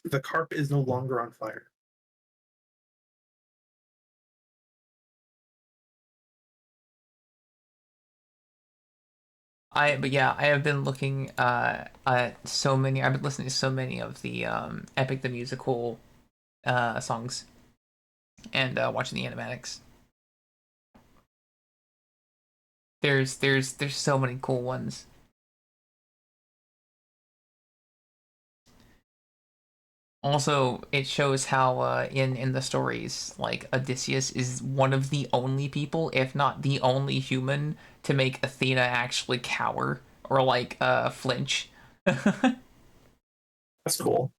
The carpet is no longer on fire. But yeah, I have been looking at so many. I've been listening to so many of the Epic the Musical songs and watching the animatics. There's so many cool ones. Also, it shows how in the stories, like Odysseus is one of the only people, if not the only human, to make Athena actually cower or like flinch. That's cool.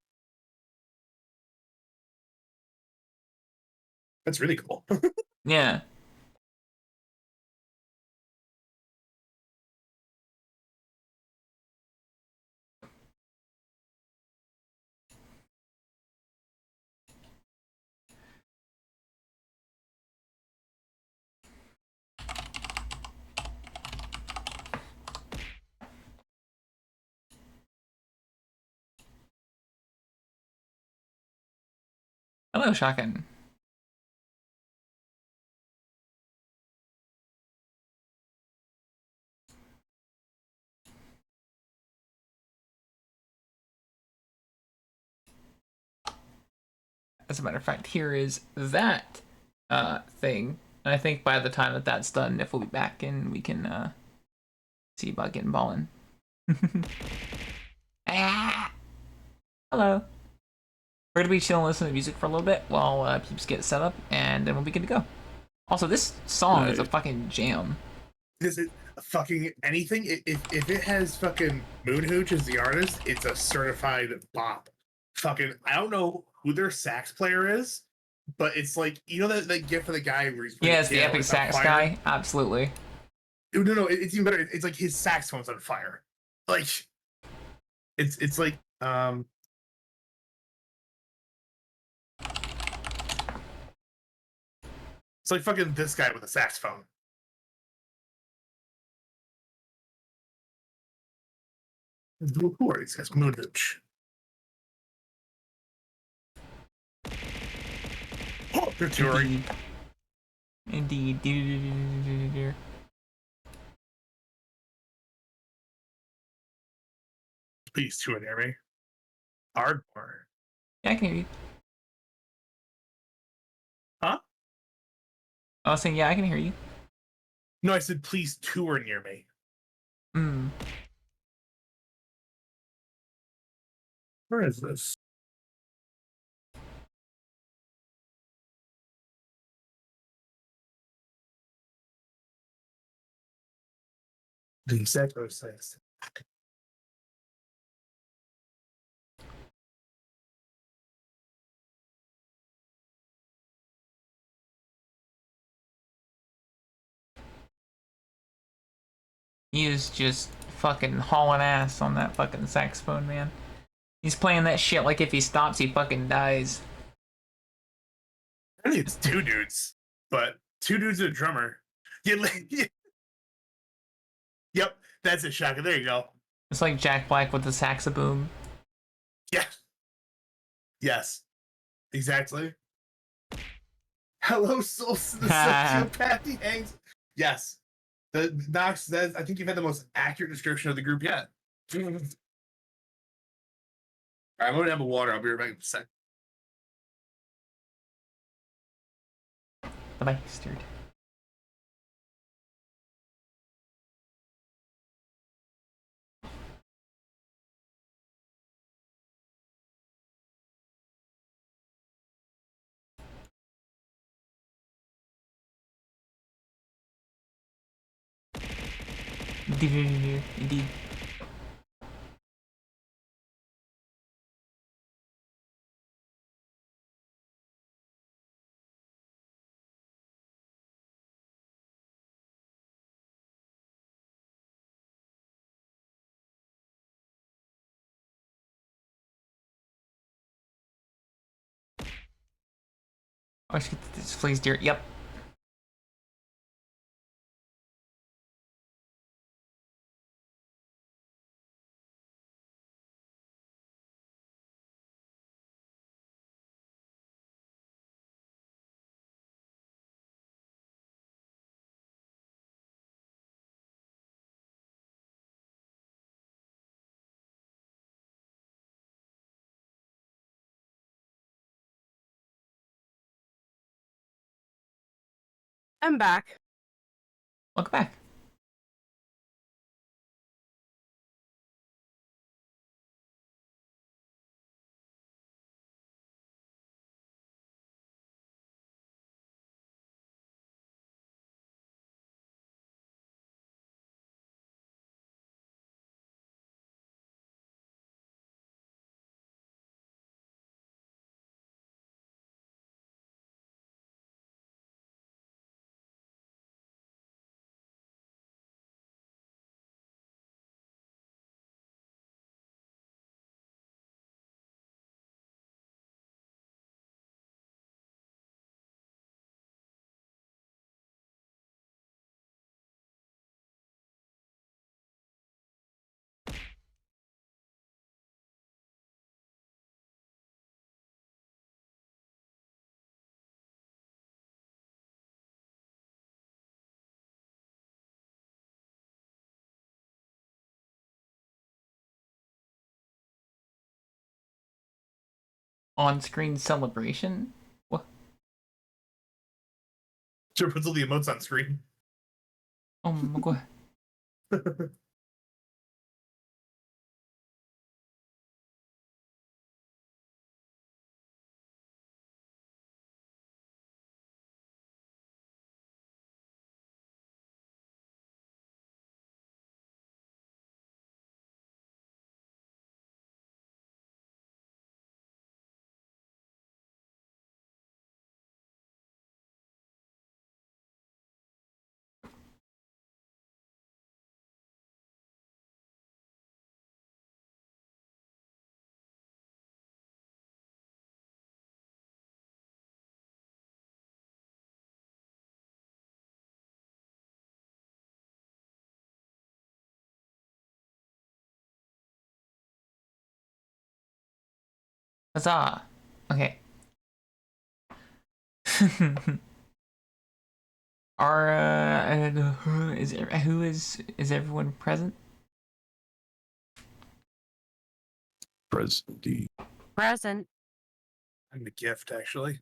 That's really cool. Yeah. Hello, Shotgun. As a matter of fact, here is that thing. And I think by the time that that's done, if we'll be back and we can see about getting ballin'. Ah! Hello. We're gonna be chilling, listening to music for a little bit while peeps get set up, and then we'll be good to go. Also, this song is a Right. fucking jam. Is it fucking anything? If it has fucking Moonhooch as the artist, it's a certified bop. Fucking, I don't know who their sax player is, but it's like, you know that gift for the guy where he's playing Yeah, the it's the piano, epic it's on sax fire. guy. Absolutely. No, it's even better. It's like his saxophone's on fire. Like it's like it's like fucking this guy with a saxophone. Who are these guys? Moonhooch. Oh, they're touring. Indeed. Indeed. Please tour near me. Ardmore. Yeah, I can hear you. Huh? I was saying, yeah, I can hear you. No, I said please tour near me. Mm. Where is this? The exact says. He is just fucking hauling ass on that fucking saxophone, man. He's playing that shit like if he stops, he fucking dies. I think it's two dudes, but two dudes and a drummer. Yeah, yep, that's a shotgun. There you go. It's like Jack Black with the saxoboom. Yeah, yes, exactly. Hello, soul, the sociopathy hangs. Yes, the Knox says. I think you've had the most accurate description of the group yet. All right, I'm going to have a water. I'll be right back in a sec. The bastard. Indeed. Oh, shit, this please, dear. Yep. I'm back. Welcome back. On-screen celebration? What? Sure puts all the emotes on screen. Oh my god. Huzzah. Okay. Is everyone present? Present. Present. I'm the gift, actually.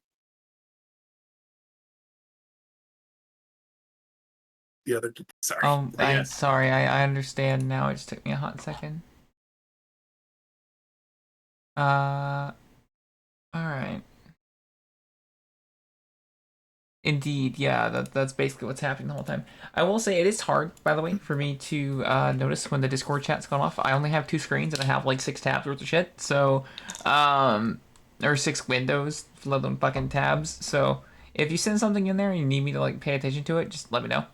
The other, sorry. I'm sorry. I understand now. It just took me a hot second. All right. Indeed, yeah, that's basically what's happening the whole time. I will say it is hard, by the way, for me to notice when the Discord chat's gone off. I only have 2 screens and I have like 6 tabs worth of shit. So, or 6 windows, let alone fucking tabs. So, if you send something in there and you need me to like pay attention to it, just let me know.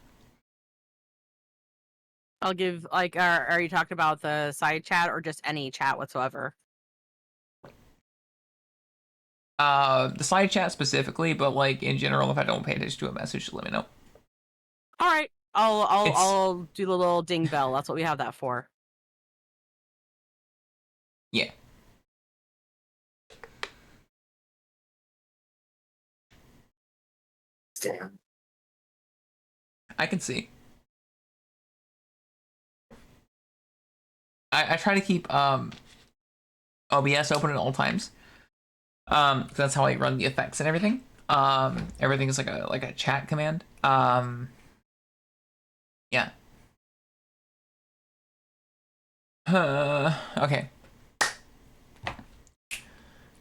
I'll give like are you talking about the side chat or just any chat whatsoever? The side chat specifically, but like in general, if I don't pay attention to a message, just let me know. All right. I'll It's- I'll do the little ding bell. That's what we have that for. Yeah. Damn. I can see. I try to keep OBS open at all times. 'Cause that's how I run the effects and everything. Everything is like a chat command. Yeah. Okay.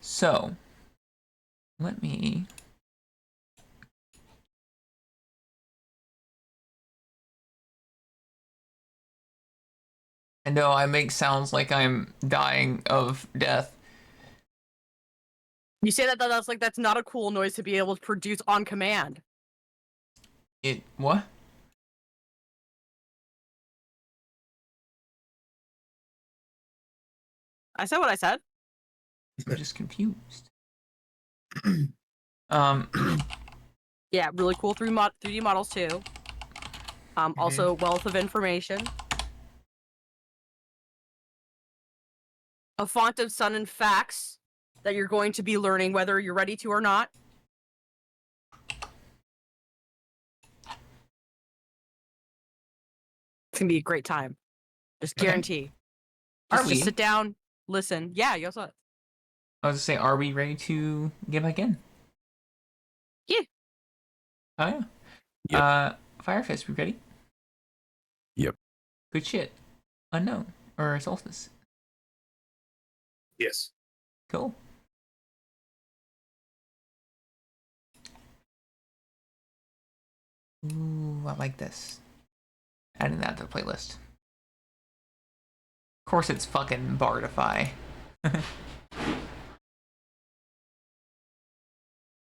So, let me. I know I make sounds like I'm dying of death. You say that's not a cool noise to be able to produce on command. What? I said what I said. I'm just confused. Yeah, really cool 3D models too. Also wealth of information. A font of sun and facts that you're going to be learning whether you're ready to or not. It's gonna be a great time. Just guarantee. Just sit down, listen. Yeah, you also. I was gonna say, are we ready to get back in? Yeah. Oh yeah. Yep. Firefist, we ready? Yep. Good shit. Unknown. Or Solstice. Yes. Cool. Ooh, I like this. Adding that to the playlist. Of course it's fucking Bardify.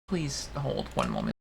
Please hold one moment.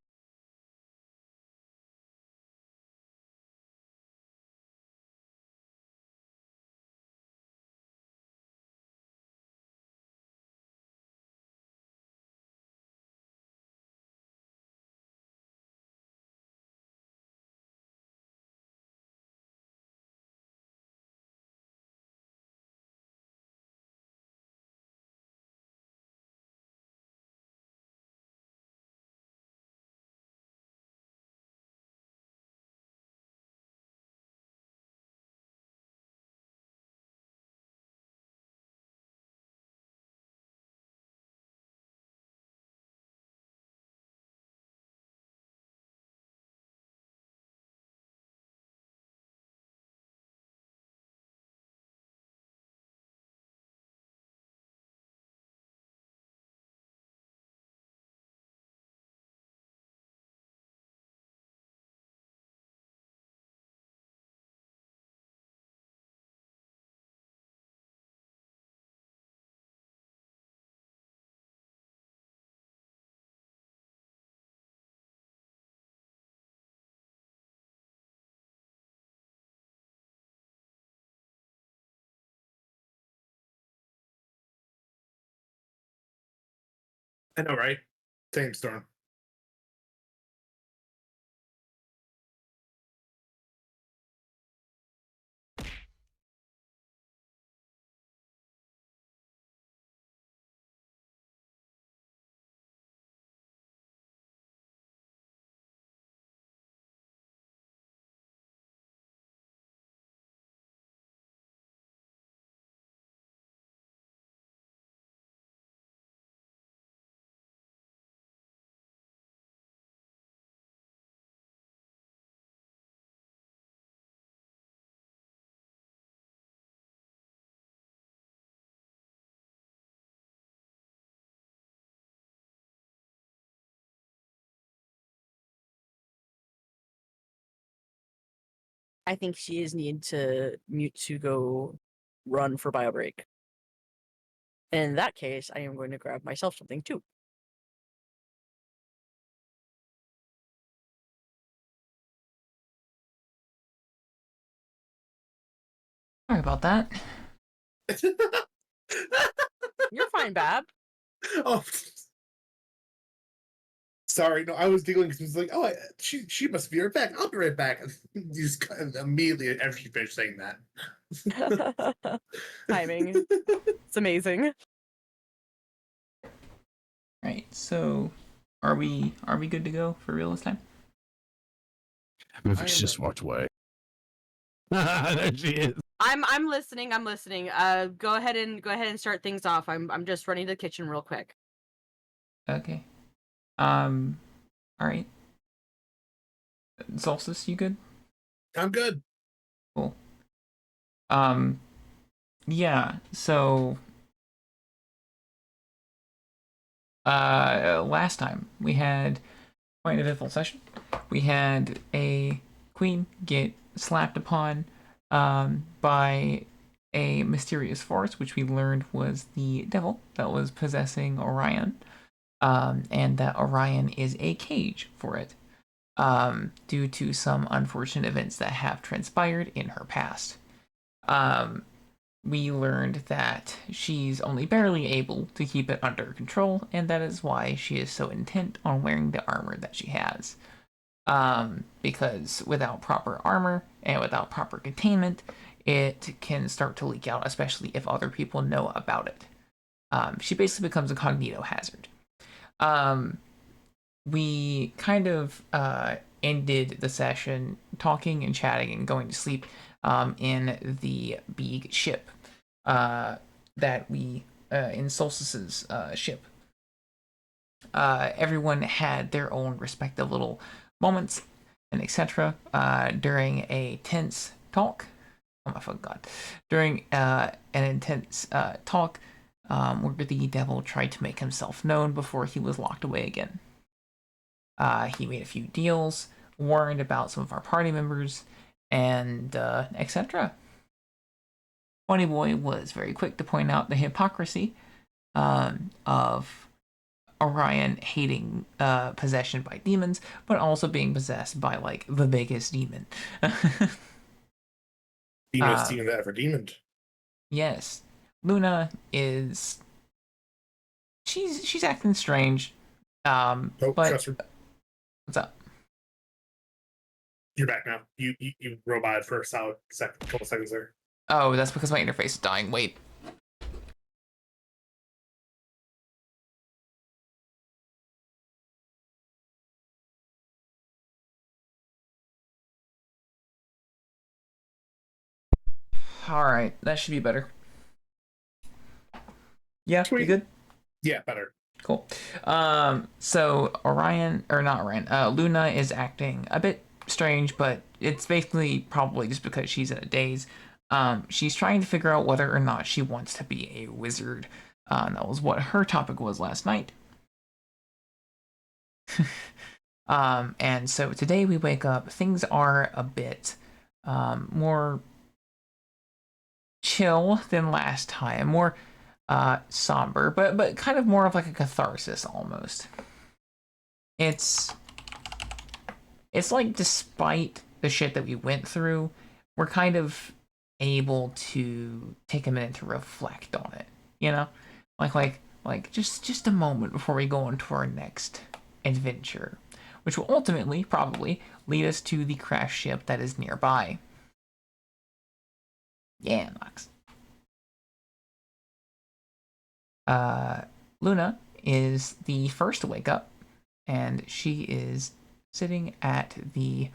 I know, right? Same storm. I think she is need to mute to go run for bio break. In that case, I am going to grab myself something too. Sorry about that. You're fine, Bab. Oh, sorry. No, I was giggling because it was like, oh, she must be right back. I'll be right back. You just kind of immediately after you finished saying that. Timing. It's amazing. Right, so are we good to go for real this time? Memphis just walked away. There she is. I'm listening. I'm listening. Go ahead and start things off. I'm just running to the kitchen real quick. Okay. Alright. Solstice, you good? I'm good. Cool. Yeah, so last time we had quite an eventful session. We had a queen get slapped upon by a mysterious force, which we learned was the devil that was possessing Orion, and that Orion is a cage for it, due to some unfortunate events that have transpired in her past. We learned that she's only barely able to keep it under control, and that is why she is so intent on wearing the armor that she has. Because without proper armor and without proper containment, it can start to leak out, especially if other people know about it. She basically becomes a cognito hazard. We kind of ended the session talking and chatting and going to sleep in the big ship that we in Solstice's ship. Everyone had their own respective little moments and etc. During a tense talk. Oh my fucking god! During an intense talk, where the devil tried to make himself known before he was locked away again. He made a few deals, warned about some of our party members, and etc. Funny Boy was very quick to point out the hypocrisy of Orion hating possession by demons, but also being possessed by like the biggest demon. Demonest demon that ever demoned. Yes, Luna is she's acting strange. Oh, But Custer, what's up? you're back now. You roboted for a solid couple seconds there. Oh, that's because my interface is dying. Wait. All right, that should be better. Yeah, Sweet. you good? Yeah, better. Cool. So Orion, or not Orion, Luna is acting a bit strange, but it's basically probably just because she's in a daze. She's trying to figure out whether or not she wants to be a wizard. That was what her topic was last night. And so today we wake up, things are a bit more chill than last time, more somber, but kind of more of like a catharsis almost. It's like despite the shit that we went through, we're kind of able to take a minute to reflect on it, you know? Like just a moment before we go into our next adventure, which will ultimately probably lead us to the crash ship that is nearby. Yeah, Nox. Luna is the first to wake up, and she is sitting at the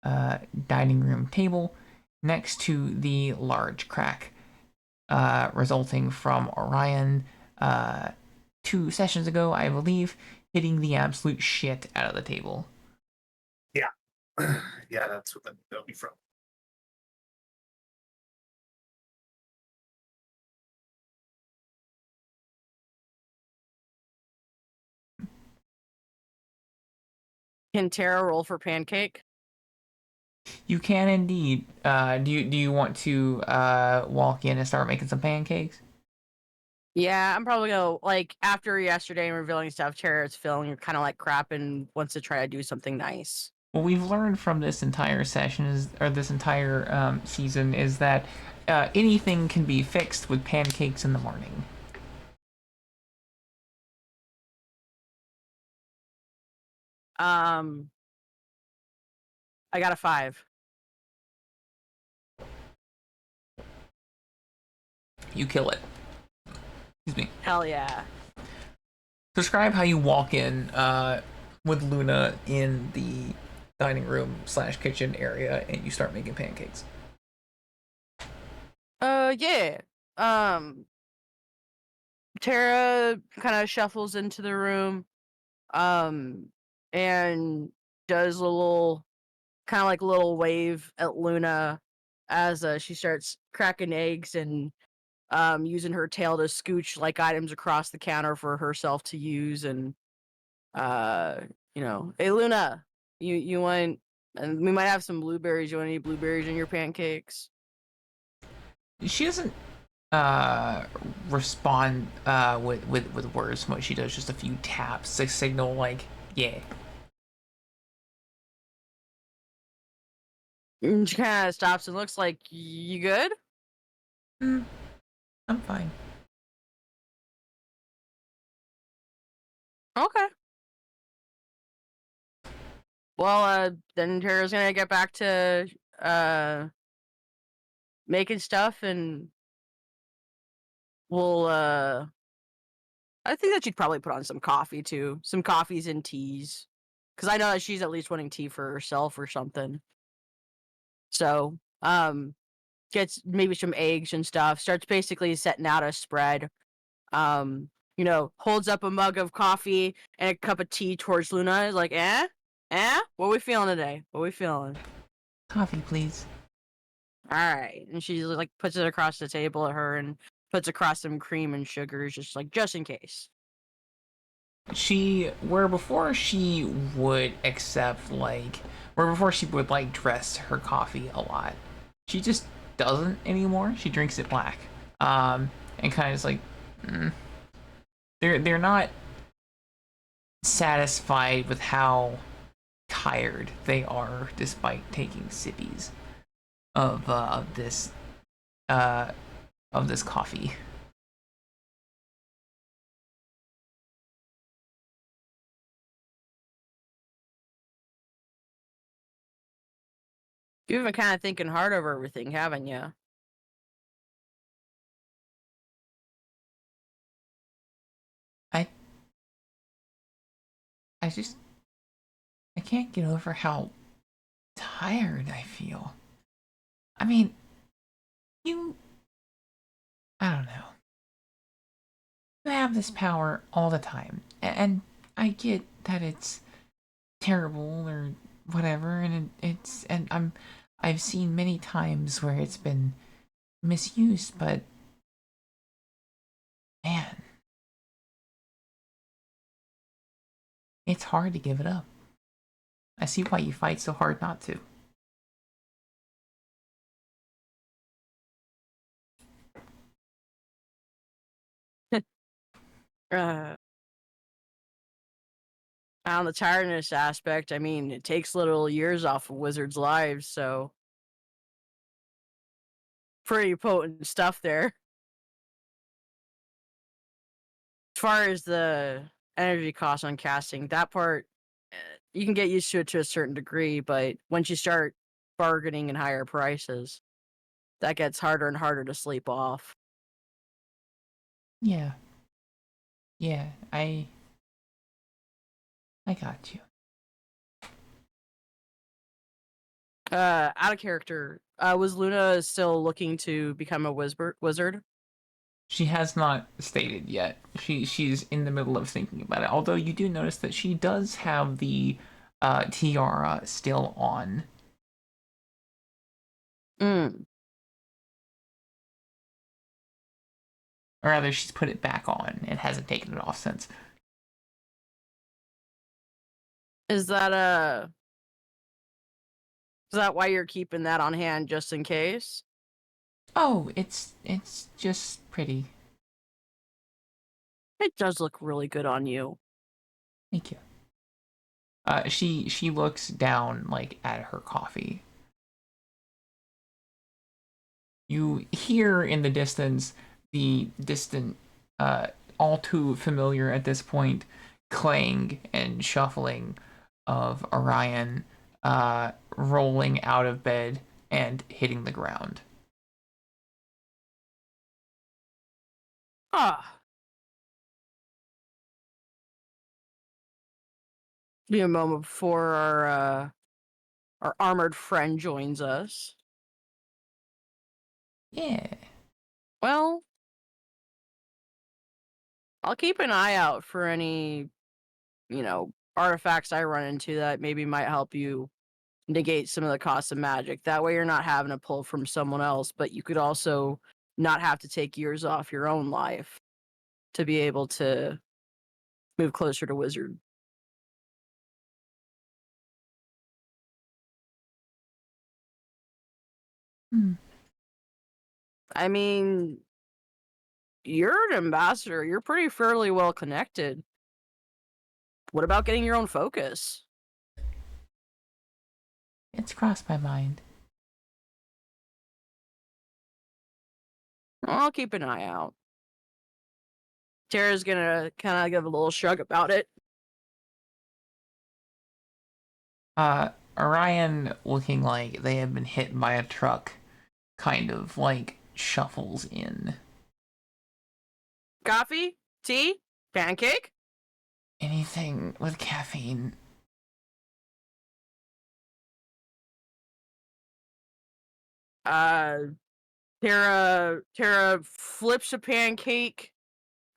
dining room table next to the large crack resulting from Orion 2 sessions ago, I believe, hitting the absolute shit out of the table. Yeah. Yeah, that's what that'll be from. Can Tara roll for pancake? You can indeed. Do you want to walk in and start making some pancakes? Yeah, I'm probably gonna like after yesterday and revealing stuff. Tara's feeling kind of like crap and wants to try to do something nice. What we've learned from this entire session is, or this entire season, is that anything can be fixed with pancakes in the morning. I got a 5. You kill it. Excuse me. Hell yeah. Describe how you walk in with Luna in the dining room / kitchen area, and you start making pancakes. Yeah. Tara kind of shuffles into the room, and does a little, kind of like a little wave at Luna as she starts cracking eggs and using her tail to scooch like items across the counter for herself to use. And hey Luna, you want? And we might have some blueberries. You want any blueberries in your pancakes? She doesn't respond with words so much. She does just a few taps to signal like, yeah. And she kind of stops and looks like, you good? I'm fine. Okay. Well, then Tara's gonna get back to making stuff, and we'll I think that she'd probably put on some coffee too. Some coffees and teas. Cause I know that she's at least wanting tea for herself or something. So, gets maybe some eggs and stuff, starts basically setting out a spread. Holds up a mug of coffee and a cup of tea towards Luna, is like, eh? What we feeling today? What we feeling? Coffee, please. All right. And she like puts it across the table at her and puts across some cream and sugars, just in case. Where before she would accept, like, where before she would, like, dress her coffee a lot, she just doesn't anymore. She drinks it black. And kind of is like, they're not satisfied with how tired they are despite taking sippies of this coffee. You've been kind of thinking hard over everything, haven't you? I I just I can't get over how tired I feel. I mean, I don't know. You have this power all the time, and I get that it's terrible or whatever, and I've seen many times where it's been misused, but man, it's hard to give it up. I see why you fight so hard not to. Uh, on the tiredness aspect, I mean, it takes literal years off of wizards' lives, so pretty potent stuff there. As far as the energy cost on casting, that part, you can get used to it to a certain degree, but once you start bargaining in higher prices, that gets harder and harder to sleep off. Yeah. Yeah, I got you. Out of character, was Luna still looking to become a wizard? She has not stated yet. She's in the middle of thinking about it. Although you do notice that she does have the tiara still on. Mm. Or rather, she's put it back on and hasn't taken it off since. Is that why you're keeping that on hand just in case? Oh, it's just pretty. It does look really good on you. Thank you. She looks down like at her coffee. You hear in the distance the distant, all too familiar at this point, clang and shuffling of Orion rolling out of bed and hitting the ground. Ah. Be a moment before our armored friend joins us. Yeah. Well, I'll keep an eye out for any, artifacts I run into that maybe might help you negate some of the costs of magic. That way you're not having to pull from someone else, but you could also not have to take years off your own life to be able to move closer to wizard. Hmm. I mean, you're an ambassador. You're pretty fairly well connected. What about getting your own focus? It's crossed my mind. I'll keep an eye out. Tara's gonna kind of give a little shrug about it. Orion, looking like they have been hit by a truck, kind of like shuffles in. Coffee? Tea? Pancake? Anything with caffeine. Uh, Tara flips a pancake.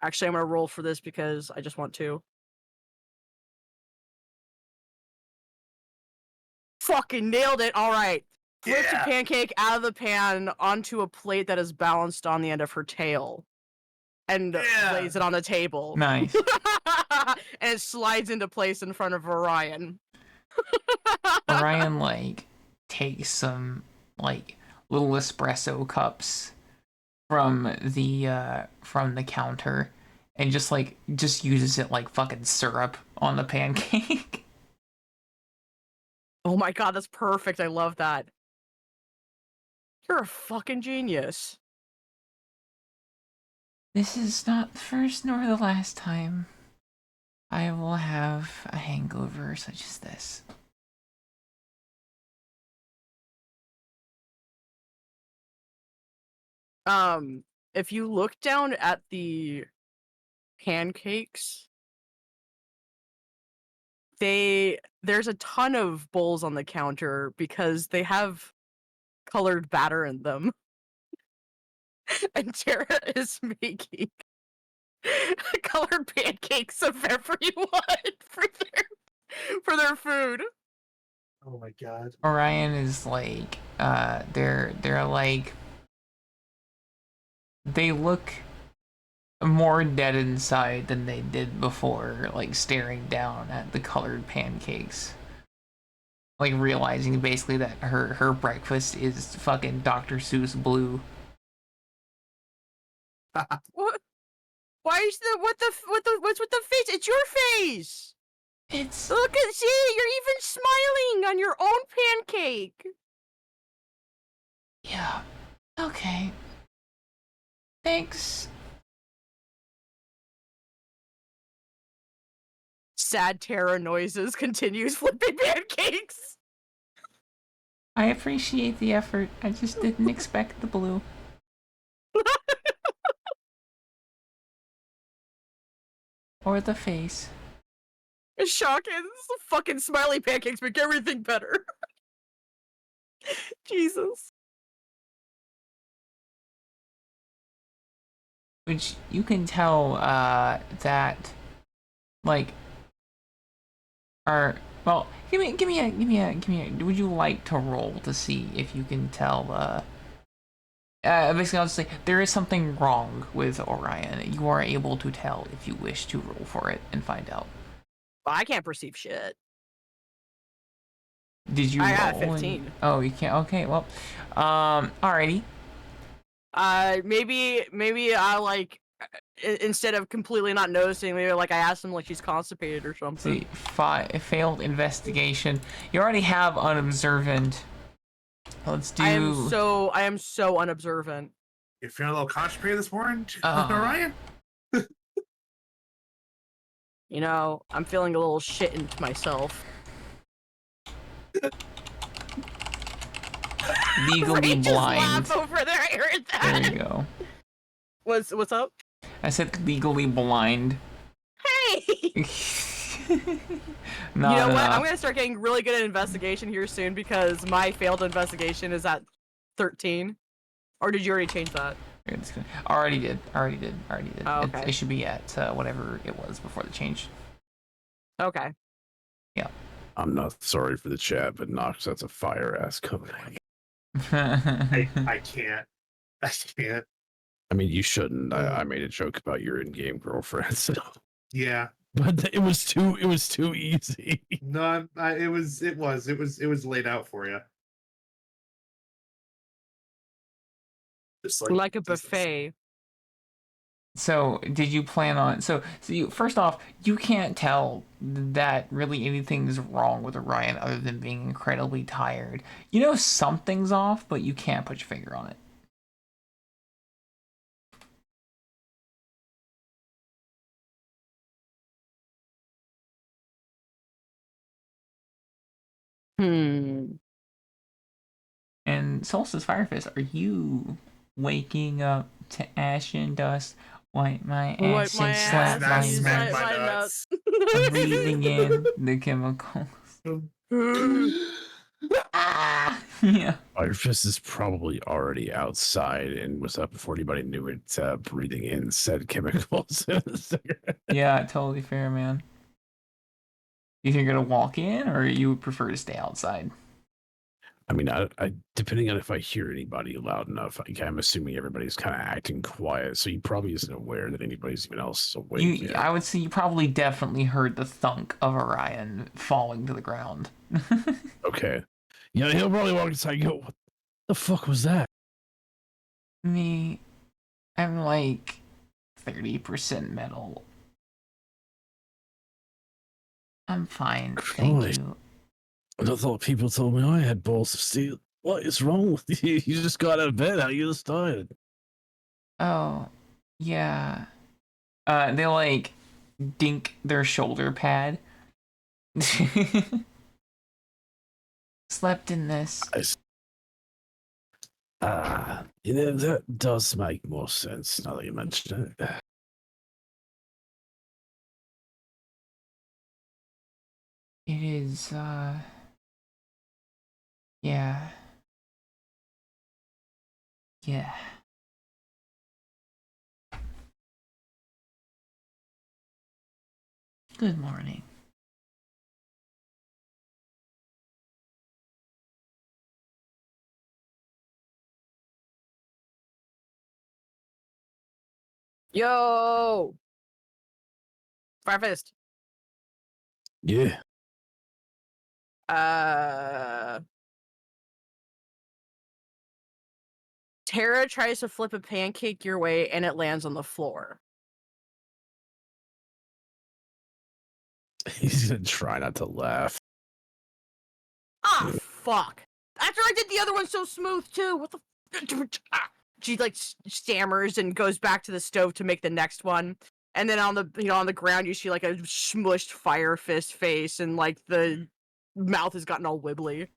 Actually, I'm gonna roll for this because I just want to. Fucking nailed it. All right. Flips Yeah. a pancake out of the pan onto a plate that is balanced on the end of her tail. And lays it on the table. Nice. And it slides into place in front of Orion. Orion like takes some like little espresso cups from the counter and just uses it like fucking syrup on the pancake. Oh my god, that's perfect. I love that. You're a fucking genius. This is not the first nor the last time I will have a hangover such as this. If you look down at the pancakes, there's a ton of bowls on the counter because they have colored batter in them. And Tara is making colored pancakes of everyone for their food. Oh my god. Orion is like, they're like, they look more dead inside than they did before, like staring down at the colored pancakes. Like realizing basically that her breakfast is fucking Dr. Seuss blue. What? Why is what's with the face? It's your face. It's Look at see, you're even smiling on your own pancake. yeah. Okay. Thanks. Sad Tara noises continues flipping pancakes. I appreciate the effort. I just didn't expect the blue. Or the face. It's shocking. This fucking smiley pancakes make everything better. Jesus. Which you can tell that like are well give me a would you like to roll to see if you can tell basically I'll just say there is something wrong with Orion. You are able to tell if you wish to roll for it and find out. I can't perceive shit. Did you I got roll 15. Oh, you can't. Okay, well alrighty. Maybe I like instead of completely not noticing, maybe like I asked him like she's constipated or something. See, failed investigation. You already have unobservant. Let's do. I am so unobservant. You're feeling a little constipated this morning, Uh-huh. Orion? You know, I'm feeling a little shit into myself. Legally Ray just blind. laugh over there. I heard that. There you go. What's up? I said legally blind. Hey. Not You know what? enough. I'm gonna start getting really good at investigation here soon because my failed investigation is at 13. Or did you already change that? Already did. Oh, okay. It should be at whatever it was before the change. Okay. Yeah. I'm not sorry for the chat, but Nox, that's a fire ass code. I can't. I mean, you shouldn't. I made a joke about your in-game girlfriend, so. Yeah. But it was too easy. No, it was laid out for you. Just Like a buffet. So, did you plan on? So you first off, you can't tell that really anything's wrong with Orion other than being incredibly tired. You know something's off, but you can't put your finger on it. And Solstice Firefist, are you waking up to ash and dust? Wipe my ass and slap my smack nuts. my nuts. Breathing in the chemicals. Yeah. Firefist is probably already outside and was up before anybody knew it, breathing in said chemicals. Yeah, totally fair, man. You think you're gonna walk in, or you would prefer to stay outside? I mean, I depending on if I hear anybody loud enough, I'm assuming everybody's kind of acting quiet, so he probably isn't aware that anybody's even else awake yet. I would say you probably definitely heard the thunk of Orion falling to the ground. Okay. Yeah, he'll probably walk inside and go, what the fuck was that? I'm like 30% metal. I'm fine, thank Christ. you. I thought people told me I had balls of steel. What is wrong with you? You just got out of bed. How you just tired? Oh, yeah. They like dink their shoulder pad. Slept in this. That does make more sense now that you mention it. It is, yeah. Yeah. Good morning. Yo! Fire Fist. Yeah. Tara tries to flip a pancake your way and it lands on the floor. He's gonna try not to laugh. Ah, fuck. After I did the other one so smooth too. What the she like stammers and goes back to the stove to make the next one. And then on the ground you see like a smushed Fire Fist face and like the mouth has gotten all wibbly.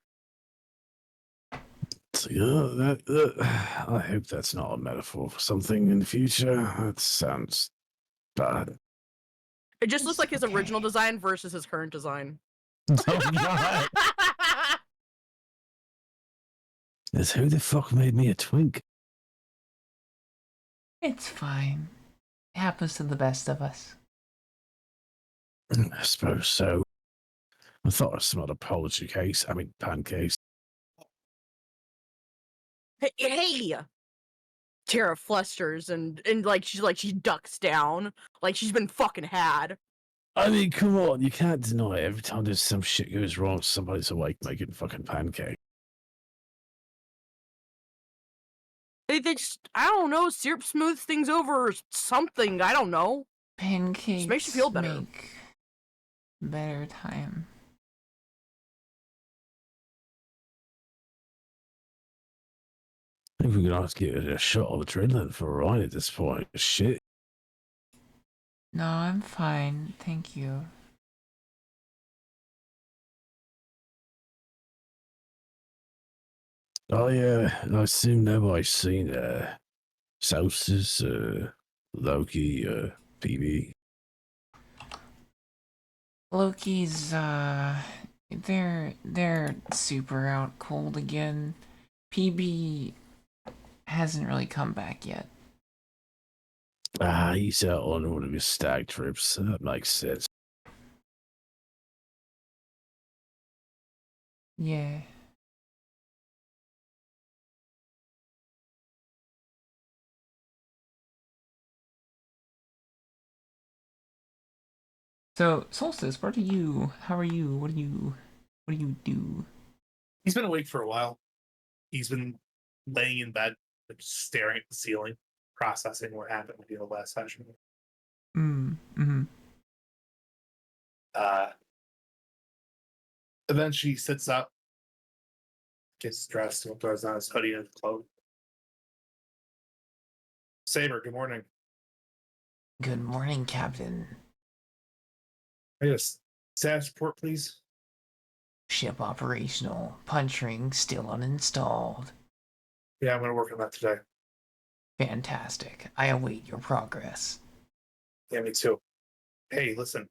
So, I hope that's not a metaphor for something in the future. That sounds bad. It just looks like his Okay. original design versus his current design. Oh god! It's who the fuck made me a twink? It's fine. It happens to the best of us. I suppose so. I thought I smelled a apology case. I mean, pancakes. Hey! Tara flusters and she ducks down like she's been fucking had. I mean, come on, you can't deny it. Every time there's some shit goes wrong, somebody's awake making fucking pancake. They just, I don't know, syrup smooths things over or something. I don't know. Pancakes makes you feel better. make better time. I think we're gonna have to get a shot of adrenaline for Ryan at this point. Shit. No, I'm fine, thank you. Oh yeah, I assume nobody's seen Solstice, Loki, PB. Loki's, they're super out cold again. PB hasn't really come back yet. He's out on one of his stag trips. That makes sense. Yeah. So, Solstice, how are you? What do you do? He's been awake for a while. He's been laying in bed, just staring at the ceiling, processing what happened in the last session. Mm-hmm. And then she sits up, gets dressed, and throws on his hoodie and clothes. Saber, good morning. Good morning, Captain. I get a status report, please. Ship operational. Punch ring still uninstalled. Yeah, I'm going to work on that today. Fantastic. I await your progress. Yeah, me too. Hey, listen.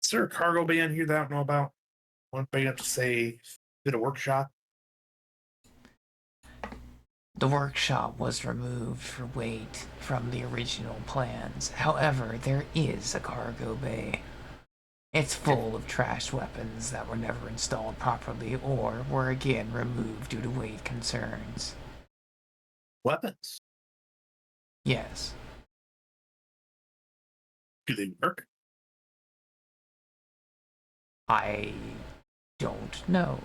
Is there a cargo bay in here that I don't know about? Want big enough to say did a workshop? The workshop was removed for weight from the original plans. However, there is a cargo bay. It's full of trashed weapons that were never installed properly or were again removed due to weight concerns. Weapons. Yes. Do they work? I don't know.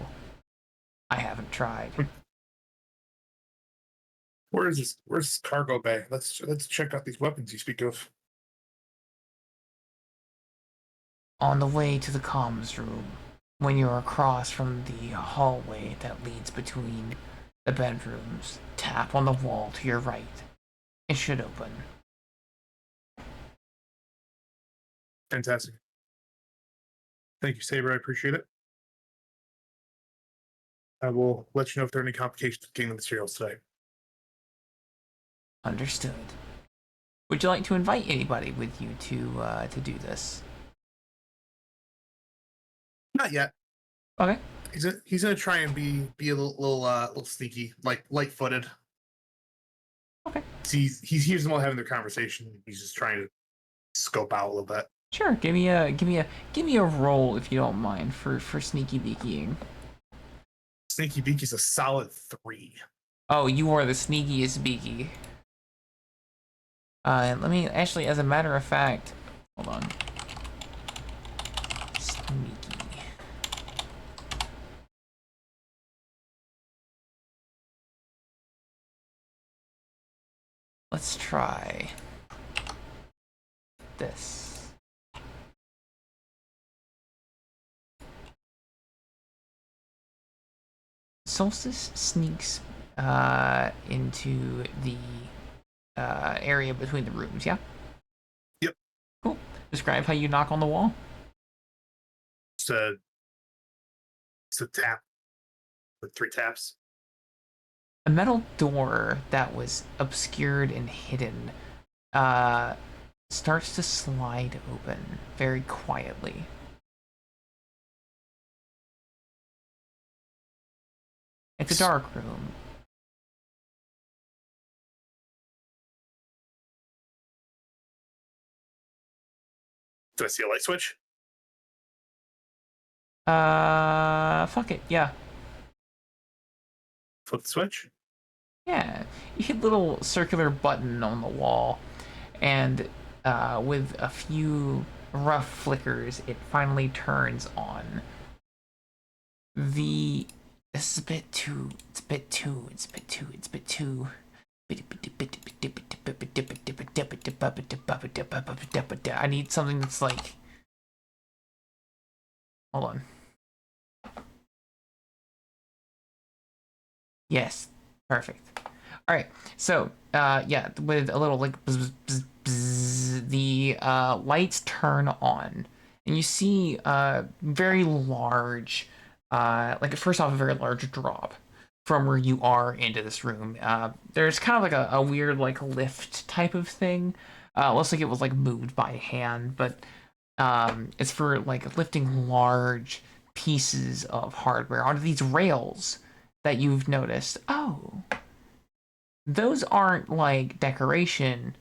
I haven't tried. Where's this cargo bay? Let's check out these weapons you speak of. On the way to the comms room, when you're across from the hallway that leads between the bedrooms, tap on the wall to your right. It should open. Fantastic. Thank you, Saber. I appreciate it. I will let you know if there are any complications with getting the materials today. Understood. Would you like to invite anybody with you to do this? Not yet. Okay. He's gonna try and be a little sneaky, like light-footed. Okay. He's hears them all having their conversation. He's just trying to scope out a little bit. Sure. Give me a roll if you don't mind for sneaky beakying. Sneaky Beaky's a solid 3. Oh, you are the sneakiest beaky. Let me actually, as a matter of fact, hold on. Sneaky. Let's try this. Solstice sneaks into the area between the rooms, yeah? Yep. Cool. Describe how you knock on the wall. It's a tap with 3 taps. A metal door that was obscured and hidden starts to slide open very quietly. It's a dark room. Do I see a light switch? Fuck it, yeah. Flip the switch. Yeah, you hit a little circular button on the wall, and with a few rough flickers, it finally turns on. This is a bit too. I need something that's like. Hold on. Yes, perfect. All right, so yeah, with a little like bzz, bzz, bzz, the lights turn on, and you see very large, like first off, a very large drop from where you are into this room. There's kind of like a weird like lift type of thing. Looks like it was like moved by hand, but it's for like lifting large pieces of hardware onto these rails that you've noticed. Oh, those aren't like decoration.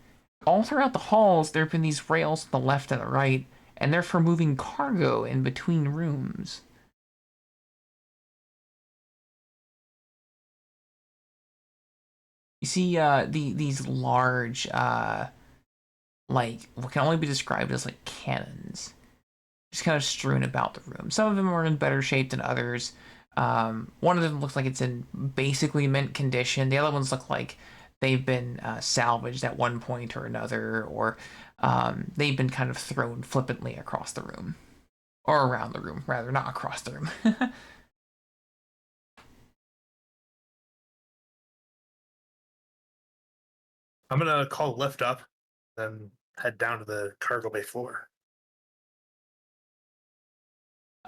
All throughout the halls, there have been these rails to the left and the right, and they're for moving cargo in between rooms. You see, these large, like what can only be described as like cannons, just kind of strewn about the room. Some of them are in better shape than others. One of them looks like it's in basically mint condition. The other ones look like they've been salvaged at one point or another, or they've been kind of thrown flippantly across the room. Or around the room, rather, not across the room. I'm gonna call lift up, then head down to the cargo bay floor.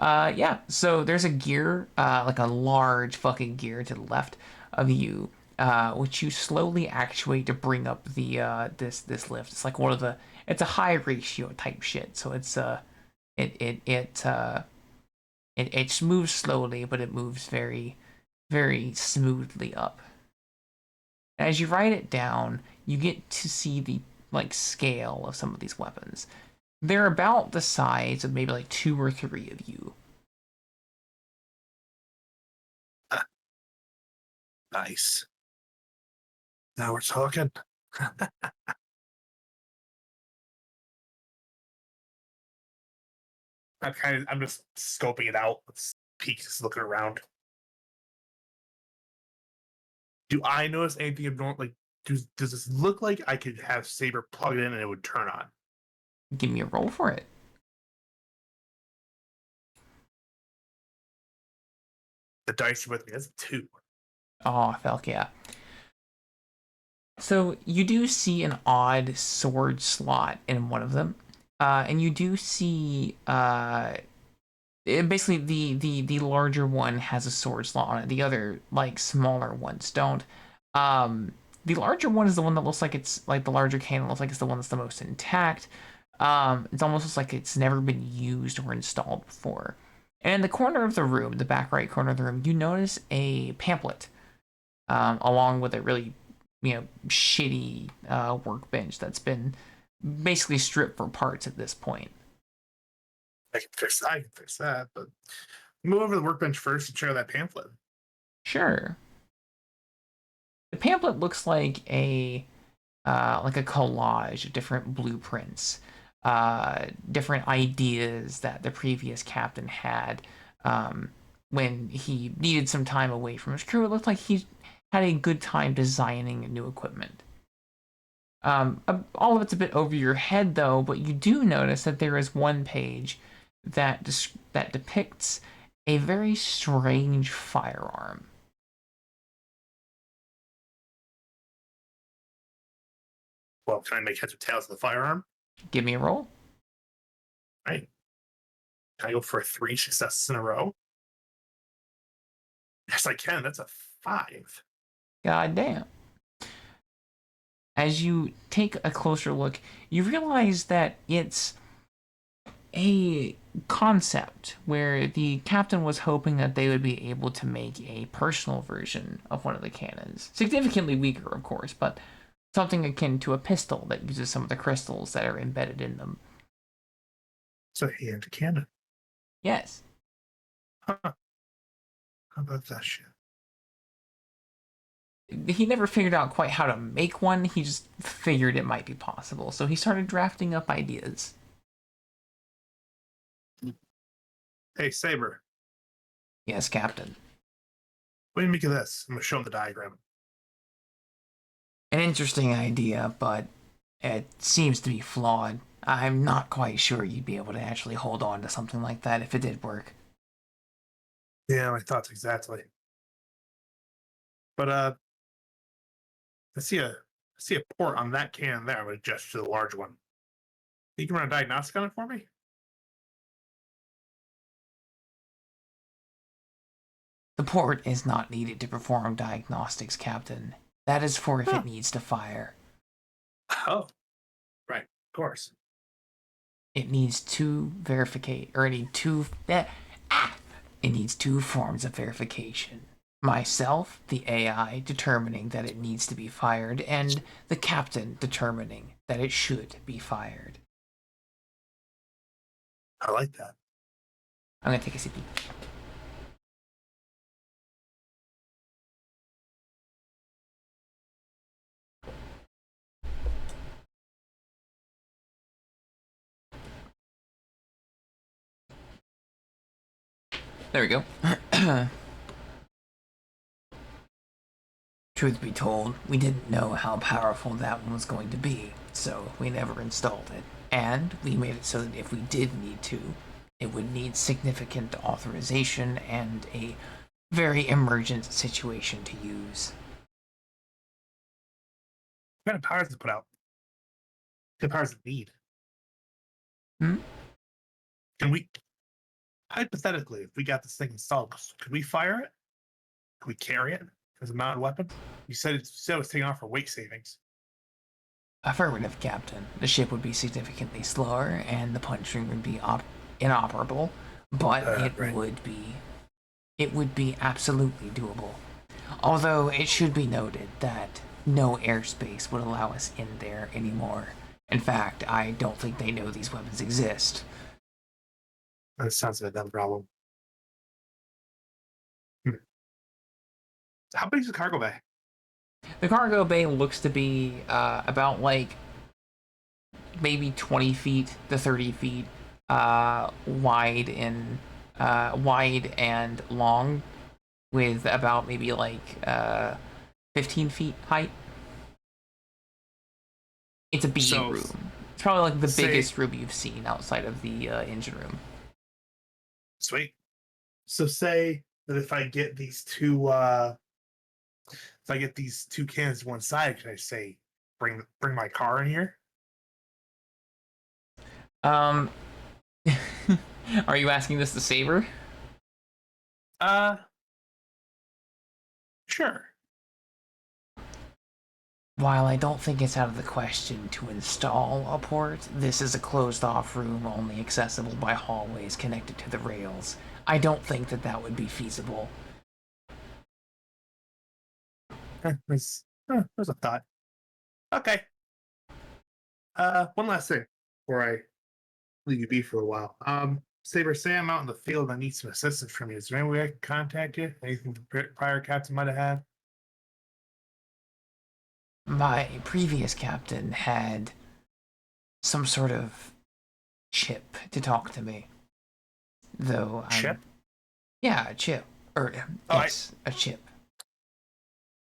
Yeah, so there's a gear, like a large fucking gear to the left of you, which you slowly actuate to bring up the this lift. It's like one of the, it's a high ratio type shit, so it's it moves slowly, but it moves very, very smoothly up. As you write it down, you get to see the like scale of some of these weapons. They're about the size of maybe like 2 or 3 of you. Nice. Now we're talking. I'm just scoping it out. Let's peek, just looking around. Do I notice anything abnormal? Like, does this look like I could have Saber plugged in and it would turn on? Give me a roll for it. The dice are with me. That's a 2. Oh, fuck yeah. So you do see an odd sword slot in one of them, and you do see basically the larger one has a sword slot on it. The other like smaller ones don't. The larger one is the one that looks like it's like the larger cannon looks like it's the one that's the most intact. It's almost looks like it's never been used or installed before. And in the corner of the room, the back right corner of the room, you notice a pamphlet, along with a really, shitty workbench that's been basically stripped for parts at this point. I can fix that, but move over to the workbench first and check out that pamphlet. Sure. The pamphlet looks like a collage of different blueprints, different ideas that the previous captain had when he needed some time away from his crew. It looked like he had a good time designing new equipment. All of it's a bit over your head, though, but you do notice that there is one page that depicts a very strange firearm. Well, can I make heads or tails of the firearm? Give me a roll. Right. Can I go for 3 successes in a row? Yes, I can. That's a 5. God damn. As you take a closer look, you realize that it's a concept where the captain was hoping that they would be able to make a personal version of one of the cannons. Significantly weaker, of course, but something akin to a pistol that uses some of the crystals that are embedded in them. It's a hand cannon. Yes. Huh. How about that shit? He never figured out quite how to make one, he just figured it might be possible, so he started drafting up ideas. Hey, Saber. Yes, Captain. What do you make of this? I'm going to show him the diagram. An interesting idea, but it seems to be flawed. I'm not quite sure you'd be able to actually hold on to something like that if it did work. Yeah, my thoughts exactly. But I see a port on that cannon there. I'm going to gesture to the large one. You can run a diagnostic on it for me? The port is not needed to perform diagnostics, Captain. That is for if it needs to fire. Oh, right, of course. It needs two it needs two forms of verification. Myself, the AI, determining that it needs to be fired, and the captain determining that it should be fired. I like that. I'm gonna take a CP. There we go. Truth be told, we didn't know how powerful that one was going to be, so we never installed it. And we made it so that if we did need to, it would need significant authorization and a very emergent situation to use. What kind of powers to put out? What kind of powers it need? Can we, hypothetically, if we got this thing installed, could we fire it? Could we carry it as a mounted weapon? You said it was taking off for weight savings. Affirmative, Captain. The ship would be significantly slower, and the punch ring would be inoperable, but it would be absolutely doable. Although it should be noted that no airspace would allow us in there anymore, In fact, I don't think they know these weapons exist. That sounds like a dumb problem. Hmm. How big is the cargo bay? The cargo bay looks to be about like maybe 20 feet to 30 feet wide and long, with about maybe like 15 feet height. It's a B So, room. It's probably like the say- biggest room you've seen outside of the engine room. Sweet. So say that if I get these two cans to one side, can I say bring my car in here? Are you asking this to Saber? Sure. While I don't think it's out of the question to install a port, this is a closed-off room only accessible by hallways connected to the rails. I don't think that would be feasible. There's a thought. Okay. One last thing before I leave you be for a while. Saber, say I'm out in the field and I need some assistance from you. Is there any way I can contact you? Anything the prior captain might have had? My previous captain had some sort of chip to talk to me. Though Chip? Yeah, a chip. Or, yes, a chip.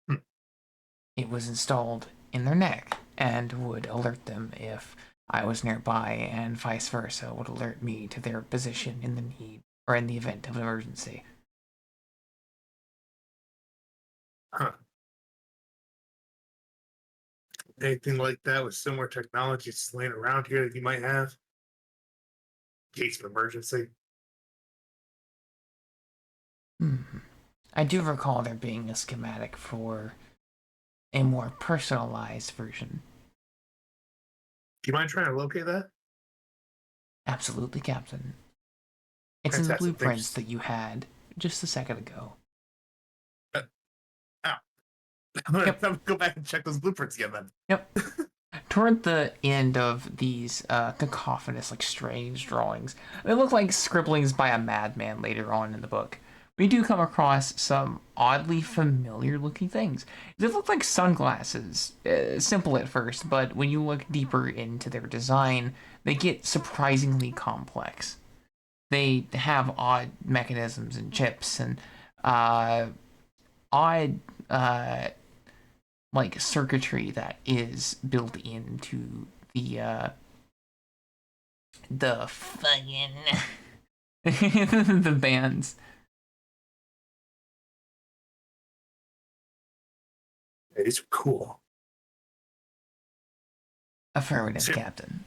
Hmm. It was installed in their neck and would alert them if I was nearby, and vice versa would alert me to their position in the need or in the event of an emergency. Huh. Anything like that with similar technology just laying around here that you might have? In case of emergency? I do recall there being a schematic for a more personalized version. Do you mind trying to locate that? Absolutely, Captain. It's in the Fantastic, blueprints thanks. that you had just a second ago. I'm gonna Yep. go back and check those blueprints again then. Yep. Toward the end of these cacophonous, like strange drawings, they look like scribblings by a madman later on in the book. We do come across some oddly familiar looking things. They look like sunglasses, simple at first, but when you look deeper into their design, they get surprisingly complex. They have odd mechanisms and chips and odd like circuitry that is built into the fucking the bands. Hey, these are cool. Affirmative, Sure. Captain.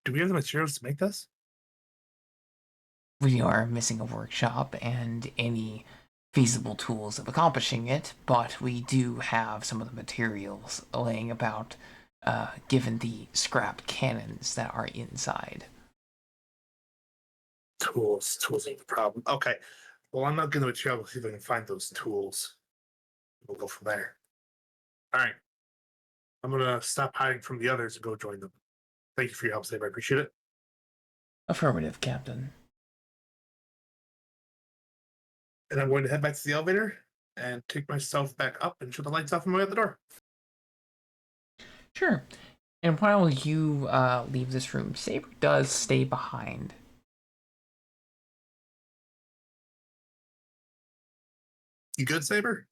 Do we have the materials to make this? We are missing a workshop and any feasible tools of accomplishing it, but we do have some of the materials laying about, given the scrapped cannons that are inside. Tools ain't the problem. Okay. Well, I'm not getting the material. We'll see if I can find those tools. We'll go from there. All right. I'm gonna stop hiding from the others and go join them. Thank you for your help, Saber. I appreciate it. Affirmative, Captain. And I'm going to head back to the elevator and take myself back up and shut the lights off on my way out the door. Sure. And while you leave this room, Saber does stay behind. You good, Saber?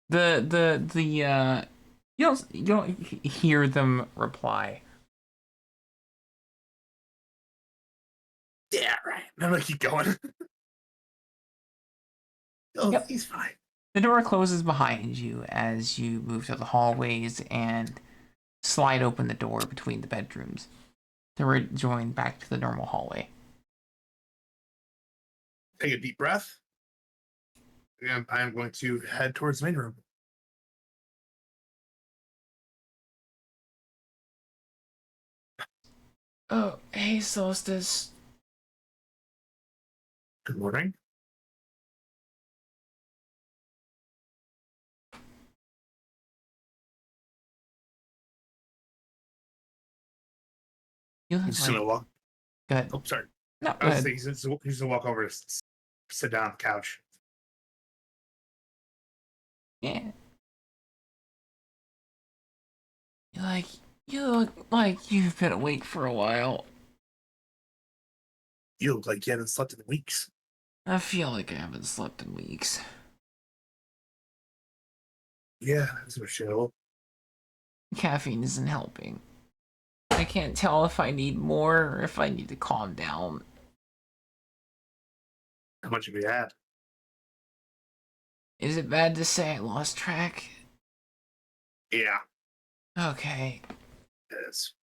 You don't hear them reply. Yeah, right. I'm gonna keep going. Oh, Yep. he's fine. The door closes behind you as you move through the hallways and slide open the door between the bedrooms to rejoin back to the normal hallway. Take a deep breath. And I'm going to head towards the main room. Oh, hey, Solstice. Good morning. You look He's just like... gonna walk. Go ahead. Oh, sorry. No, I go was ahead. thinking he's gonna walk over to sit down on the couch. Yeah. You look like you've been awake for a while. You look like you haven't slept in weeks. I feel like I haven't slept in weeks. Yeah, that's understandable. Caffeine isn't helping. I can't tell if I need more or if I need to calm down. How much have you had? Is it bad to say I lost track? Yeah, Okay, it is.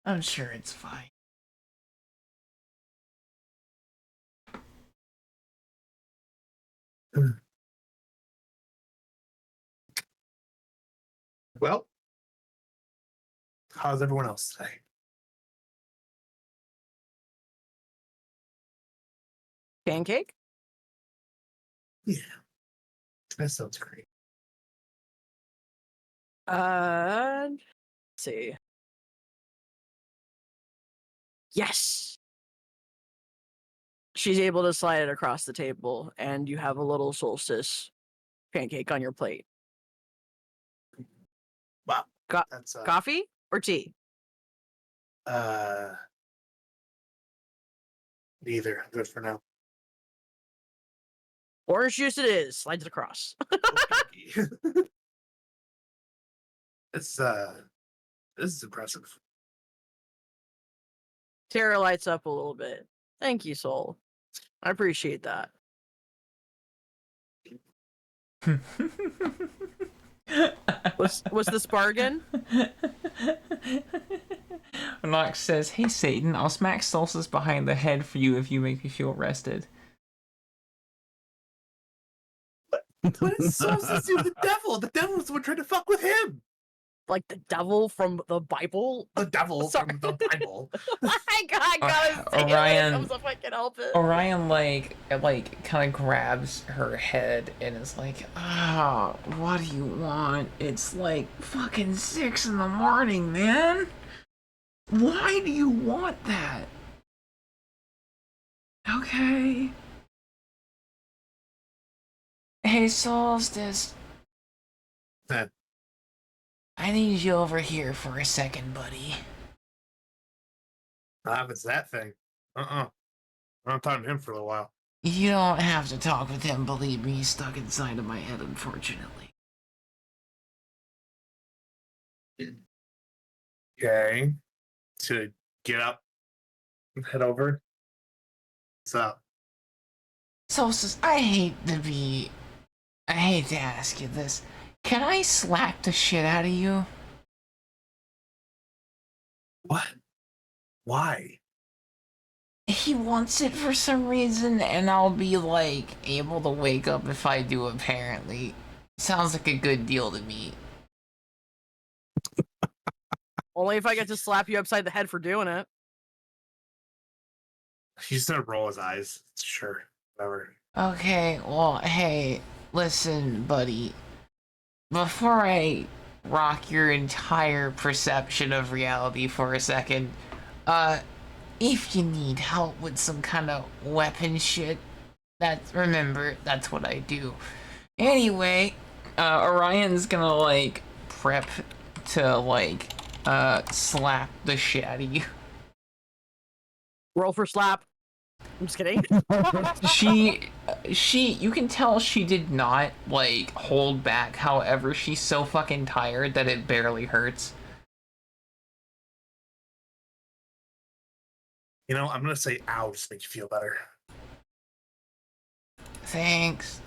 I'm sure it's fine. Well, how's everyone else today? Pancake? Yeah, that sounds great. Let's see. Yes. She's able to slide it across the table, and you have a little solstice pancake on your plate. Wow, Co- that's Coffee or tea? neither. I'm good for now. Orange juice it is. Slides it across. It's this is impressive. Tara lights up a little bit. Thank you, Soul. I appreciate that. What's this bargain? Nox says, "Hey Satan, I'll smack Solstice behind the head for you if you make me feel rested." What is Solstice do with the devil? The devil's the one trying to fuck with him. Like the devil from the Bible? The devil Sorry. from the Bible. Oh my God, gotta say it when it Orion- comes up, I can't help it. Orion kind of grabs her head and is like, "Ah, what do you want? It's like fucking 6 in the morning, man. Why do you want that?" Okay. Hey, Solstice. Eh. I need you over here for a second, buddy. If it's that thing. I'm not talking to him for a little while. You don't have to talk with him, believe me, he's stuck inside of my head, unfortunately. Okay. To get up and head over. What's up? Solstice, I hate to ask you this. Can I slap the shit out of you? What? Why? He wants it for some reason, and I'll be, like, able to wake up if I do, apparently. Sounds like a good deal to me. Only if I get to slap you upside the head for doing it. He's gonna roll his eyes. Sure. Whatever. Okay, well, hey, listen, buddy. Before I rock your entire perception of reality for a second, if you need help with some kind of weapon shit, remember, that's what I do. Anyway, Orion's gonna, like, prep to, like, slap the shit out of you. Roll for slap. I'm just kidding. You can tell she did not, like, hold back. However, she's so fucking tired that it barely hurts. You know, I'm gonna say ow just to make you feel better. Thanks.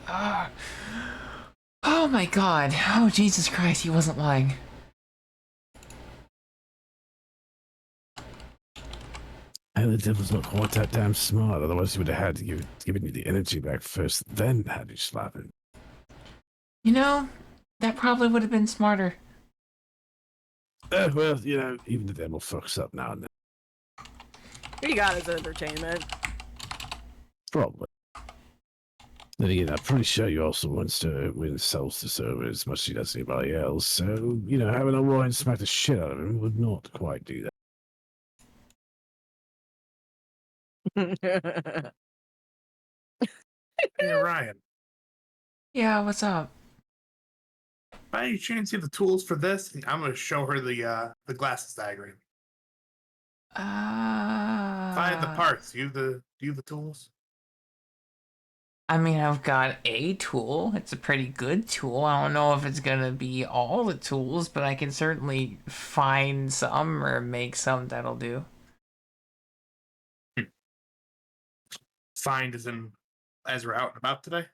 Oh my god. Oh, Jesus Christ, he wasn't lying. And the devil's not quite that damn smart. Otherwise, he would have had to given you the energy back first, then had you slap him. You know, that probably would have been smarter. Well, you know, even the devil fucks up now and then. You got his entertainment. Probably. Then again, I'm pretty sure you also wants to win souls to serve as much as he does anybody else. So, you know, having Orion smack the shit out of him would not quite do that. Hey, Ryan. Yeah, what's up? By any chance, you have the tools for this? I'm going to show her the glasses diagram. Find the parts. Do you have the tools? I mean, I've got a tool. It's a pretty good tool. I don't know if it's gonna be all the tools, but I can certainly find some or make some that'll do. Find as we're out and about today?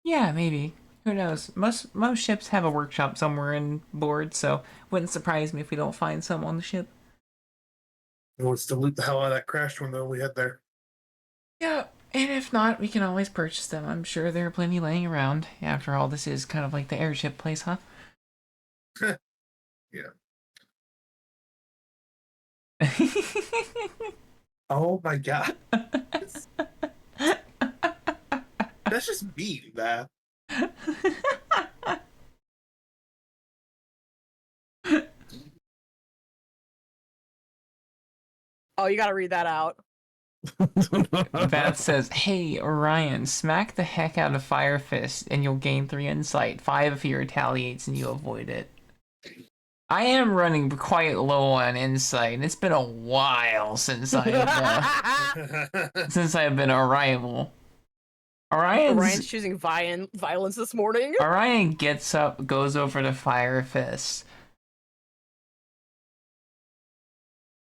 Yeah, maybe. Who knows? Most ships have a workshop somewhere in board, so wouldn't surprise me if we don't find some on the ship. He wants to loot the hell out of that crash window we had there. Yeah, and if not, we can always purchase them. I'm sure there are plenty laying around. After all, this is kind of like the airship place, huh? Yeah. Oh my god. That's just mean, man. Oh, you gotta read that out. Beth says, "Hey, Orion, smack the heck out of Fire Fist and you'll gain 3 insight. 5 if he retaliates and you avoid it." I am running quite low on insight, and it's been a while since I've been a rival. Ryan's choosing violence this morning. Orion gets up, goes over to Fire Fist.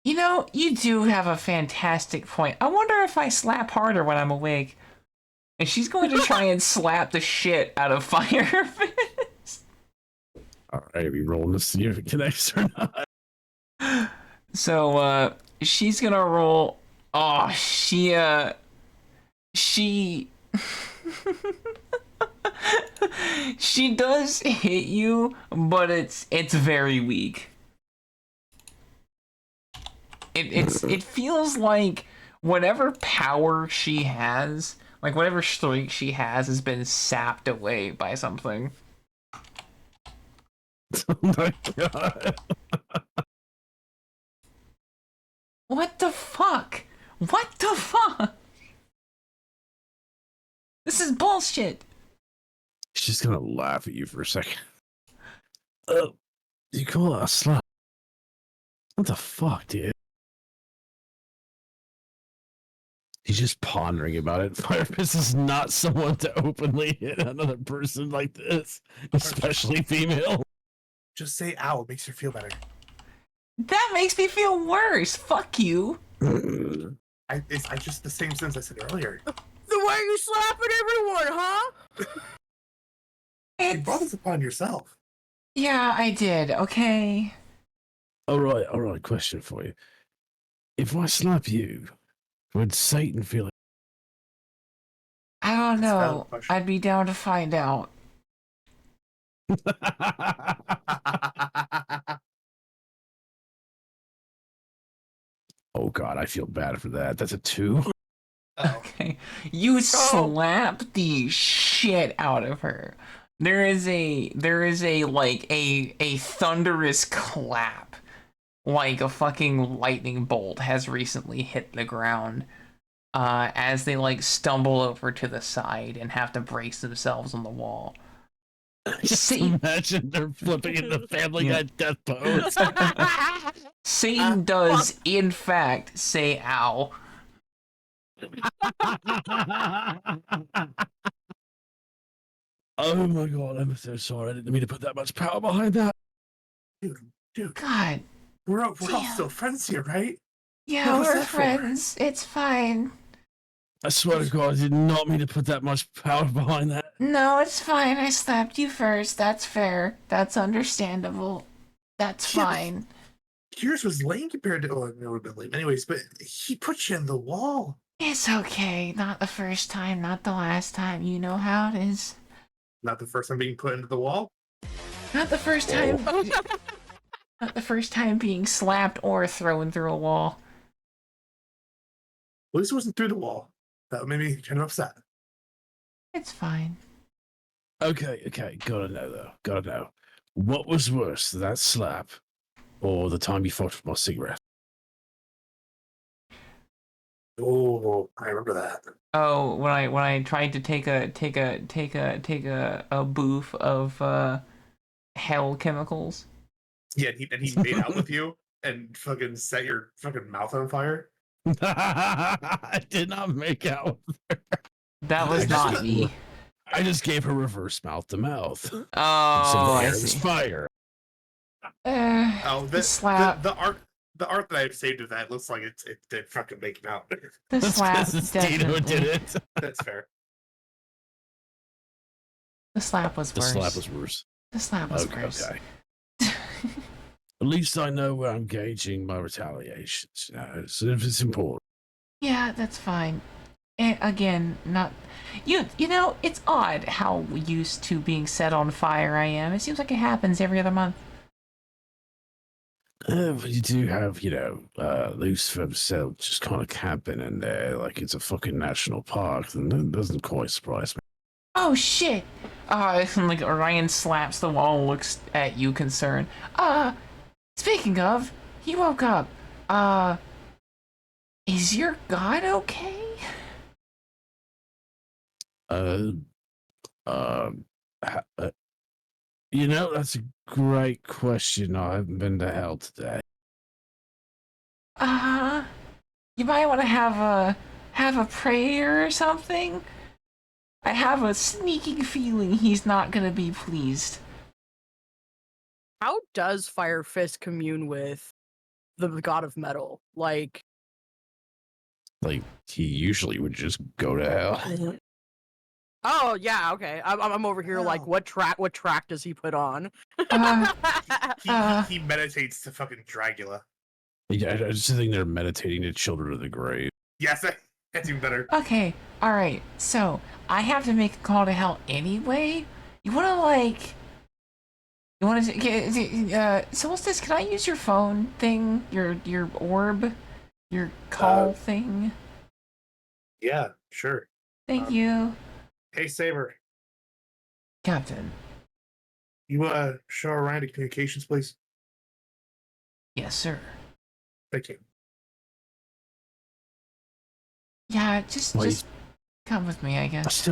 You know, you do have a fantastic point. I wonder if I slap harder when I'm awake. And she's going to try and slap the shit out of Fire Fist. Alright, are we rolling to see if it connects or not? So, she's gonna roll. Oh, she she does hit you, but it's very weak. It feels like whatever power she has, like whatever strength she has been sapped away by something. Oh my god. What the fuck? What the fuck? This is bullshit. She's gonna laugh at you for a second. Oh, you call it a slap? What the fuck, dude? He's just pondering about it. Firefist is not someone to openly hit another person like this, especially female. Just say ow, it makes her feel better. That makes me feel worse. Fuck you. I just the same sense I said earlier. Then why are you slapping everyone, huh? You brought this upon yourself. Yeah, I did. Okay. All right. Question for you: if I slap you, would Satan feel it? I don't That's a valid know. question. I'd be down to find out. Oh god, I feel bad for that. That's a 2. Okay. You slap the shit out of her. There is a like a thunderous clap, like a fucking lightning bolt has recently hit the ground, as they like stumble over to the side and have to brace themselves on the wall. Just imagine they're flipping in the Family Guy death pose. Satan does in fact say ow. Oh my god, I'm so sorry. I didn't mean to put that much power behind that. Dude, God. we're all still friends here, right? Yeah, What was we're that for? friends. It's fine. I swear to god, I did not mean to put that much power behind that. No, it's fine. I slapped you first. That's fair. That's understandable. That's Yeah, fine. Yours was lame compared to it would have been lame. Anyways, but he put you in the wall. It's okay. Not the first time, not the last time. You know how it is. Not the first time being put into the wall. Not the first time. Not the first time being slapped or thrown through a wall. At least it wasn't through the wall. That made me kind of upset. It's fine. Okay. Gotta know though. Gotta know. What was worse, that slap, or the time you fought with my cigarette? Oh, I remember that. Oh, when I tried to take a booth of hell chemicals. Yeah, and he made out with you and fucking set your fucking mouth on fire. I did not make out. That was not me. I just gave her reverse mouth to mouth. Oh, I I see. see. Fire. Oh, The slap. the art that I've saved of that looks like it did fucking make him out. The slap It's Dino definitely. did it. That's fair. The slap was The worse. slap was worse. The slap was worse. Okay. At least I know where I'm gauging my retaliations. So if it's important. Yeah, that's fine. And again, not you know, it's odd how used to being set on fire I am. It seems like it happens every other month. But you do have, Lucifer himself just kind of camping in there like it's a fucking national park, and that doesn't quite surprise me. Oh shit! Like Orion slaps the wall and looks at you concerned. Speaking of, he woke up. Is your god okay? That's a great question. I haven't been to hell today. You might want to have a prayer or something. I have a sneaking feeling he's not gonna be pleased. How does Fire Fist commune with the god of metal? Like He usually would just go to hell. oh yeah, okay. I'm over here like Wow. what track does he put on? He meditates to fucking Dracula. Yeah, I just think they're meditating to children of the grave. Yes, that's even better. Okay, alright, so I have to make a call to hell anyway? Solstice, can I use your phone thing? Your orb? Your call thing? Yeah, sure. Thank you. Hey, Saber, Captain. you show Ryan to communications, please. Yes, sir. Thank you. Yeah, just come with me, I guess.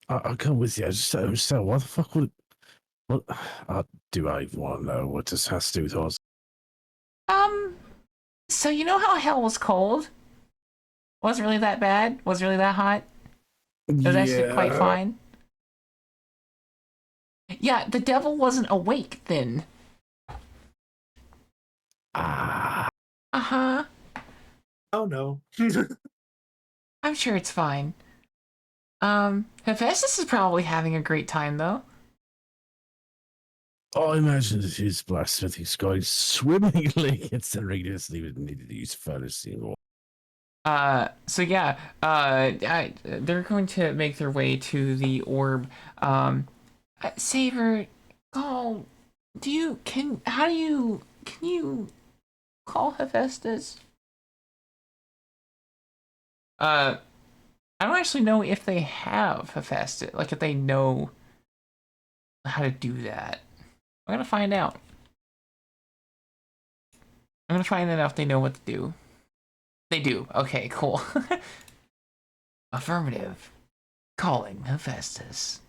I'll come with you. I'm still, what the fuck would, what, do I even want to know what this has to do with us? So you know how hell was cold? Wasn't really that bad? Wasn't really that hot? It was actually quite fine. Yeah, the devil wasn't awake then. Uh-huh. Oh no. I'm sure it's fine. Hephaestus is probably having a great time, though. I imagine that his blacksmithing's going swimmingly, considering he doesn't even need to use furnace anymore. So yeah, they're going to make their way to the orb. Saber, can you call Hephaestus? I don't actually know if they have Hephaestus, like if they know how to do that. I'm gonna find out. I'm gonna find out if they know what to do. They do. Okay, cool. Affirmative. Calling Hephaestus.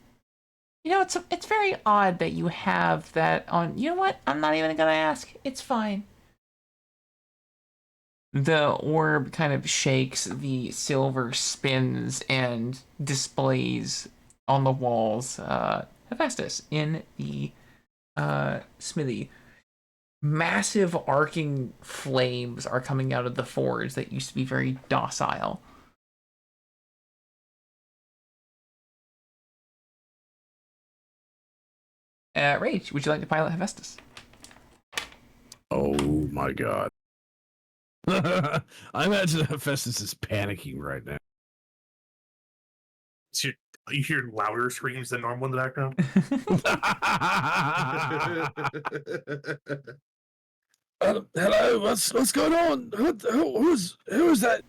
You know, it's very odd that you have that on. You know what? I'm not even gonna ask. It's fine. The orb kind of shakes, the silver spins and displays on the walls Hephaestus in the smithy. Massive arcing flames are coming out of the forge that used to be very docile. Rage, would you like to pilot Hephaestus? Oh my god. I imagine Hephaestus is panicking right now. So you hear louder screams than normal in the background. Hello, what's going on? Who is that?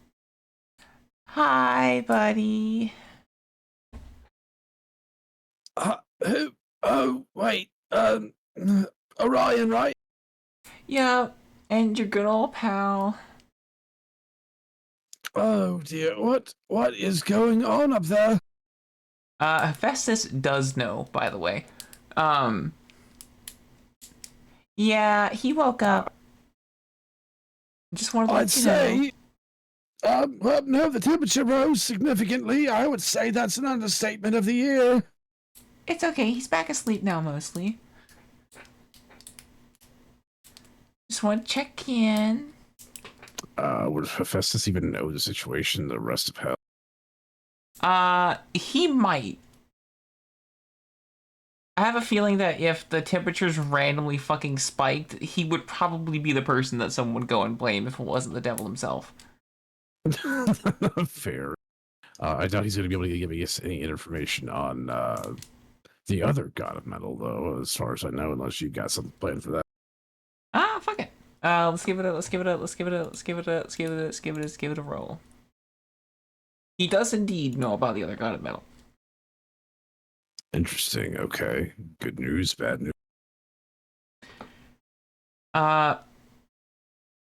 Hi, buddy. Who? Oh, wait. Orion, right? Yeah, and your good old pal. Oh dear, what is going on up there? Hephaestus does know, by the way. Yeah, he woke up. Just wanted to let I'd you know. say, well, no, the temperature rose significantly. I would say that's an understatement of the year. It's okay, he's back asleep now, mostly. Just want to check in. Would Hephaestus even know the situation the rest of hell? He might. I have a feeling that if the temperatures randomly fucking spiked, he would probably be the person that someone would go and blame if it wasn't the devil himself. Fair. I doubt he's going to be able to give us any information on the other god of metal, though, as far as I know, unless you got something planned for that. Fuck it. Let's give it a roll. He does indeed know about the other god of metal. Interesting. Okay. Good news, bad news.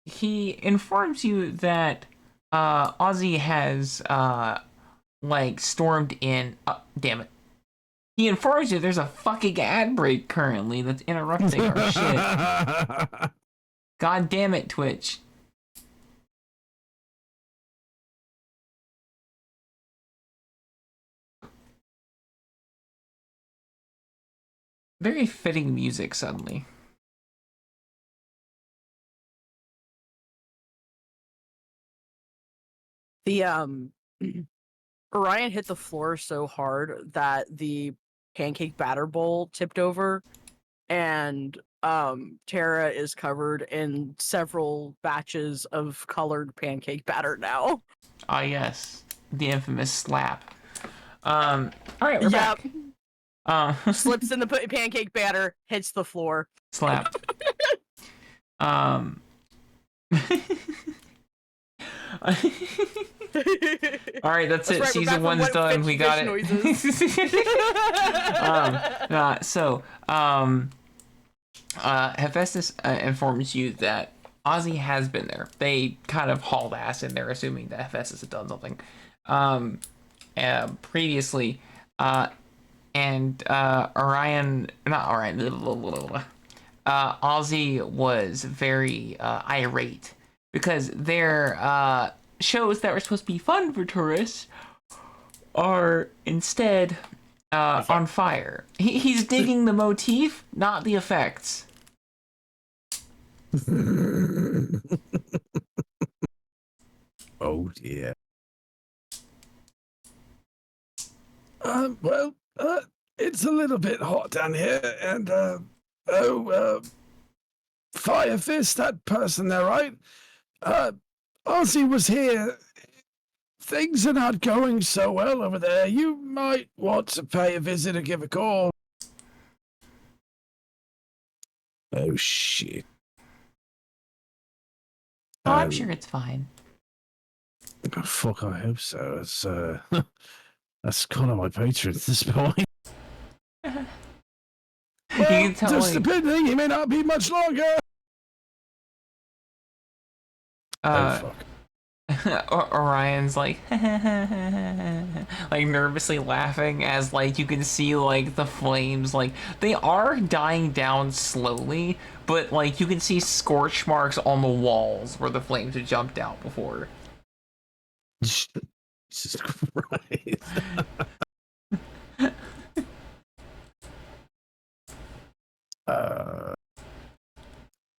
He informs you that Ozzy has like stormed in. Damn it. He informs you there's a fucking ad break currently that's interrupting our shit. God damn it, Twitch. Very fitting music suddenly. The Orion hit the floor so hard that the pancake batter bowl tipped over, and Tara is covered in several batches of colored pancake batter now. Ah, yes, the infamous slap. All right, we're back. Slips in the pancake batter, hits the floor. Slap. All right, that's it. Right, Season 1's done. We got it. Hephaestus informs you that Ozzy has been there. They kind of hauled ass in there, assuming that Hephaestus had done something previously. And Ozzy was very irate because their shows that were supposed to be fun for tourists are instead on fire. He's digging the motif, not the effects. Oh dear. It's a little bit hot down here, and Fire Fist, that person there, right? Ozzy was here. Things are not going so well over there. You might want to pay a visit or give a call. Oh, shit. Oh, I'm sure it's fine. Oh, fuck, I hope so. It's, that's kind of my patron at this point. Well, you can tell just depending, he may not be much longer. Oh, fuck. Orion's like like nervously laughing as like you can see like the flames, like they are dying down slowly, but like you can see scorch marks on the walls where the flames had jumped out before. Jesus Christ.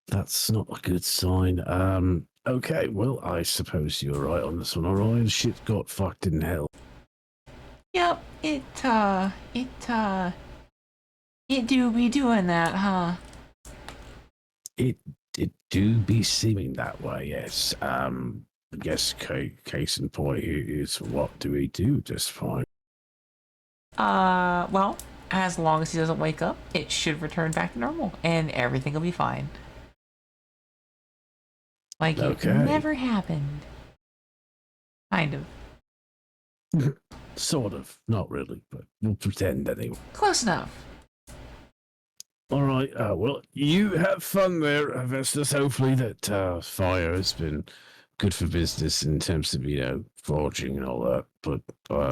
That's not a good sign. Okay, well, I suppose you're right on this one, Orion. Shit got fucked in hell. Yep, it do be doing that, huh? It do be seeming that way, yes. I guess case in point is what do we do just fine? Well, as long as he doesn't wake up, it should return back to normal, and everything will be fine. Like it never happened. Kind of. Sort of. Not really, but we'll pretend anyway. Close enough. All right. Well, you have fun there, Vestas. Hopefully that fire has been good for business in terms of, forging and all that. But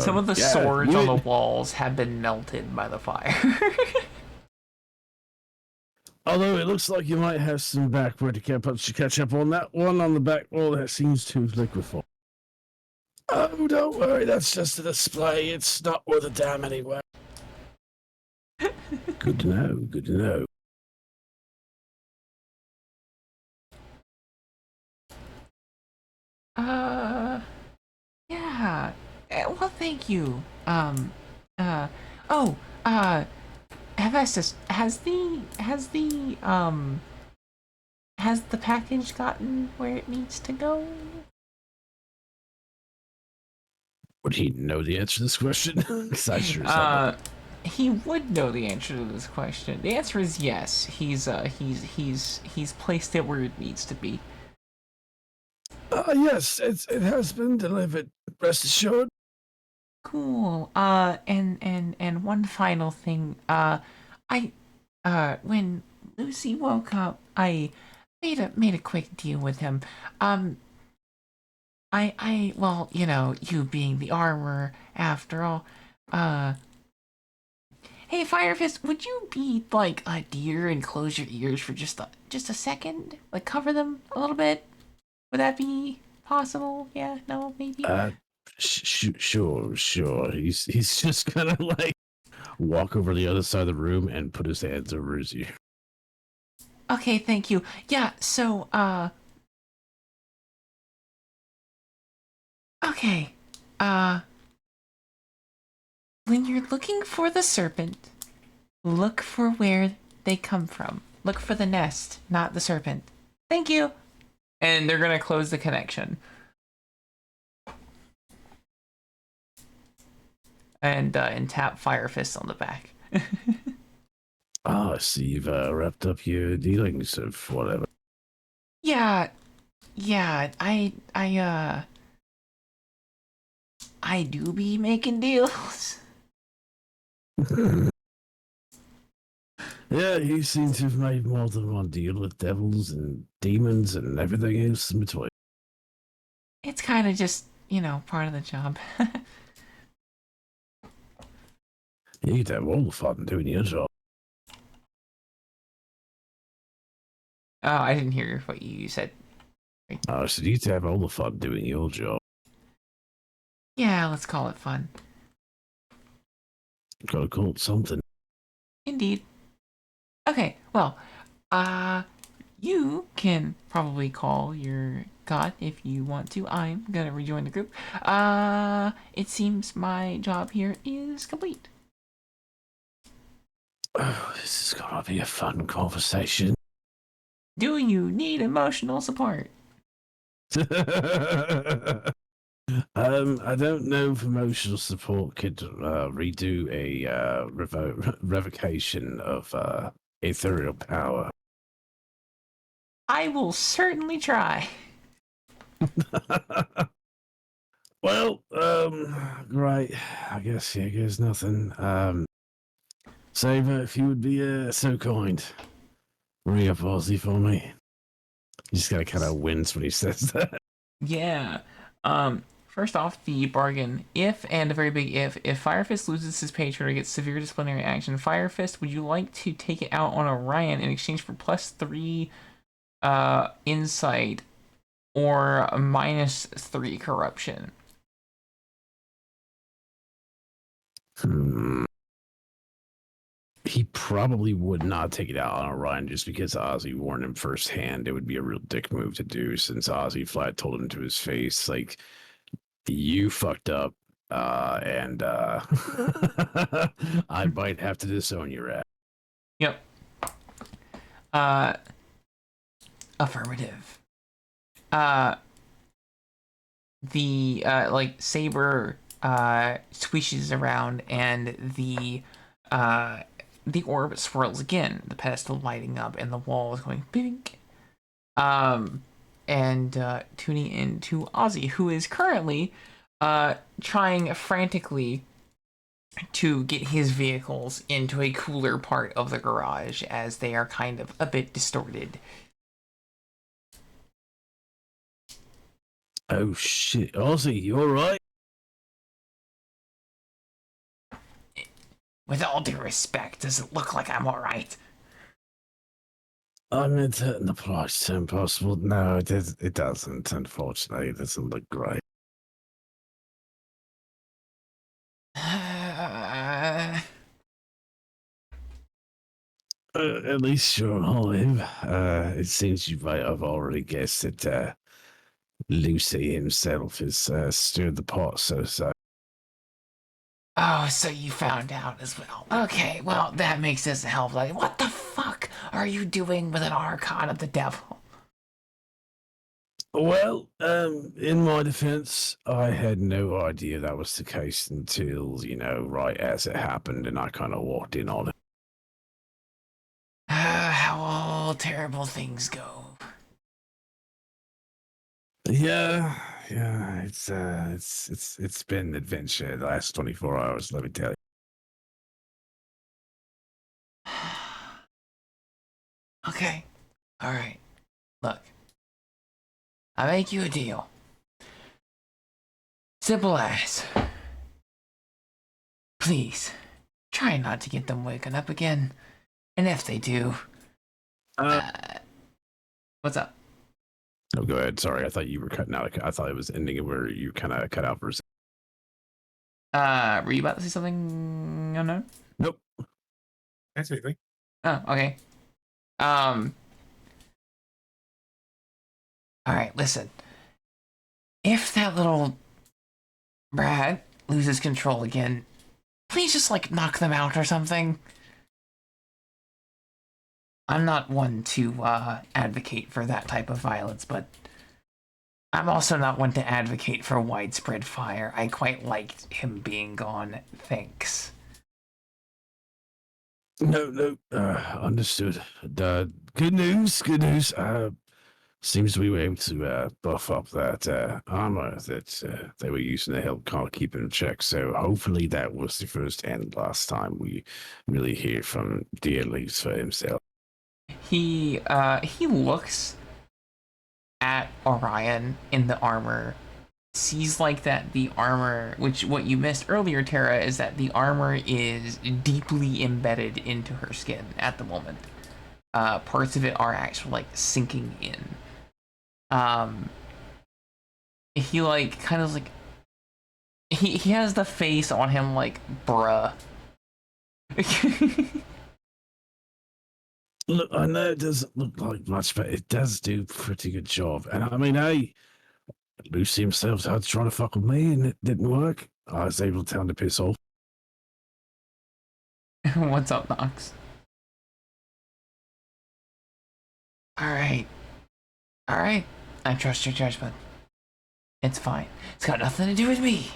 Some of the yeah, swords on the walls have been melted by the fire. Although it looks like you might have some backward to catch up on that one on the back wall that seems to have liquefied. Oh, don't worry. That's just a display. It's not worth a damn anyway. Good to know. Good to know. Yeah. Well, thank you. Hephaestus, has the package gotten where it needs to go? Would he know the answer to this question? Because I sure as hell don't. He would know the answer to this question. The answer is yes. He's placed it where it needs to be. Yes, it has been delivered. Rest assured. Cool. And one final thing. When Lucy woke up, I made a quick deal with him. Well, you being the armorer, after all. Hey, Firefist, would you be like a deer and close your ears for just a second? Like, cover them a little bit? Would that be possible? Yeah, no, maybe? Sure. He's just gonna like walk over the other side of the room and put his hands over his ear. Okay, thank you. Yeah, so, okay. When you're looking for the serpent, look for where they come from. Look for the nest, not the serpent. Thank you. And they're gonna close the connection. And tap Firefist on the back. So you've wrapped up your dealings of whatever. Yeah, I do be making deals. Yeah, you seem to have made more than one deal with devils and demons and everything else in between. It's kind of just, part of the job. You'd have all the fun doing your job. Oh, I didn't hear what you said. So you'd have all the fun doing your job. Yeah, let's call it fun. Gotta call it something. Indeed. Okay, well, you can probably call your god if you want to. I'm gonna rejoin the group. It seems my job here is complete. Oh, this is gonna be a fun conversation. Do you need emotional support? I don't know if emotional support could redo a revocation of ethereal power. I will certainly try. Well, right. I guess here's nothing. Saber, if you would be so kind, bring up Ozzy for me. You just gotta kind of wince when he says that. Yeah. First off, the bargain. If, and a very big if Firefist loses his patron or gets severe disciplinary action, Firefist, would you like to take it out on Orion in exchange for +3 insight or a -3 corruption? He probably would not take it out on Orion just because Ozzy warned him firsthand. It would be a real dick move to do since Ozzy flat told him to his face, like, you fucked up, and I might have to disown your ass. Yep. Affirmative. The Saber swishes around and the orb swirls again, the pedestal lighting up and the wall is going pink. And tuning into Ozzy, who is currently trying frantically to get his vehicles into a cooler part of the garage as they are kind of a bit distorted. Oh shit, Ozzy, you alright? With all due respect, does it look like I'm alright? I meant that in the politest term possible. No, it doesn't, unfortunately. It doesn't look great. At least you're alive. It seems you might have already guessed that Lucy himself has stirred the pot, so. Oh, so you found out as well. Okay, well, that makes this a hell of a lot. What the fuck are you doing with an Archon of the Devil? Well, in my defense, I had no idea that was the case until, right as it happened, and I kind of walked in on it. How all terrible things go. Yeah, it's been an adventure the last 24 hours, let me tell you. Okay, alright. Look, I make you a deal. Simple as. Please, try not to get them waking up again. And if they do, what's up? Oh, go ahead. Sorry, I thought you were cutting out. I thought it was ending where you kind of cut out for a second. Were you about to say something unknown? Nope. That's anything. Oh, okay. Alright, listen. If that little brat loses control again, please just, knock them out or something. I'm not one to, advocate for that type of violence, but I'm also not one to advocate for widespread fire. I quite liked him being gone. Thanks. No, understood. Good news. Seems we were able to buff up that armor that they were using to help kind of keep it in check. So hopefully that was the first and last time we really hear from the at least for himself. He looks at Orion in the armor, sees that the armor, which what you missed earlier, Tara, is that the armor is deeply embedded into her skin at the moment. Parts of it are actually sinking in. He he has the face on him bruh. Look, I know it doesn't look like much, but it does do a pretty good job. And I mean, hey, Lucy himself had to try to fuck with me, and it didn't work. I was able to tell him to piss off. What's up, Knox? Alright. I trust your judgment. It's fine. It's got nothing to do with me.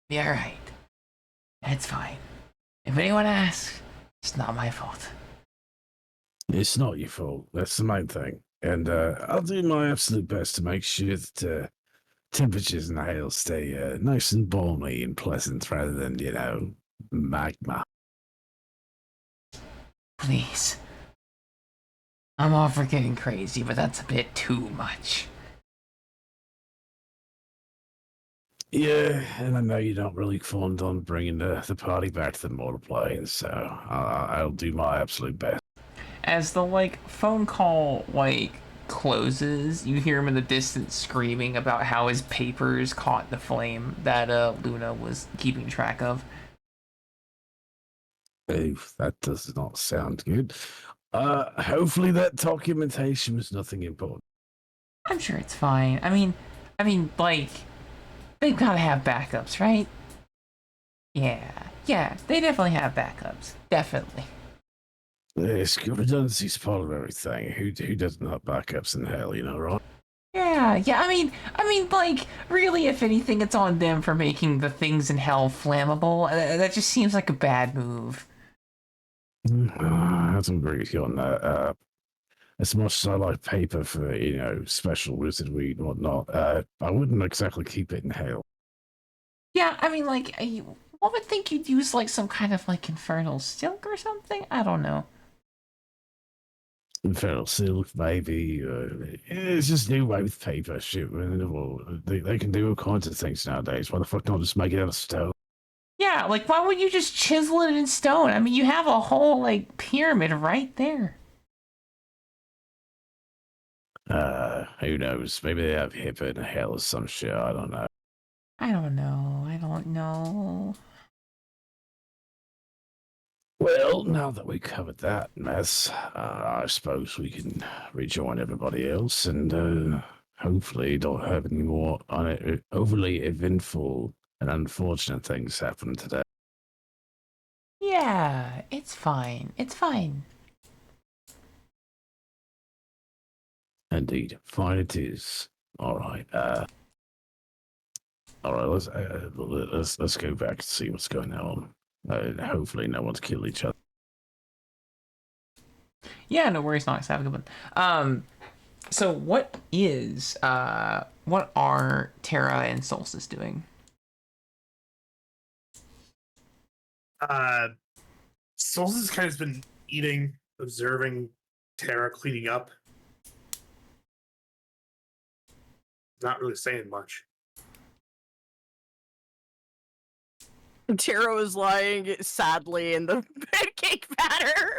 Be alright. It's fine. If anyone asks, it's not my fault. It's not your fault. That's the main thing. And I'll do my absolute best to make sure that temperatures in the hail stay nice and balmy and pleasant rather than, magma. Please. I'm all for getting crazy, but that's a bit too much. Yeah, and I know you don't really fond on bringing the party back to the mortal plane, so I'll do my absolute best. As the phone call closes, you hear him in the distance screaming about how his papers caught the flame that Luna was keeping track of. Oh, that does not sound good. Hopefully that documentation was nothing important. I'm sure it's fine. I mean, they've got to have backups, right? Yeah, they definitely have backups. Definitely. Yes, redundancy's part of everything. Who doesn't have backups in hell, right? Yeah. I mean, really, if anything, it's on them for making the things in hell flammable. That just seems like a bad move. I have to agree with you on that. As much as I like paper for, special wizardry and whatnot, I wouldn't exactly keep it in hell. mean, like, one would think you'd use like some kind of like infernal silk or something. I don't know. Infernal silk, maybe. It's just new way with paper. Shit, well, they can do all kinds of things nowadays. Why the fuck not just make it out of stone? Yeah, like why would you just chisel it in stone? I mean, you have a whole like pyramid right there. Who knows? Maybe they have HIPAA in hell or some shit. I don't know. I don't know. I don't know. Well, now that we covered that mess, I suppose we can rejoin everybody else and hopefully don't have any more overly eventful and unfortunate things happen today. Yeah, it's fine. It's fine. Indeed, fine it is. All right. All right. Let's go back and see what's going on. Hopefully, no one's killed each other. Yeah, no worries, Nox. Have a good one. So what are Terra and Solstice doing? Solstice kind of has been eating, observing Terra cleaning up. Not really saying much. Tara was lying sadly in the pancake batter.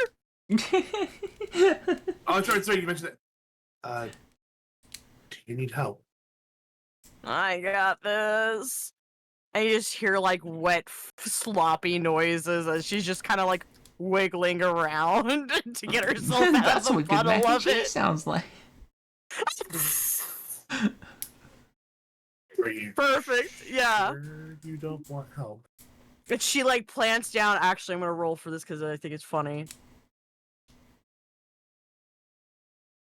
Oh, sorry, you mentioned that. Do you need help? I got this. And you just hear like wet, sloppy noises as she's just kind of like wiggling around to get herself out That's of the what good mac puddle and of cheese it. sounds like. Are you Perfect, yeah. sure you don't want help? And she like plants down. Actually, I'm gonna roll for this because I think it's funny.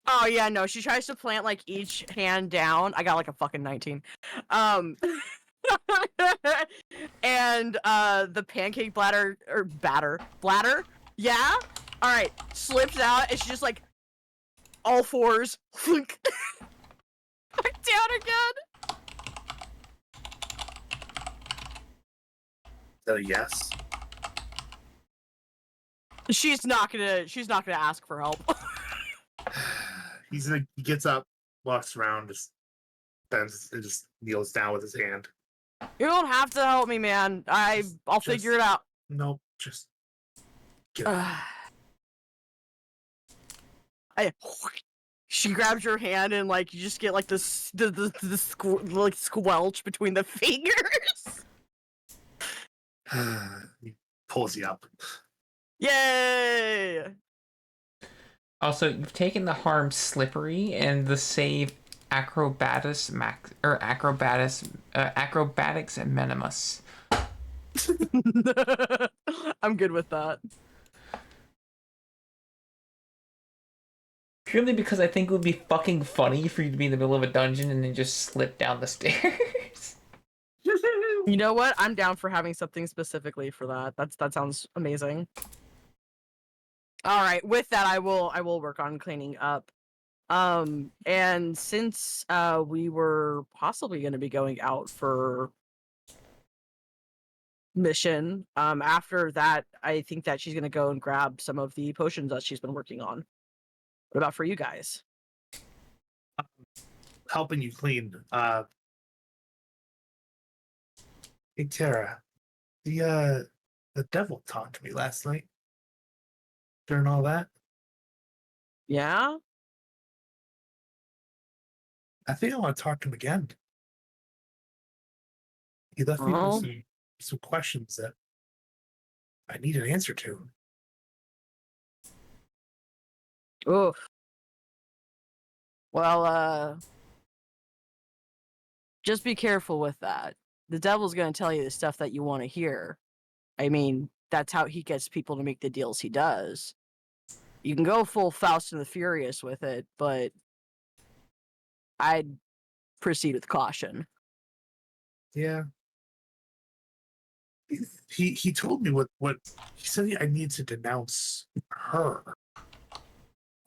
Oh yeah, no, she tries to plant like each hand down. I got like a fucking 19. And the pancake bladder bladder, yeah. All right, slips out. And she just like all fours, back down again. So yes. She's not gonna ask for help. He gets up, walks around, just bends and just kneels down with his hand. You don't have to help me, man. I'll figure it out. Nope, just get up. She grabs your hand and like you just get like the like squelch between the fingers. He pulls you up. Yay! Also, you've taken the harm slippery and the save acrobatics and minimus. I'm good with that. Purely because I think it would be fucking funny for you to be in the middle of a dungeon and then just slip down the stairs. You know what? I'm down for having something specifically for that. That sounds amazing. All right, with that, I will work on cleaning up. And since we were possibly going to be going out for mission, after that, I think that she's going to go and grab some of the potions that she's been working on. What about for you guys? Helping you clean. Hey Tara, the devil talked to me last night. During all that, Yeah? I think I want to talk to him again. He left me Oh. with some questions that I need an answer to. Oof. Well, just be careful with that. The devil's going to tell you the stuff that you want to hear. I mean, that's how he gets people to make the deals he does. You can go full Faust and the Furious with it, but I'd proceed with caution. Yeah. He told me what he said. I need to denounce her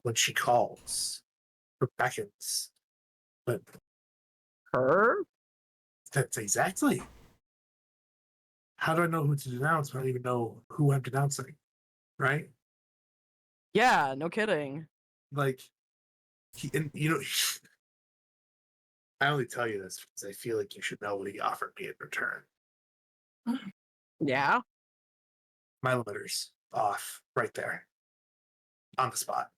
when she calls or beckons. But Her? that's exactly. how do I know who to denounce? I don't even know who I'm denouncing, right? Yeah, no kidding. Like, and you know, I only tell you this because I feel like you should know what he offered me in return. Yeah. My limiters off right there on the spot.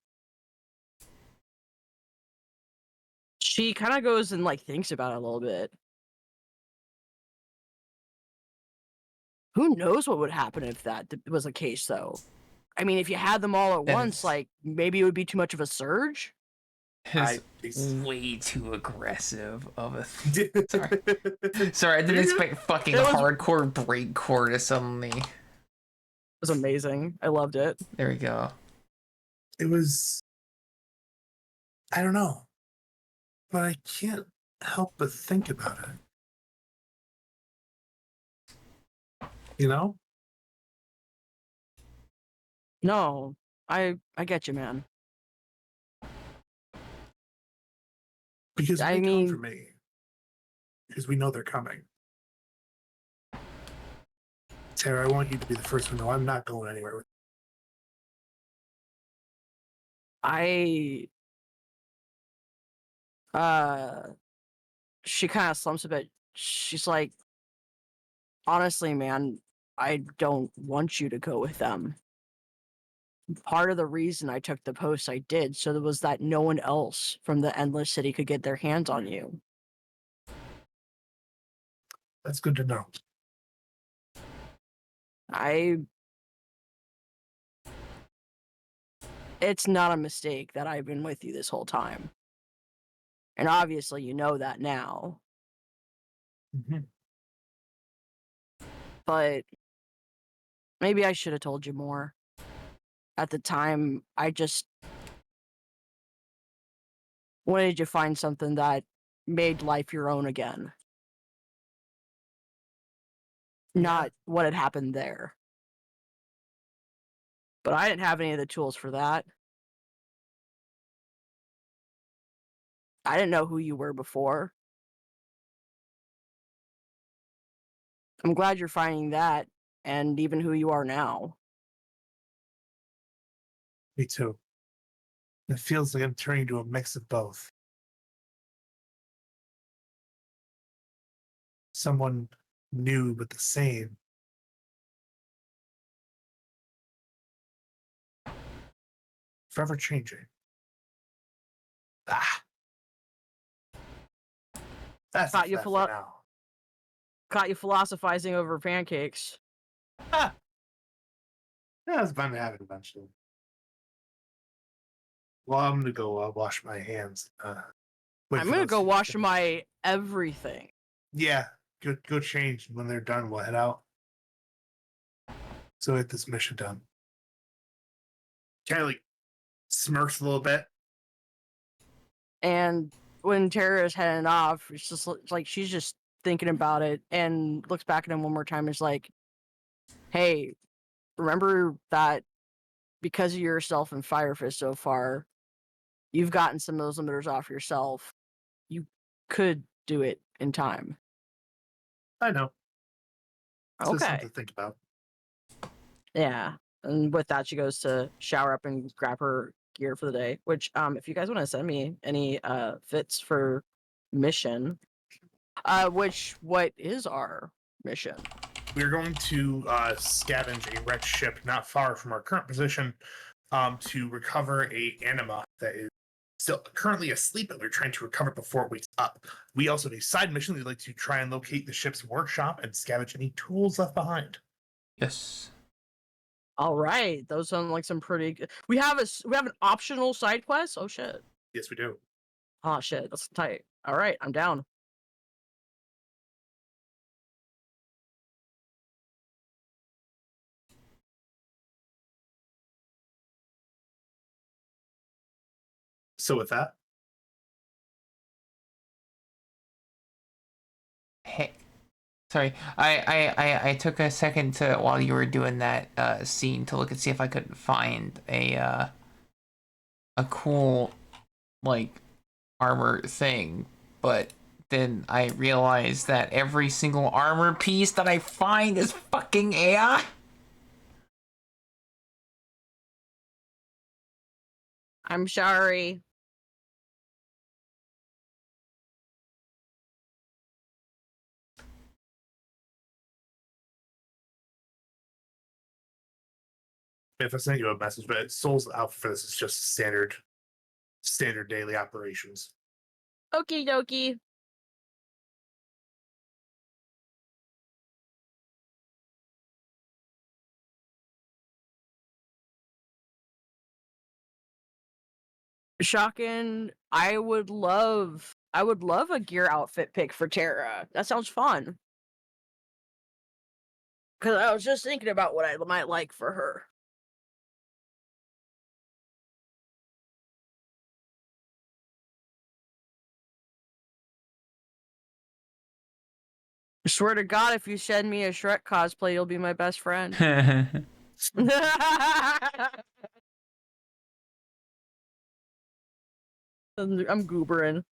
She kind of goes and like thinks about it a little bit. Who knows what would happen if that was the case, though? I mean, if you had them all at That once, is- like maybe it would be too much of a surge. Is way too aggressive of a. Sorry, I didn't expect fucking It was- hardcore breakcore to suddenly. It was amazing. I loved it. There we go. It was, I don't know, but I can't help but think about it. You know? No, I get you, man. Because I they come mean- for me. Because we know they're coming. Tara, I want you to be the first one to know I'm not going anywhere with She kind of slumps a bit. She's like, honestly, man, I don't want you to go with them. Part of the reason I took the post I did, so there was that no one else from the Endless City could get their hands on you. That's good to know. It's not a mistake that I've been with you this whole time. And obviously you know that now. Mm-hmm. But maybe I should have told you more. At the time, I just wanted you to find something that made life your own again. Not what had happened there. But I didn't have any of the tools for that. I didn't know who you were before. I'm glad you're finding that, and even who you are now. Me too. It feels like I'm turning into a mix of both. Someone new but the same. Forever changing. Ah. That's Thought you enough pull for up- now. Caught you philosophizing over pancakes. Ah. Yeah, it's bound to happen eventually. Well, I'm gonna go wash my hands. Wait I'm for gonna those go to wash finish. my everything. Yeah, go change. When they're done, we'll head out. So get this mission done. Kind of like smirks a little bit. And when Tara is heading off, it's just like she's just thinking about it and looks back at him one more time and is like, hey, remember that because of yourself and Fire Fist so far, you've gotten some of those limiters off yourself. You could do it in time. I know. It's just Okay. something to think about. Yeah. And with that, she goes to shower up and grab her gear for the day. Which, if you guys want to send me any fits for mission, what is our mission? We're going to scavenge a wrecked ship not far from our current position to recover a anima that is still currently asleep, and we're trying to recover it before it wakes up. We also have a side mission. We'd like to try and locate the ship's workshop and scavenge any tools left behind. Yes. All right, those sound like some pretty good. We have an optional side quest. Oh shit. Yes, we do. Oh shit, that's tight. All right, I'm down. So with that, Hey, sorry. I took a second to while you were doing that scene to look and see if I could find a cool like armor thing, but then I realized that every single armor piece that I find is fucking fucking AI? I'm sorry. If I sent you a message, but Soul's outfit for this is just standard daily operations. Okie dokie. Shocking. I would love a gear outfit pick for Tara. That sounds fun. Cause I was just thinking about what I might like for her. I swear to God, if you send me a Shrek cosplay, you'll be my best friend. I'm goobering.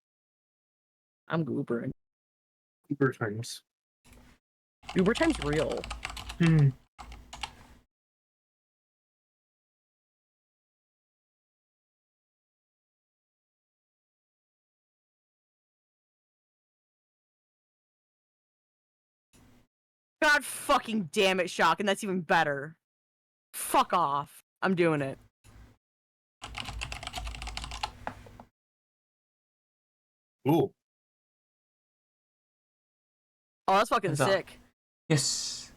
I'm goobering. Uber times. Goober time's real. Hmm. God fucking damn it, Shock, and that's even better. Fuck off. I'm doing it. Ooh. Oh, that's fucking What's up? sick. Yes.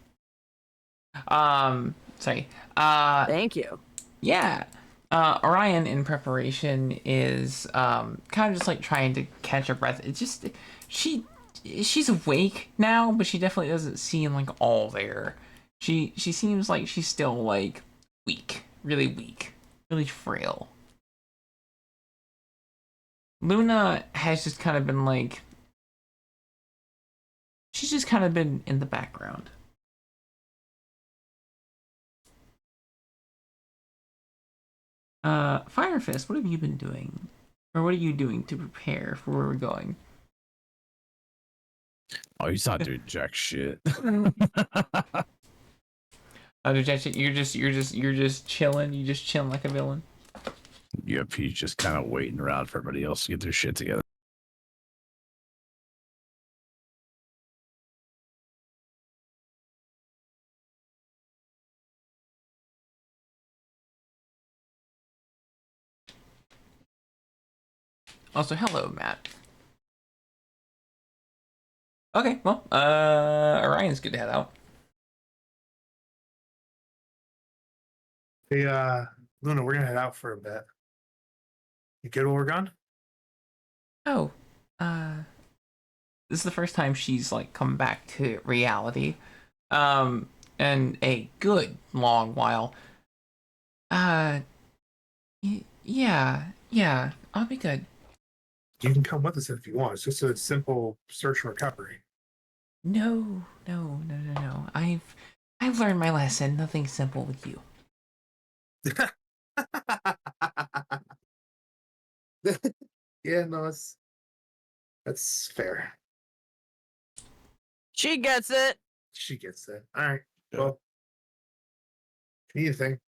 Sorry. Thank you. Yeah. Orion in preparation is kind of just like trying to catch her breath. It's just she's awake now, but she definitely doesn't seem like all there. She seems like she's still like weak, really frail. Luna has just kind of been like she's just kind of been in the background. Fire Fist, what have you been doing? Or what are you doing to prepare for where we're going? Oh, he's not doing jack shit. You're just chilling. You just chilling like a villain. Yep, he's just kind of waiting around for everybody else to get their shit together. Also, hello, Matt. Okay, well, Orion's good to head out. Hey, Luna, we're gonna head out for a bit. You good while we're gone? Oh, this is the first time she's like come back to reality, in a good long while. Yeah, I'll be good. You can come with us if you want. It's just a simple search and recovery. No. I've learned my lesson. Nothing simple with you. Yeah, no, that's fair. She gets it. She gets it. All right. Yeah. Well, if you need anything,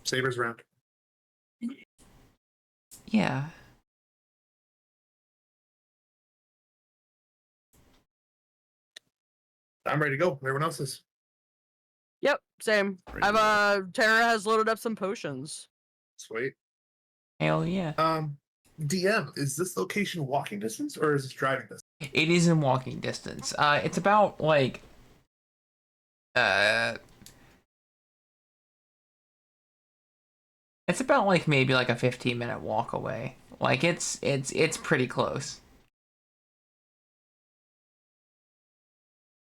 Saber's around. Yeah. I'm ready to go. Everyone else is. Yep, same. Tara has loaded up some potions. Sweet. Hell yeah. DM, is this location walking distance or is this driving distance? It is in walking distance. It's about like it's about like maybe like a 15-minute walk away. Like it's pretty close.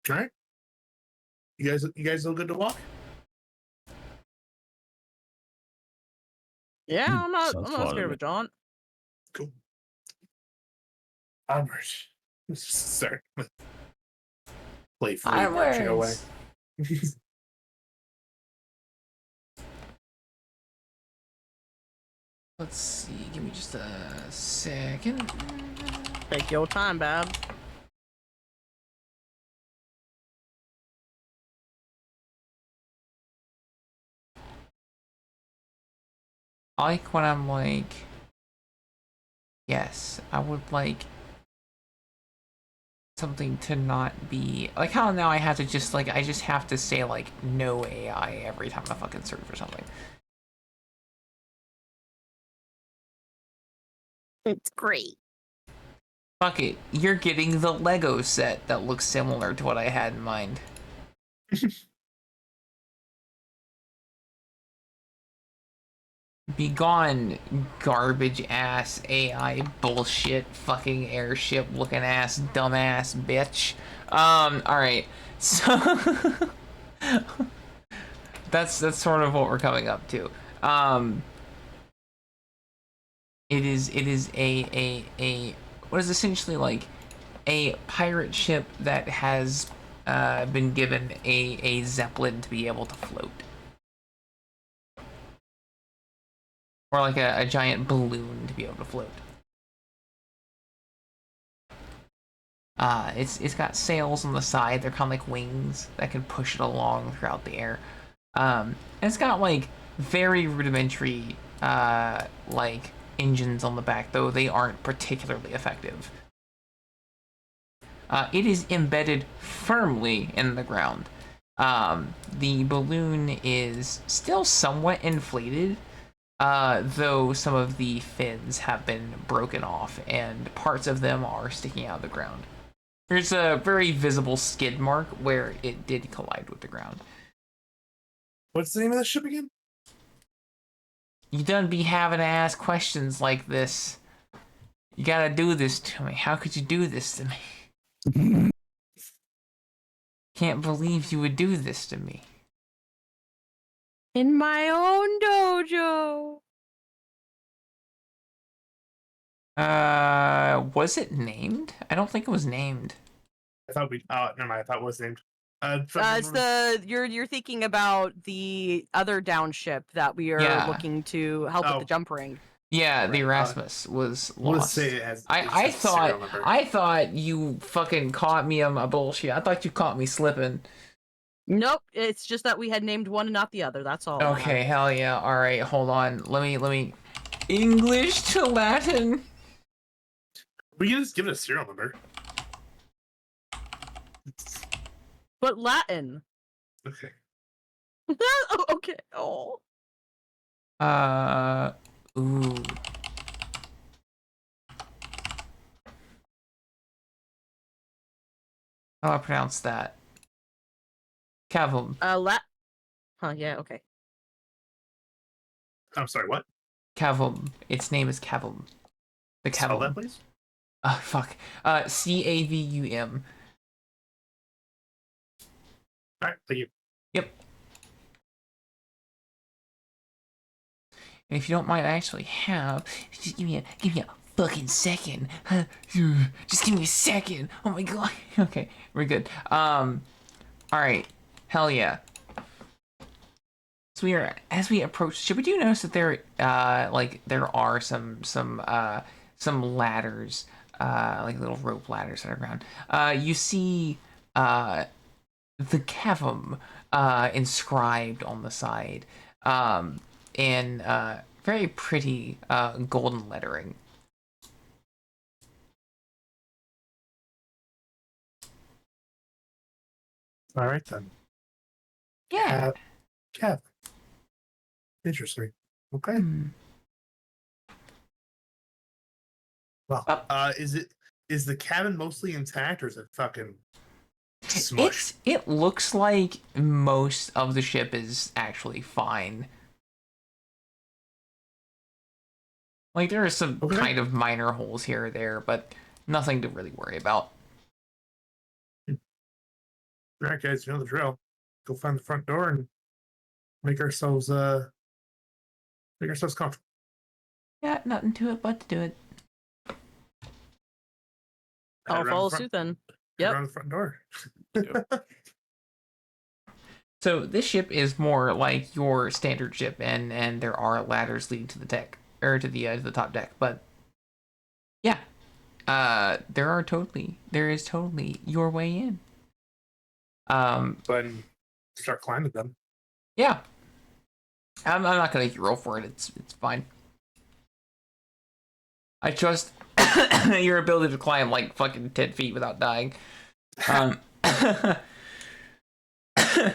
All right. You guys all good to walk? Yeah, I'm not Sounds scared fun of to it, John. Cool. Onward. Sorry. Playfully marching away. Onwards. Let's see. Give me just a second. Take your time, Bab. I like when I'm like, yes, I would like something to not be like how now I have to just like I just have to say like no AI every time I fucking search for something. It's great. Fuck it, you're getting the Lego set that looks similar to what I had in mind. Be gone, garbage ass AI bullshit fucking airship looking ass dumbass bitch. Alright. So that's sort of what we're coming up to. It is a what is essentially like a pirate ship that has been given a zeppelin to be able to float. Or like a giant balloon to be able to float. It's got sails on the side. They're kind of like wings that can push it along throughout the air. And it's got like very rudimentary like engines on the back, though they aren't particularly effective. It is embedded firmly in the ground. The balloon is still somewhat inflated, though some of the fins have been broken off and parts of them are sticking out of the ground. There's a very visible skid mark where it did collide with the ground. What's the name of the ship again? You done be having to ask questions like this. You gotta do this to me. How could you do this to me? Can't believe you would do this to me. In my own dojo. Was it named? I don't think it was named. I thought we. Never mind. I thought it was named. It's the you're thinking about the other down ship that we are looking to help with the jump ring. Yeah, the Erasmus was We'll lost. say it has. I thought you fucking caught me on my bullshit. I thought you caught me slipping. Nope, it's just that we had named one and not the other. That's all. Okay, hell yeah. All right, hold on. Let me English to Latin. We can just give it a serial number. But Latin. Okay. Oh, okay. Oh. Ooh. How do I pronounce that? Cavum. Huh, yeah, okay. I'm sorry, what? Cavum. Its name is Cavum. The Cavum. Spell that, please. Fuck. CAVUM. Alright, thank you. Yep. And if you don't mind, I actually have. Just give me a fucking second. Just give me a second. Oh my god. Okay, we're good. Alright. Hell yeah. So as we approach, should we do notice that there are some ladders, like little rope ladders that are around. You see the Kevum inscribed on the side, in very pretty golden lettering. All right then. Yeah. Kev. Interesting. Okay. Well, is the cabin mostly intact or is it fucking smushed? It looks like most of the ship is actually fine. Like there are some kind of minor holes here or there, but nothing to really worry about. All right, guys, you know the drill. Go find the front door and make ourselves comfortable. Yeah, nothing to it but to do it. I'll follow suit then. Yep. Around the front door. So this ship is more like your standard ship, and there are ladders leading to the deck or to the top deck. But yeah, there is totally your way in. But start climbing them. Yeah. I'm not gonna make you roll for it. It's fine. I trust your ability to climb like fucking 10 feet without dying. I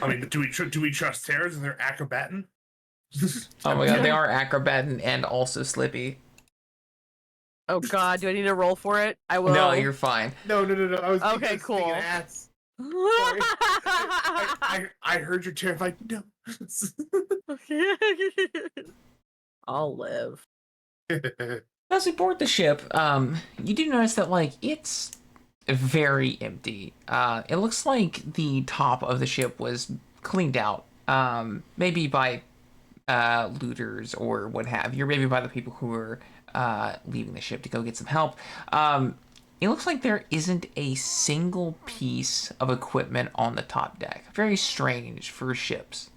mean, do we trust terrors and they're acrobatin? Oh my god, they are acrobatin and also slippy. Oh god, do I need to roll for it? I will. No, you're fine. No. I was Okay, just thinking cool. ass. Sorry. I heard you're terrified. No. I'll live. As we board the ship, you do notice that like it's very empty. It looks like the top of the ship was cleaned out, maybe by looters or what have you, or maybe by the people who were leaving the ship to go get some help. It looks like there isn't a single piece of equipment on the top deck. Very strange for ships.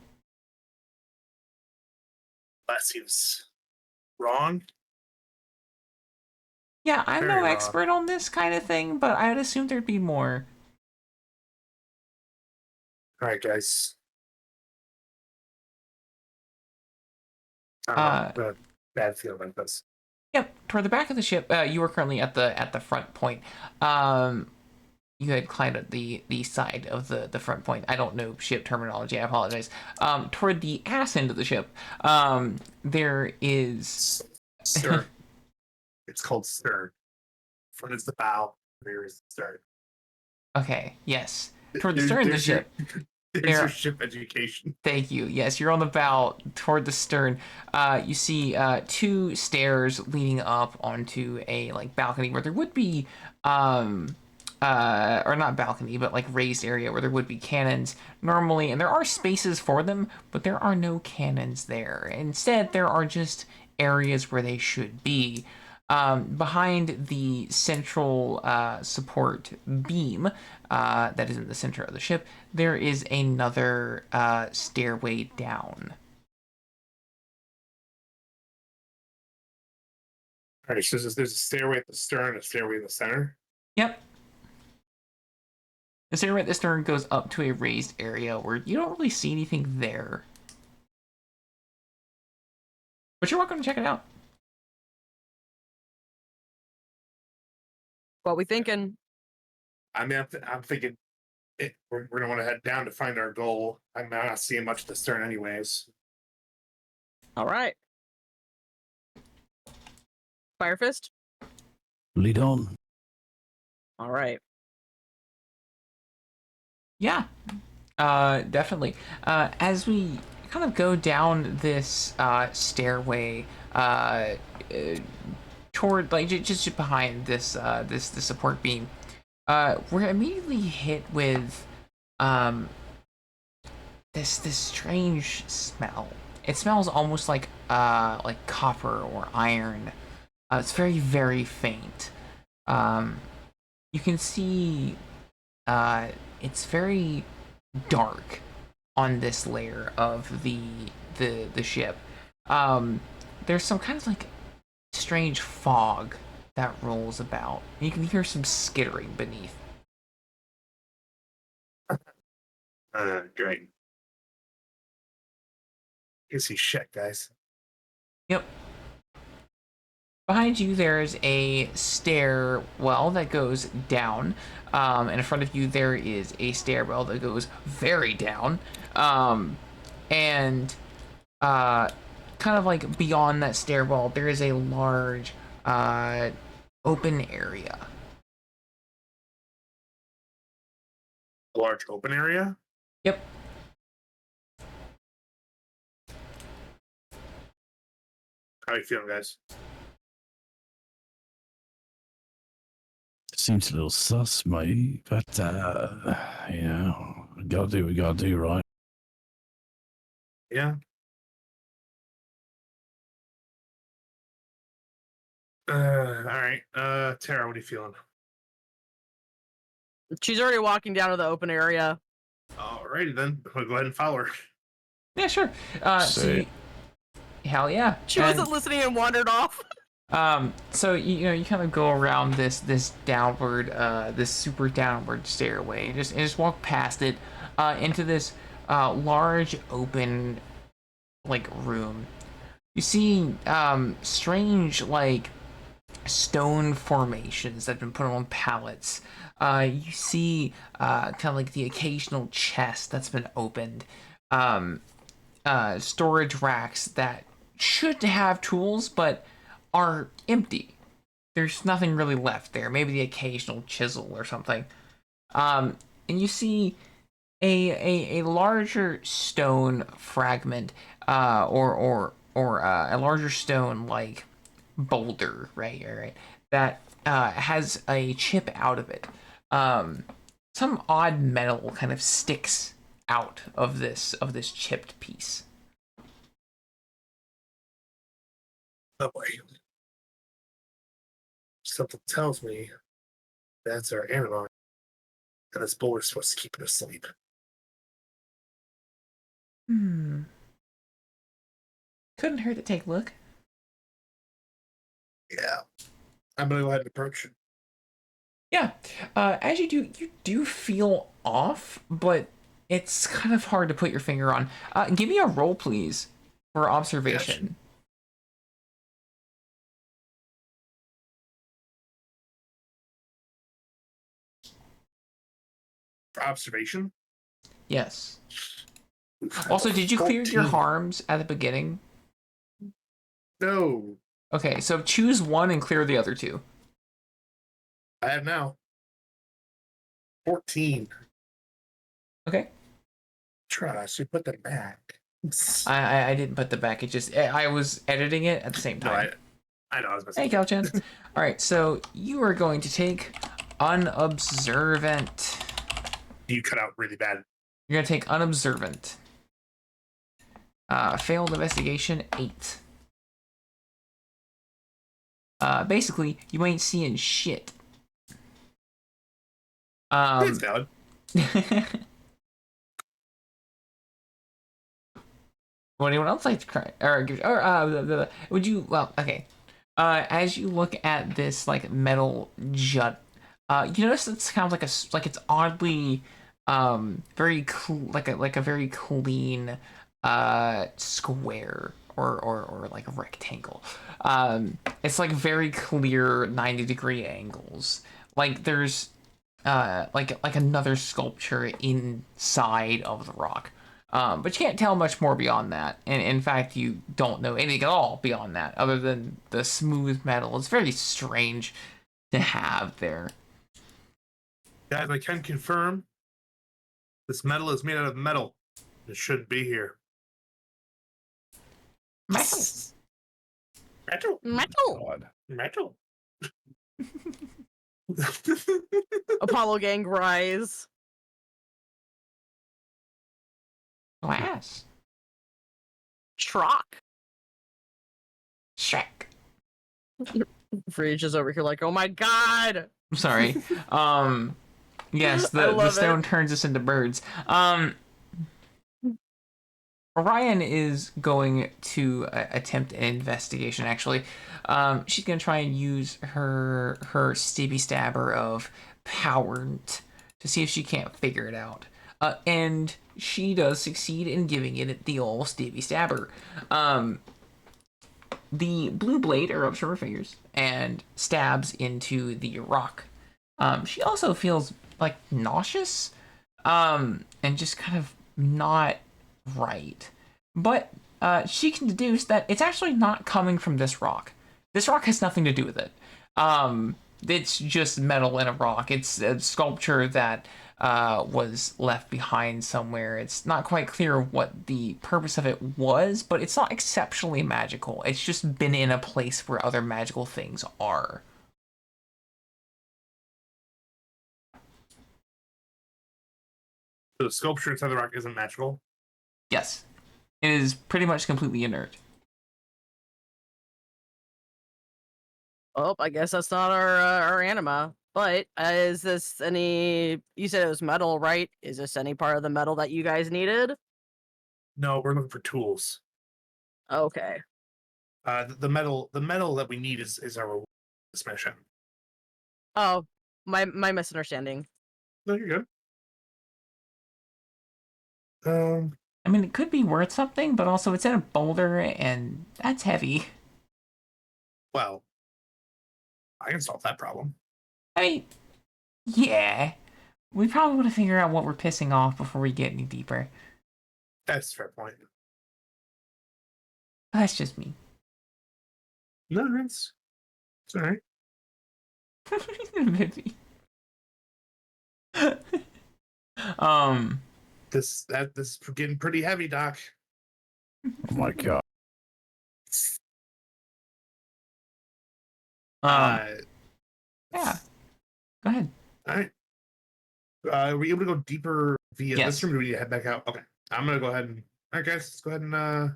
That seems wrong. Yeah, I'm Very no wrong. expert on this kind of thing, but I'd assume there'd be more. All right, guys. I don't know. A bad feeling like this. Yep, toward the back of the ship. You were currently at the front point. You had climbed at the side of the front point. I don't know ship terminology. I apologize. Toward the ass end of the ship, there is Stern. It's called stern. Front is the bow. Rear is the stern. Okay. Yes, toward the stern of the ship. There's There- your ship education. Thank you. Yes, you're on the bow toward the stern. You see two stairs leading up onto a like balcony where there would be or not balcony, but like raised area where there would be cannons normally, and there are spaces for them, but there are no cannons there. Instead, there are just areas where they should be. Behind the central support beam that is in the center of the ship, there is another stairway down. All right, so there's a stairway at the stern, a stairway in the center. Yep. The stairway at the stern goes up to a raised area where you don't really see anything there. But you're welcome to check it out. What we thinking? I mean, I'm thinking we're gonna want to head down to find our goal. I'm not seeing much at the stern, anyways. All right. Fire fist. Lead on. All right. Yeah, definitely. As we kind of go down this stairway toward, like, just behind this this support beam, we're immediately hit with this strange smell. It smells almost like copper or iron. It's very faint. You can see it's very dark on this layer of the ship. There's some kind of like strange fog that rolls about. You can hear some skittering beneath. Great. You can see shit, guys. Yep. Behind you, there's a stairwell that goes down. And in front of you, there is a stairwell that goes very down. And kind of like beyond that stairwell, there is a large open area. A large open area. Yep. How you feeling, guys? Seems a little sus, mate, but you know, gotta do what we gotta do, right? Yeah. All right. Tara, what are you feeling? She's already walking down to the open area. Alrighty then. We'll go ahead and follow her. Yeah, sure. Hell yeah. She wasn't listening and wandered off. So you kind of go around this downward, this super downward stairway, and just walk past it, into this large open room. You see strange like stone formations that have been put on pallets. You see kind of like the occasional chest that's been opened. Storage racks that should have tools but are empty. There's nothing really left there. Maybe the occasional chisel or something. And you see a larger stone fragment, or a larger stone like boulder, right, that has a chip out of it. Some odd metal kind of sticks out of this chipped piece. Oh boy. Something tells me that's our animal, and this boulder's supposed to keep it asleep. Couldn't hurt to take a look. Yeah. I'm gonna go ahead and approach it. Yeah, as you do feel off, but it's kind of hard to put your finger on. Give me a roll, please, for observation. For observation? Yes. Also, did you clear your 14. harms at the beginning? No. Okay, so choose one and clear the other two. I have now. 14. Okay. Trust, we put them back. I didn't put the back. It just I was editing it at the same time. No, I know. I was Hey, Cal-chan. All right, so you are going to take unobservant. You cut out really bad. You're gonna take unobservant. Failed investigation 8. Basically, you ain't seeing shit. It's valid. Would anyone else like to cry? Would you? Well, okay. As you look at this like metal jut, you notice it's kind of like it's oddly, very like a very clean, square or like a rectangle. It's like very clear 90-degree angles. Like there's like another sculpture inside of the rock. But you can't tell much more beyond that. And in fact, you don't know anything at all beyond that, other than the smooth metal. It's very strange to have there. Guys, I can confirm this metal is made out of metal. It shouldn't be here. Metal. Metal. Metal. Metal. Apollo gang rise. Glass. Trock. Shrek. Fridge is over here like, oh my god. I'm sorry. Yes, I the love stone it. turns us into birds. Orion is going to attempt an investigation, actually. She's going to try and use her stabby stabber of power to see if she can't figure it out. And she does succeed in giving it the old stabby stabber. The blue blade erupts from her fingers and stabs into the rock. She also feels like nauseous, and just kind of not right. But she can deduce that it's actually not coming from this rock. This rock has nothing to do with it. It's just metal in a rock. It's a sculpture that was left behind somewhere. It's not quite clear what the purpose of it was, but it's not exceptionally magical. It's just been in a place where other magical things are. The sculpture inside the rock isn't magical. Yes. It is pretty much completely inert. Oh, I guess that's not our anima. But is this any? You said it was metal, right? Is this any part of the metal that you guys needed? No, we're looking for tools. Okay. The metal that we need is our smash out. Oh, my misunderstanding. No, you're good. I mean, it could be worth something, but also it's in a boulder, and that's heavy. Well, I can solve that problem. I mean, yeah. We probably want to figure out what we're pissing off before we get any deeper. That's a fair point. That's just me. No, it's all right. Maybe. um. This is getting pretty heavy, Doc. Oh my god. Yeah. Go ahead. All right. Were we able to go deeper via Yes. this room, or do we need to head back out? Okay. I'm gonna go ahead and all right, guys, let's go ahead and head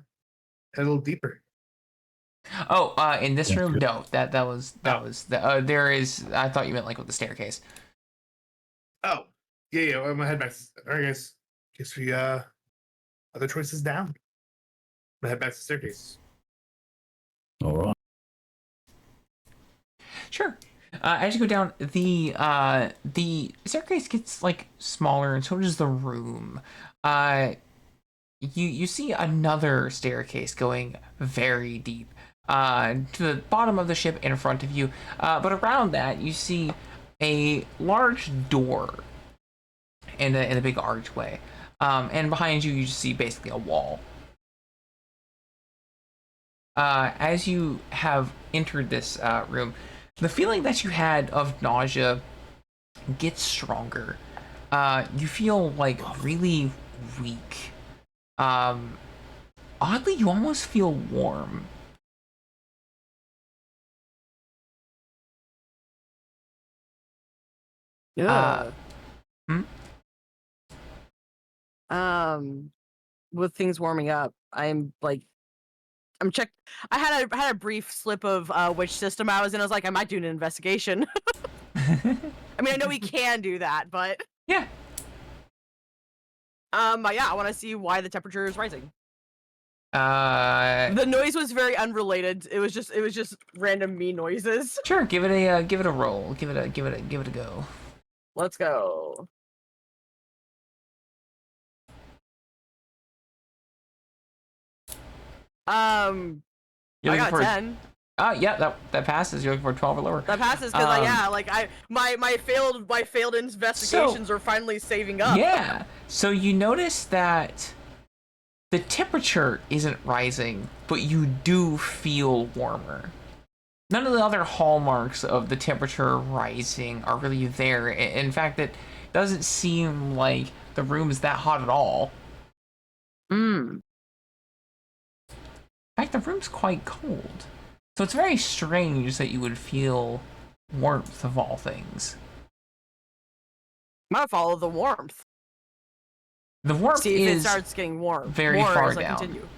a little deeper. Oh, in this Yeah, room, good. no. That was there is. I thought you meant like with the staircase. Oh, yeah. I'm gonna head back. All right, guys. Guess we other choices down. I'm gonna head back to the staircase. All right. Sure. As you go down, the staircase gets like smaller, and so does the room. You see another staircase going very deep to the bottom of the ship in front of you, but around that you see a large door and a big archway, and behind you just see basically a wall. As you have entered this room, the feeling that you had of nausea gets stronger. You feel like really weak. Oddly, you almost feel warm. Yeah. Hmm? With things warming up, I'm checked. I had a brief slip of which system I was in. I was like, I might do an investigation. I mean, I know we can do that, but Yeah. yeah, I want to see why the temperature is rising. Uh, The noise was very unrelated. It was just random me noises. sure. Give it a roll. Give it a go. Let's go. You're I looking got for 10. Yeah, that passes. You're looking for 12 or lower. That passes because yeah, like my failed investigations are finally saving up. Yeah. So you notice that the temperature isn't rising, but you do feel warmer. None of the other hallmarks of the temperature rising are really there. In fact, it doesn't seem like the room is that hot at all. Mm. In fact, the room's quite cold. So it's very strange that you would feel warmth of all things. I'm gonna follow the warmth. The warmth See if it is starts getting warm. very More far as I down. continue.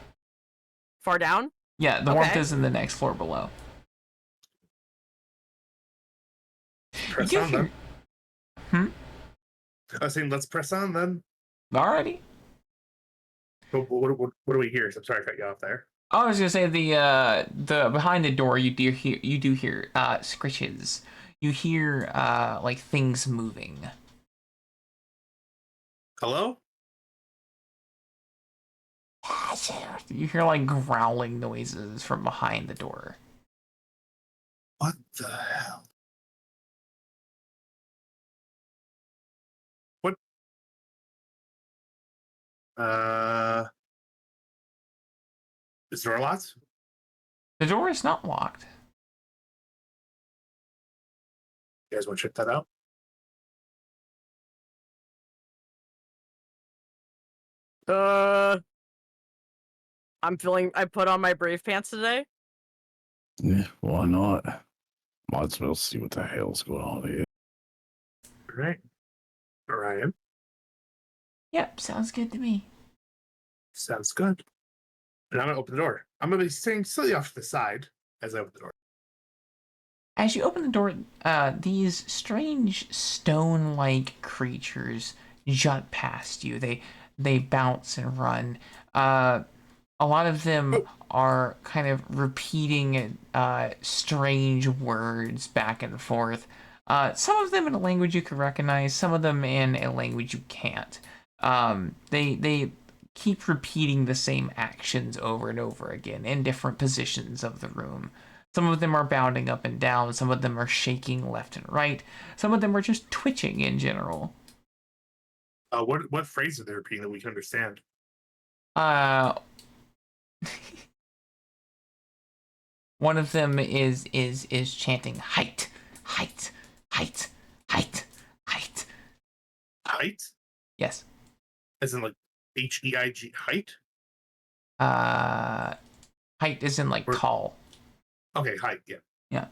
Far down? Yeah, the warmth Okay. is in the next floor below. Press You on then. Hmm? I was saying, let's press on then. Alrighty. What do we hear? I'm sorry I cut you off there. I was gonna say the behind the door you do hear scritches. You hear like things moving. Hello? You hear like growling noises from behind the door. What the hell? What? Is the door locked? The door is not locked. You guys want to check that out? I put on my brave pants today. Yeah, why not? Might as well see what the hell's going on here. All right. Orion. Yep, sounds good to me. Sounds good. And I'm gonna open the door. I'm gonna be staying slightly off to the side as I open the door. As you open the door, these strange stone-like creatures jut past you. They bounce and run. A lot of them are kind of repeating strange words back and forth. Some of them in a language you can recognize, some of them in a language you can't. They keep repeating the same actions over and over again in different positions of the room. Some of them are bounding up and down, some of them are shaking left and right, some of them are just twitching in general. What phrase are they repeating that we can understand? One of them is chanting height, height, height, height, height. Height? Yes. As in like HEIG height? Height is in like tall. Okay, height, yeah. Yeah.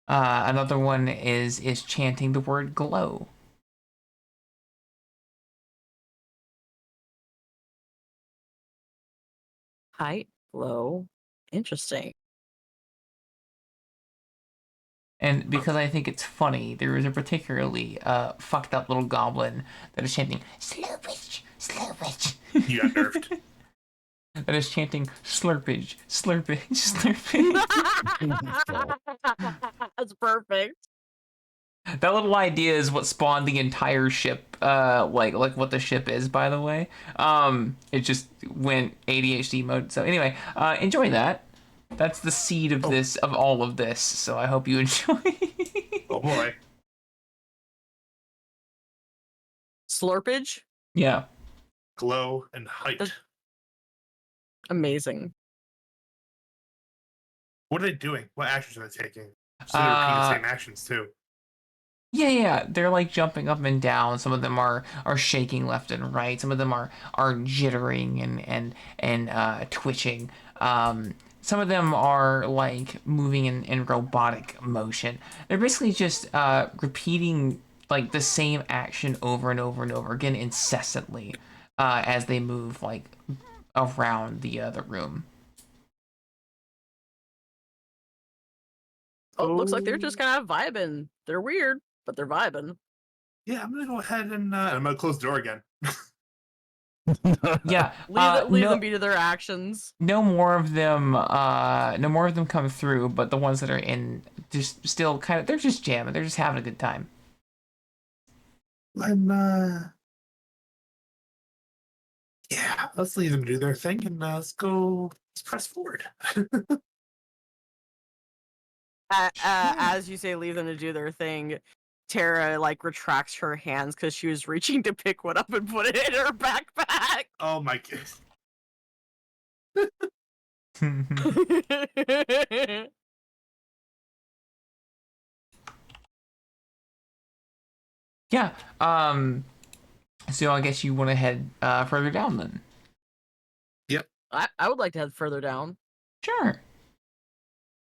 Another one is chanting the word glow. Height, low, interesting. And because I think it's funny, there is a particularly fucked up little goblin that is chanting slurpage, slurpage. You got nerfed. That is chanting slurpage, slurpage, slurpage. That's perfect. That little idea is what spawned the entire ship, like what the ship is, by the way. It just went ADHD mode. So anyway, enjoy that. That's the seed of of all of this. So I hope you enjoy. Oh boy. Slurpage? Yeah. Glow and height. Amazing. What are they doing? What actions are they taking? So they repeat the same actions too. Yeah, they're like jumping up and down. Some of them are shaking left and right. Some of them are jittering and twitching. Some of them are like moving in robotic motion. They're basically just repeating like the same action over and over and over again incessantly as they move like around the room. Oh, it looks like they're just kind of vibing. They're weird, but they're vibing. Yeah, I'm gonna go ahead and I'm gonna close the door again. Yeah, leave them be to their actions. No more of them. No more of them come through. But the ones that are in, just still kind of, they're just jamming. They're just having a good time. Yeah, let's leave them do their thing and let's press forward. As you say, leave them to do their thing. Tara like retracts her hands because she was reaching to pick one up and put it in her backpack. Oh my goodness. Yeah. So I guess you want to head further down then. Yep. I would like to head further down. Sure.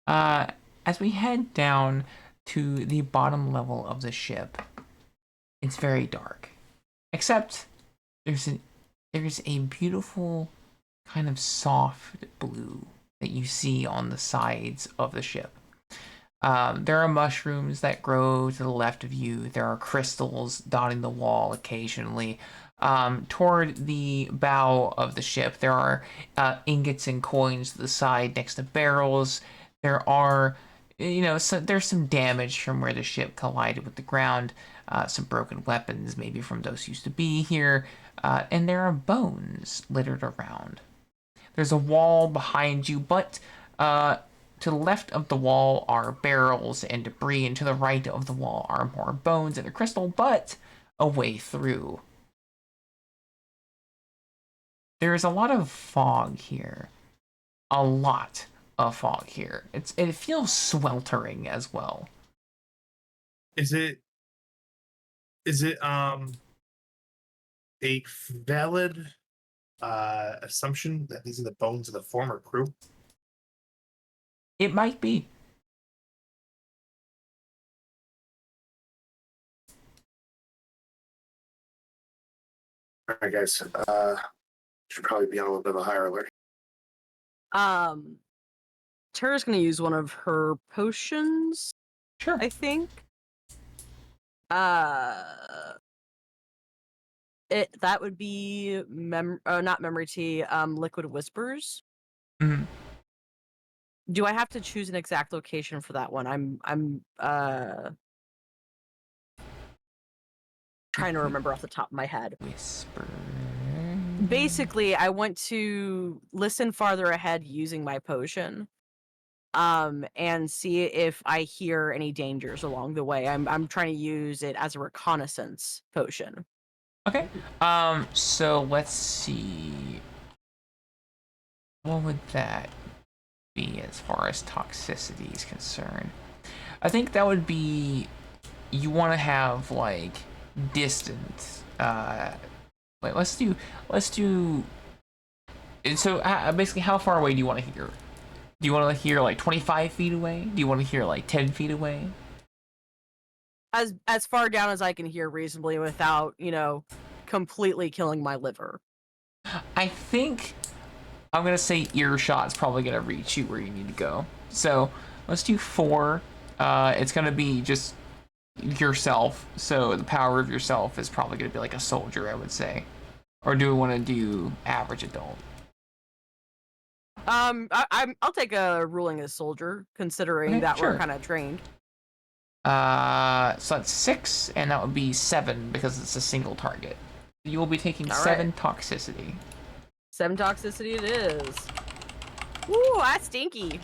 As we head down to the bottom level of the ship, it's very dark. Except there's a beautiful kind of soft blue that you see on the sides of the ship. There are mushrooms that grow to the left of you. There are crystals dotting the wall occasionally. Toward the bow of the ship, there are ingots and coins to the side next to barrels. There are, there's some damage from where the ship collided with the ground. Some broken weapons, maybe from those who used to be here. And there are bones littered around. There's a wall behind you, but to the left of the wall are barrels and debris, and to the right of the wall are more bones and a crystal, but a way through. There is a lot of fog here. A lot of fog here. It feels sweltering as well. Is it a valid assumption that these are the bones of the former crew? It might be. All right, guys. Should probably be on a little bit of a higher alert. Tara's gonna use one of her potions. Sure. I think. That would be not memory tea. Liquid whispers. Mm-hmm. Do I have to choose an exact location for that one? I'm trying to remember off the top of my head. Whispers. basically, I want to listen farther ahead using my potion, and see if I hear any dangers along the way. I'm trying to use it as a reconnaissance potion. Okay. So let's see. What would that be as far as toxicity is concerned? I think that would be, you want to have like distance. Wait, let's do. And so basically, how far away do you want to hear? Do you want to hear like 25 feet away? Do you want to hear like 10 feet away? As far down as I can hear reasonably without, completely killing my liver. I think I'm gonna say earshot's probably gonna reach you where you need to go. So let's do 4. It's gonna be just yourself. So the power of yourself is probably gonna be like a soldier, I would say. Or do we want to do average adult? I'll take a ruling as soldier, considering Okay, that sure. we're kind of trained. So that's 6, and that would be 7 because it's a single target. You will be taking All 7 right. toxicity. 7 toxicity it is. Ooh, that's stinky.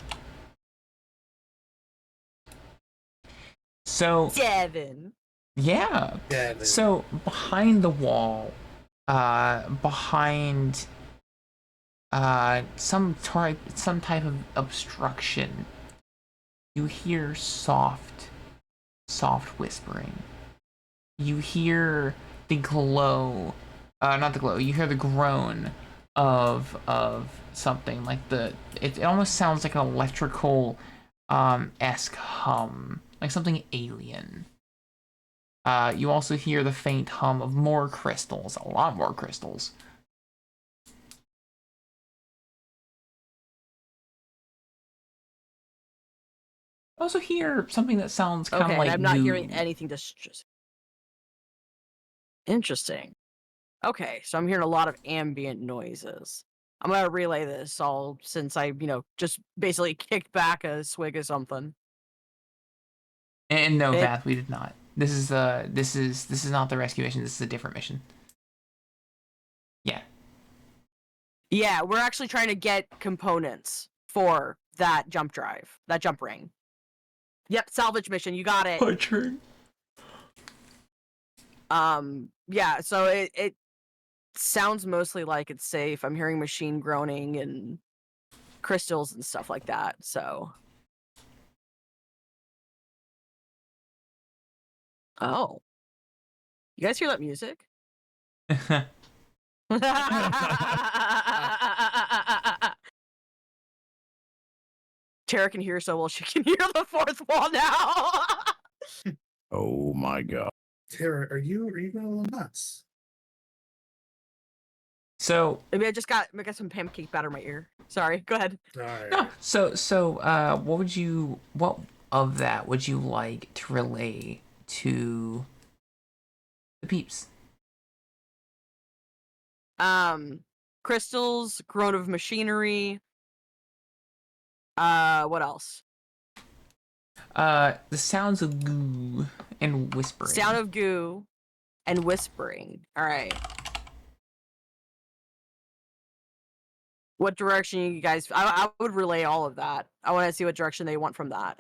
So 7. yeah. Yeah. So behind the wall, behind some type of obstruction, you hear soft whispering. You hear the glow, not the glow. You hear the groan of something like it almost sounds like an electrical esque hum, like something alien. You also hear the faint hum of more crystals, a lot more crystals. Also hear something that sounds kind of Okay, like and I'm not goo. hearing anything Interesting. Okay, so I'm hearing a lot of ambient noises. I'm gonna relay this all since I, just basically kicked back a swig of something. And no, It- Vath, we did not. This is not the rescue mission. This is a different mission. Yeah. Yeah, we're actually trying to get components for that jump drive, that jump ring. Yep, salvage mission. You got it. Butcher. Yeah. So it sounds mostly like it's safe. I'm hearing machine groaning and crystals and stuff like that. So. Oh. You guys hear that music? Tara can hear so well she can hear the fourth wall now. Oh my god. Tara, are you going a little nuts? So Maybe I got some pancake batter in my ear. Sorry, go ahead. All right. no. So what of that would you like to relay to the peeps? Crystals, groan of machinery. What else? The sounds of goo and whispering. Sound of goo and whispering. All right. What direction you guys? I would relay all of that. I want to see what direction they want from that.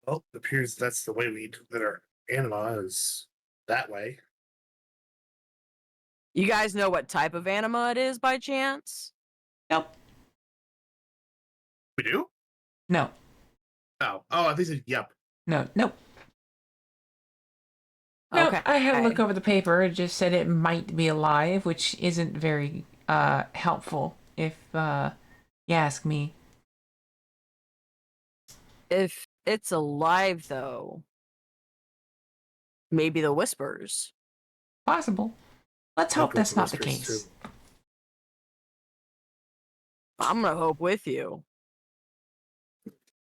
Well, it appears that's the way that our anima is that way. You guys know what type of anima it is by chance? Nope. We do? No. Oh, I think it's yep. No. Nope. No, Okay. I had a look over the paper. It just said it might be alive, which isn't very helpful if you ask me. If it's alive, though, maybe the whispers. Possible. Let's hope Local that's not the whispers, case. too. I'm gonna hope with you.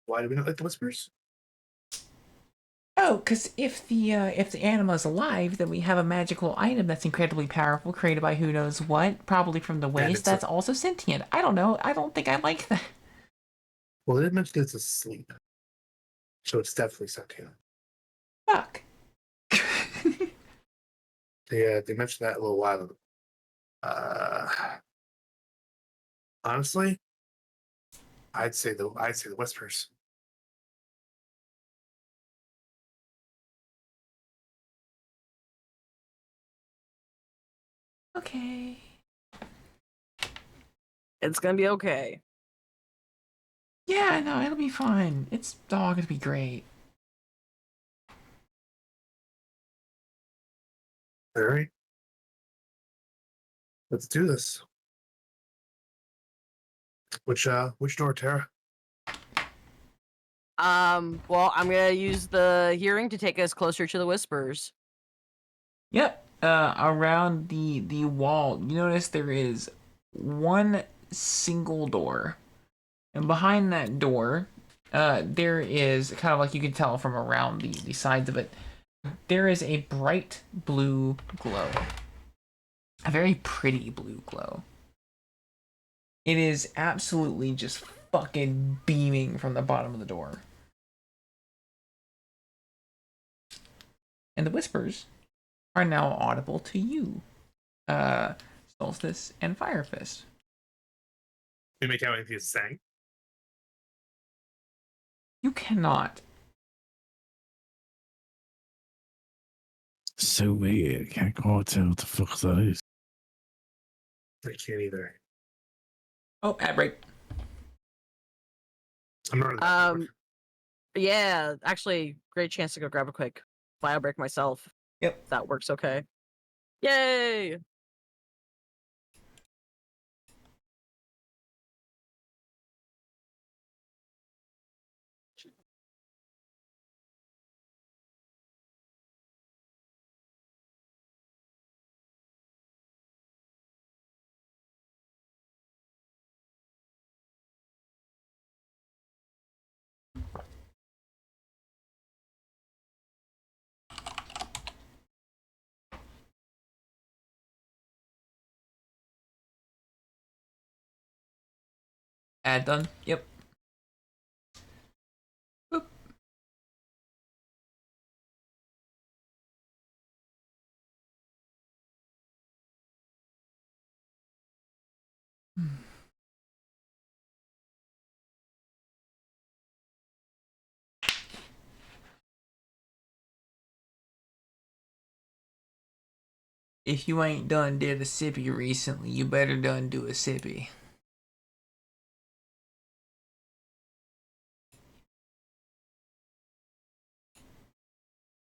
Why do we not like the whispers? Oh, because if the anima is alive, then we have a magical item that's incredibly powerful, created by who knows what, probably from the waste. it's a- That's also sentient. I don't know. I don't think I like that. Well, they didn't mention it's asleep. So it's definitely sentient. Fuck. They mentioned that a little while ago. Honestly, I'd say the whispers. Okay. It's gonna be okay. Yeah, no, it'll be fine. It's all gonna be great. All right, let's do this. Which door, Tara? Well, I'm gonna use the hearing to take us closer to the whispers. Yep. Around the wall, you notice there is one single door, and behind that door, there is kind of like you can tell from around the sides of it, there is a bright blue glow, a very pretty blue glow. It is absolutely just fucking beaming from the bottom of the door, and the whispers are now audible to you, Solstice and Firefist. We make out anything it's saying. You cannot. So weird. Can't quite tell what the fuck that is. I can't either. Oh, ad break. I'm not. That bored. Yeah, actually, great chance to go grab a quick bio break myself. Yep. If that works okay. Yay! Ad done. Yep. Boop. If you ain't done did a sippy recently, you better done do a sippy.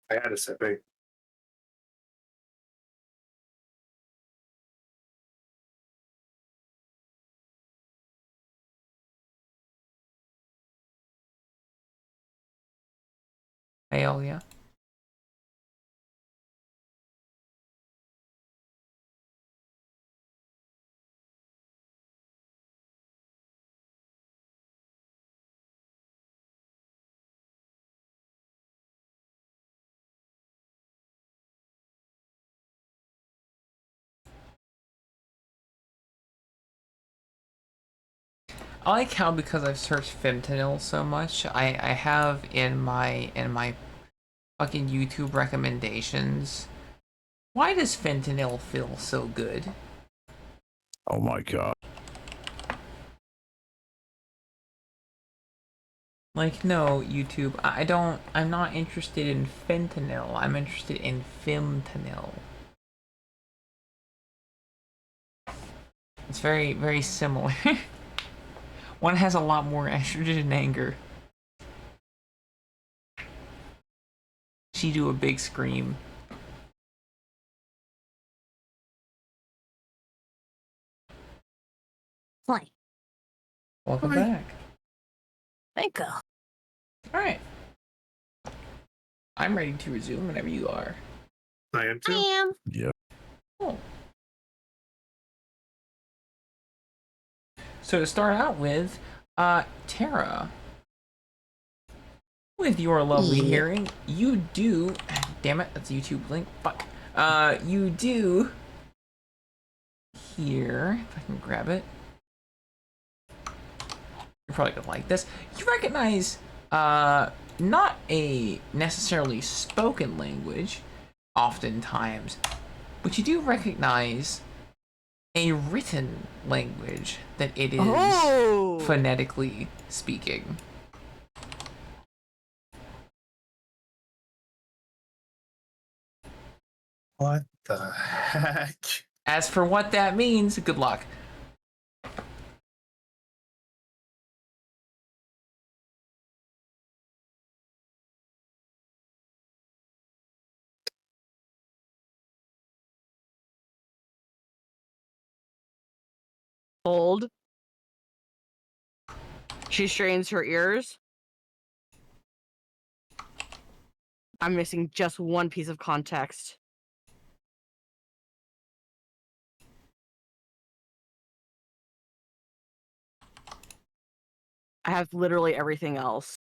I had a sipping. Hell yeah. I like how, because I've searched fentanyl so much, I have in my fucking YouTube recommendations. Why does fentanyl feel so good? Oh my god. Like, no, YouTube, I'm not interested in fentanyl. I'm interested in fentanyl. It's very, very similar. One has a lot more estrogen and anger. She do a big scream. Play. Welcome Hi. back. Thank you. Alright. I'm ready to resume whenever you are. I am too. I am. Yeah. Oh. So to start out with, Tara. With your lovely Yeah. hearing, you do... Damn it, that's a YouTube link. Fuck. You do... Here, if I can grab it. You're probably gonna like this. You recognize, not a necessarily spoken language, oftentimes, but you do recognize a written language that it is phonetically speaking. What the heck? As for what that means, good luck. Hold. She strains her ears. I'm missing just one piece of context. I have literally everything else.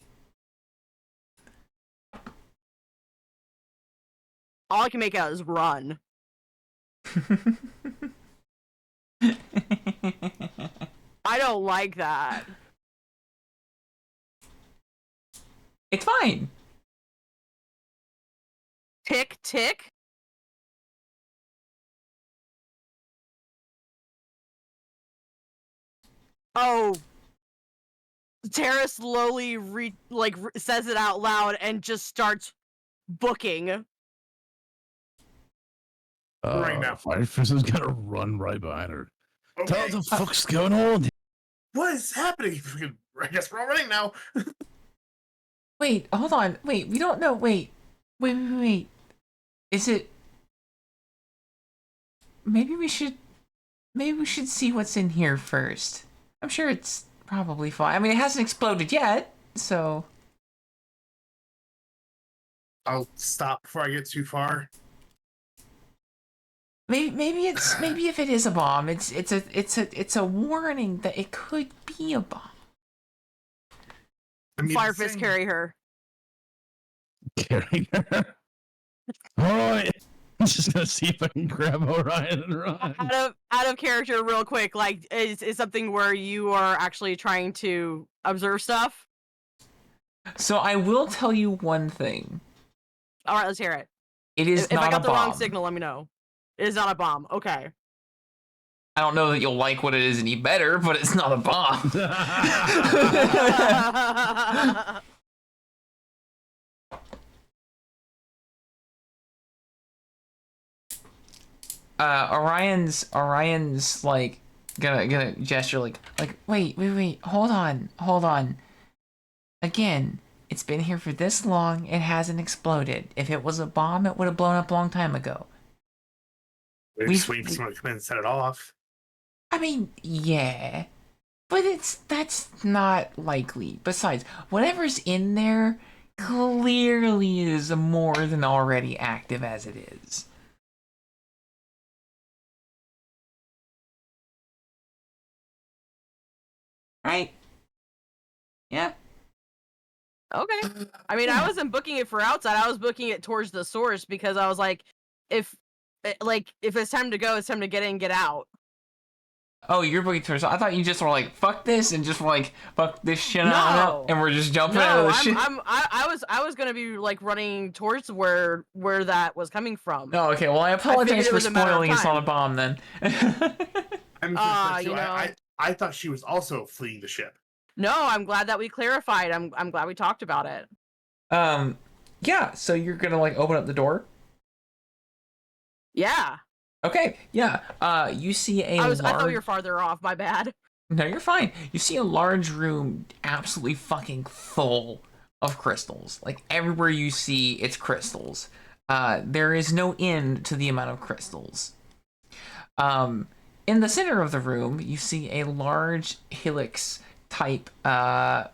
All I can make out is run. I don't like that. It's fine. Tick, tick. Oh. Tara slowly says it out loud and just starts booking. Right now. Firefighter's gonna run right behind her. Okay. What the fuck's going on? What is happening? I guess we're all running now. Wait, hold on. Wait, we don't know. Wait. Is it... Maybe we should see what's in here first. I'm sure it's probably fine. I mean, it hasn't exploded yet, so... I'll stop before I get too far. Maybe if it is a bomb, it's a warning that it could be a bomb. I mean, Firefist, carry her. Carrying her. Alright. I'm just gonna see if I can grab Orion and run. Out of character, real quick. Like, is something where you are actually trying to observe stuff? So I will tell you one thing. All right, let's hear it. It is If not I got a the bomb. wrong signal, let me know. It is not a bomb. Okay. I don't know that you'll like what it is any better, but it's not a bomb. Orion's like gonna gesture like wait, hold on. Again, it's been here for this long, it hasn't exploded. If it was a bomb, it would have blown up a long time ago. Maybe just waiting for someone to come in and set it off. I mean, yeah, but that's not likely. Besides, whatever's in there clearly is more than already active as it is. Right? Yeah. Okay. I mean, I wasn't booking it for outside. I was booking it towards the source because I was like, if it's time to go, it's time to get in, get out. Oh, you're booking towards. I thought you just were like, fuck this, and just were like, fuck this shit out, and we're just jumping out of the shit. I was gonna be like running towards where that was coming from. Oh, okay. Well, I apologize for spoiling. It's not a bomb then. I thought she was also fleeing the ship. No, I'm glad that we clarified. I'm glad we talked about it. Yeah. So you're gonna like open up the door. Yeah. Okay. Yeah. You see a. I thought you were farther off. My bad. No, you're fine. You see a large room, absolutely fucking full of crystals. Like everywhere you see, it's crystals. There is no end to the amount of crystals. In the center of the room, you see a large helix type ball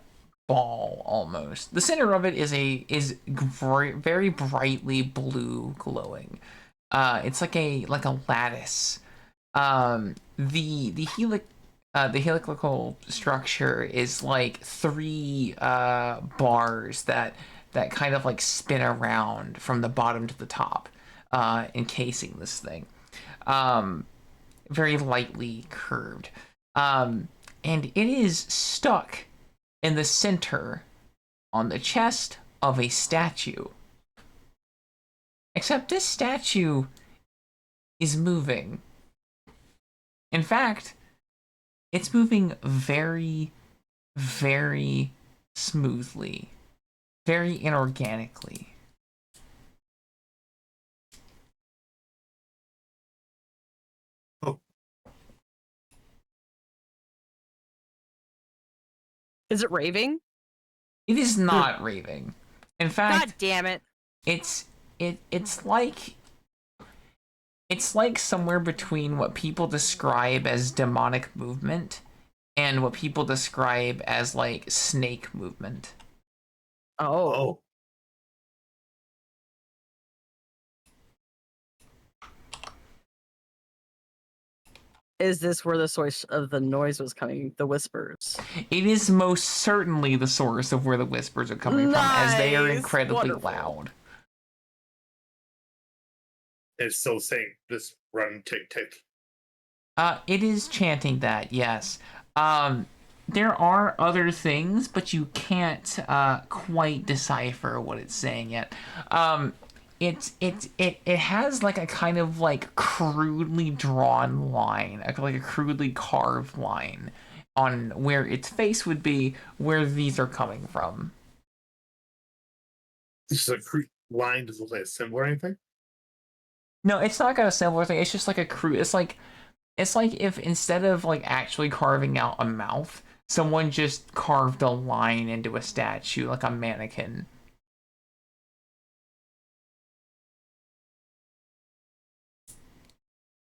almost. The center of it is very brightly blue glowing. It's like a lattice. The helical structure is like 3 bars that kind of like spin around from the bottom to the top, encasing this thing. Very lightly curved. And it is stuck in the center on the chest of a statue. Except this statue is moving. In fact, it's moving very, very smoothly, very inorganically. Oh, Is it raving? It is not raving. In fact, God damn it. it's like somewhere between what people describe as demonic movement and what people describe as like snake movement. Oh. oh. Is this where the source of the noise was coming? The whispers. It is most certainly the source of where the whispers are coming from, as they are Nice. incredibly Wonderful. loud. It's still saying this run tick tick. It is chanting that, yes. There are other things, but you can't quite decipher what it's saying yet. It has like a kind of like crudely drawn line, like a crudely carved line on where its face would be, where these are coming from. This is a line. Does it look like a symbol or anything? No, it's not got a similar thing. It's just like a crude. It's like if instead of like actually carving out a mouth, someone just carved a line into a statue, like a mannequin.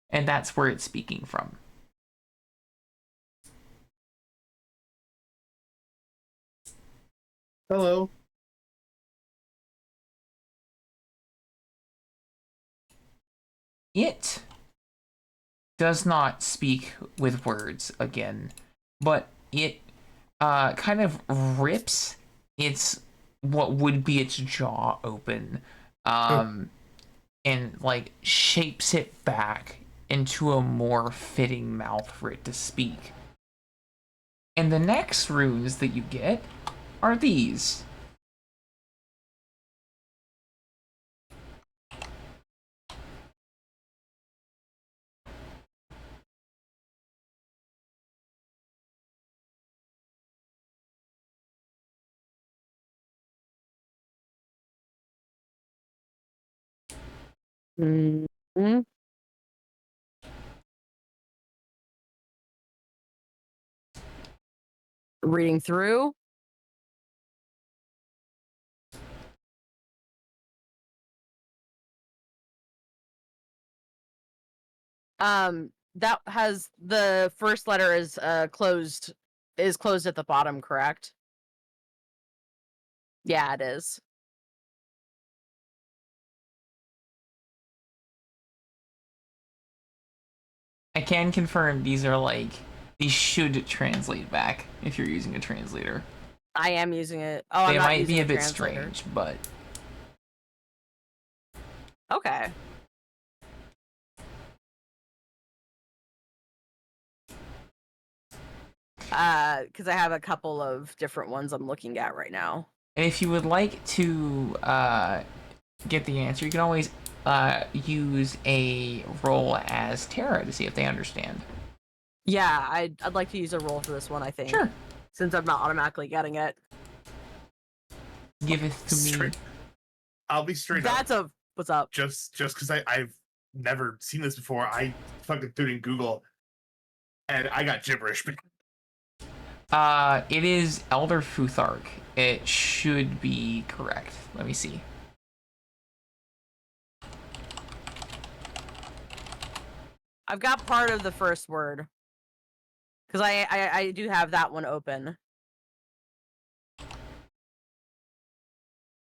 And that's where it's speaking from. Hello. It does not speak with words again, but it kind of rips its what would be its jaw open, and like shapes it back into a more fitting mouth for it to speak. And the next runes that you get are these. Mm-hmm. Reading through. That has the first letter is closed at the bottom, correct? Yeah, it is. I can confirm these should translate back if you're using a translator. I am using it. Oh, They I'm not might using be a a bit translator. strange, but Okay. Because I have a couple of different ones I'm looking at right now. and if you would like to get the answer, you can always use a roll as Terra to see if they understand. Yeah, I'd like to use a roll for this one, I think. Sure. Since I'm not automatically getting it. Give it to me. I'll be straight up. What's up? Just because I've never seen this before, I fucking threw it in Google, and I got gibberish. It is Elder Futhark. It should be correct. Let me see. I've got part of the first word. Because I do have that one open.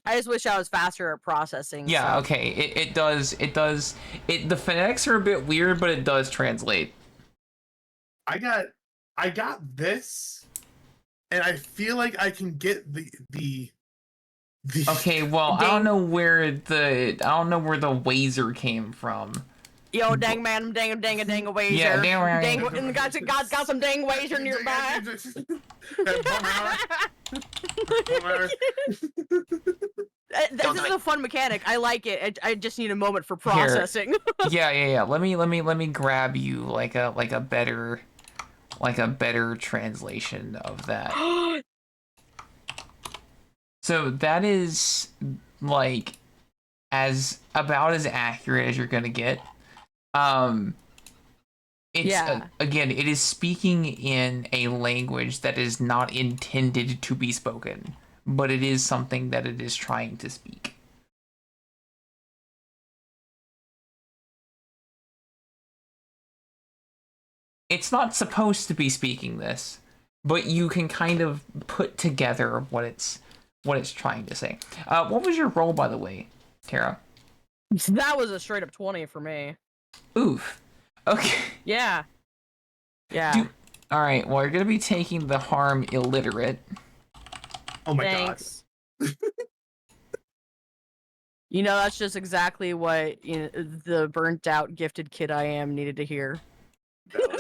I just wish I was faster at processing. Yeah, so. okay. It does. The phonetics are a bit weird, but it does translate. I got this, and I feel like I can get the Okay, well, I don't know where the Wazer came from. Yo, dang man, dang a wazer. Yeah, dang. And got some dang wazer nearby. This is a fun mechanic. I like it. I just need a moment for Here. processing. Yeah. Let me grab you like a better translation of that. So that is like about as accurate as you're gonna get. It's Yeah. again, it is speaking in a language that is not intended to be spoken, but it is something that it is trying to speak. It's not supposed to be speaking this, but you can kind of put together what it's trying to say. What was your roll, by the way, Tara? That was a straight up 20 for me. Oof. Okay. Yeah. Yeah. All right. Well, you're gonna be taking the harm illiterate. Oh my Thanks. You know, that's just exactly what the burnt out gifted kid I am needed to hear. God.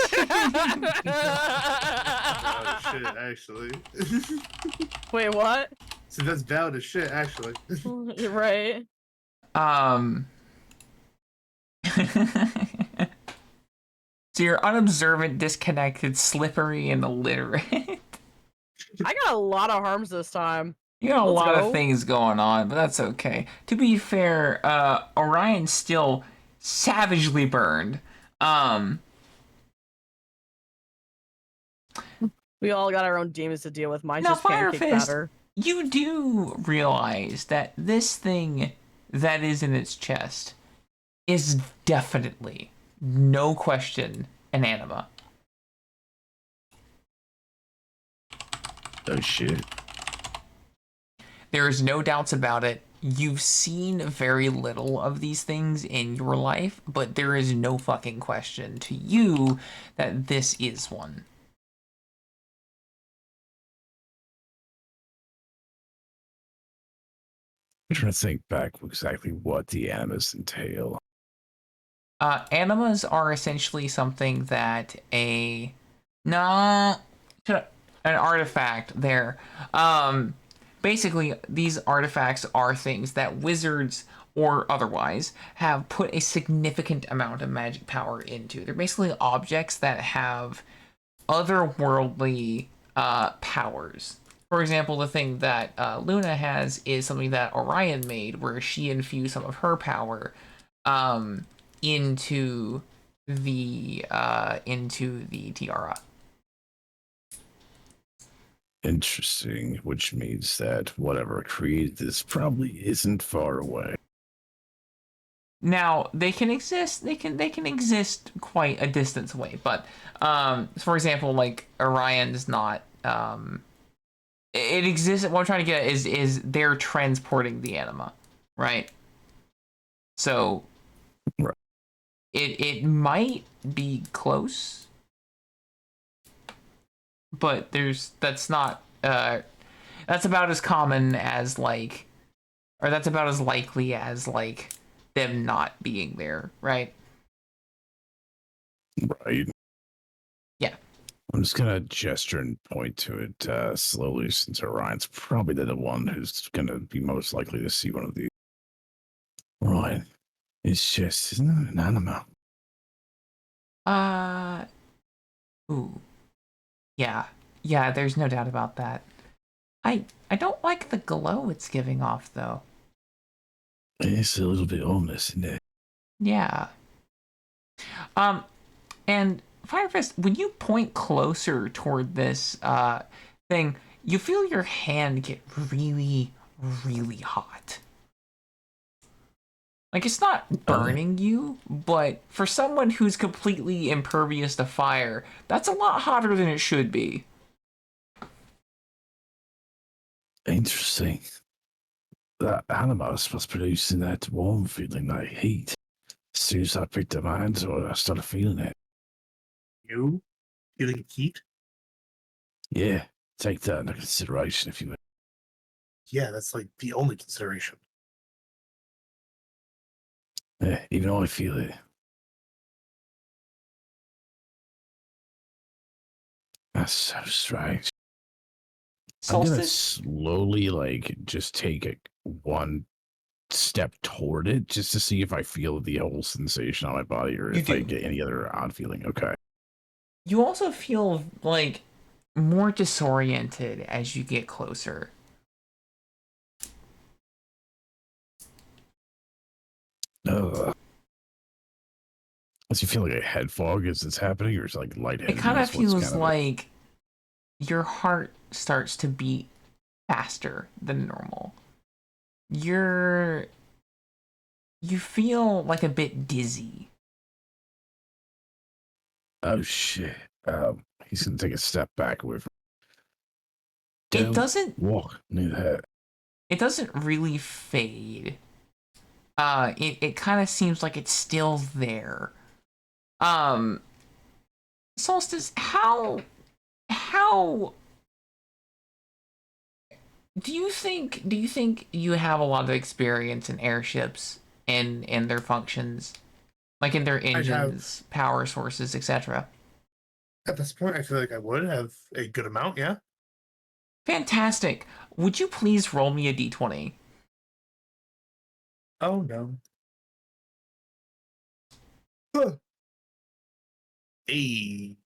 Oh shit, actually. Wait, what? So that's valid as shit, actually. You're right. So you're unobservant, disconnected, slippery, and illiterate. I got a lot of harms this time. You got a Let's lot go. of things going on, but that's okay. To be fair, Orion's still savagely burned. We all got our own demons to deal with. Mine's Now, just pancake Firefist, batter. you do realize that this thing that is in its chest is definitely, no question, an anima. Oh shit. There's no doubts about it. You've seen very little of these things in your life, but there is no fucking question to you that this is one. I'm trying to think back exactly what the animus entail. Animas are essentially something that an artifact there. Basically, these artifacts are things that wizards or otherwise have put a significant amount of magic power into. They're basically objects that have otherworldly powers. For example, the thing that Luna has is something that Orion made, where she infused some of her power into the tiara. Interesting, which means that whatever created this probably isn't far away. Now they can exist. They can exist quite a distance away. But for example, like Orion's not. It exists. What I'm trying to get at is they're transporting the anima, right? So, right. It might be close, but that's not. That's about as common as like, or that's about as likely as like them not being there, right? Right. Yeah. I'm just gonna gesture and point to it slowly, since Orion's probably the one who's gonna be most likely to see one of these. Right. It's just, isn't it an animal? Ooh. Yeah, there's no doubt about that. I don't like the glow it's giving off, though. It's a little bit ominous, isn't it? Yeah. And Firefist, when you point closer toward this thing, you feel your hand get really, really hot. Like, it's not burning you, but for someone who's completely impervious to fire, that's a lot hotter than it should be. Interesting. That animus was producing that warm feeling, that heat. As soon as I picked up my hands on it, I started feeling it. You feeling heat? Yeah, take that into consideration if you will. Yeah, that's like the only consideration. Yeah, even I feel it. That's so strange. I'm gonna Solstice? slowly, like, just take one step toward it just to see if I feel the whole sensation on my body or if I get any other odd feeling. Okay. You also feel like more disoriented as you get closer. Does you feel like a head fog as it's happening, or is it like It lightheadedness? kind of feels What's kind of like your heart starts to beat faster than normal. You feel like a bit dizzy. Oh shit! He's gonna take a step back away from. It doesn't walk near that. It doesn't really fade. It kind of seems like it's still there. Solstice, how do you think you have a lot of experience in airships and their functions, like in their engines, power sources, etc.? At this point, I feel like I would have a good amount, yeah. Fantastic. Would you please roll me a d20? Oh no. Huh. 8.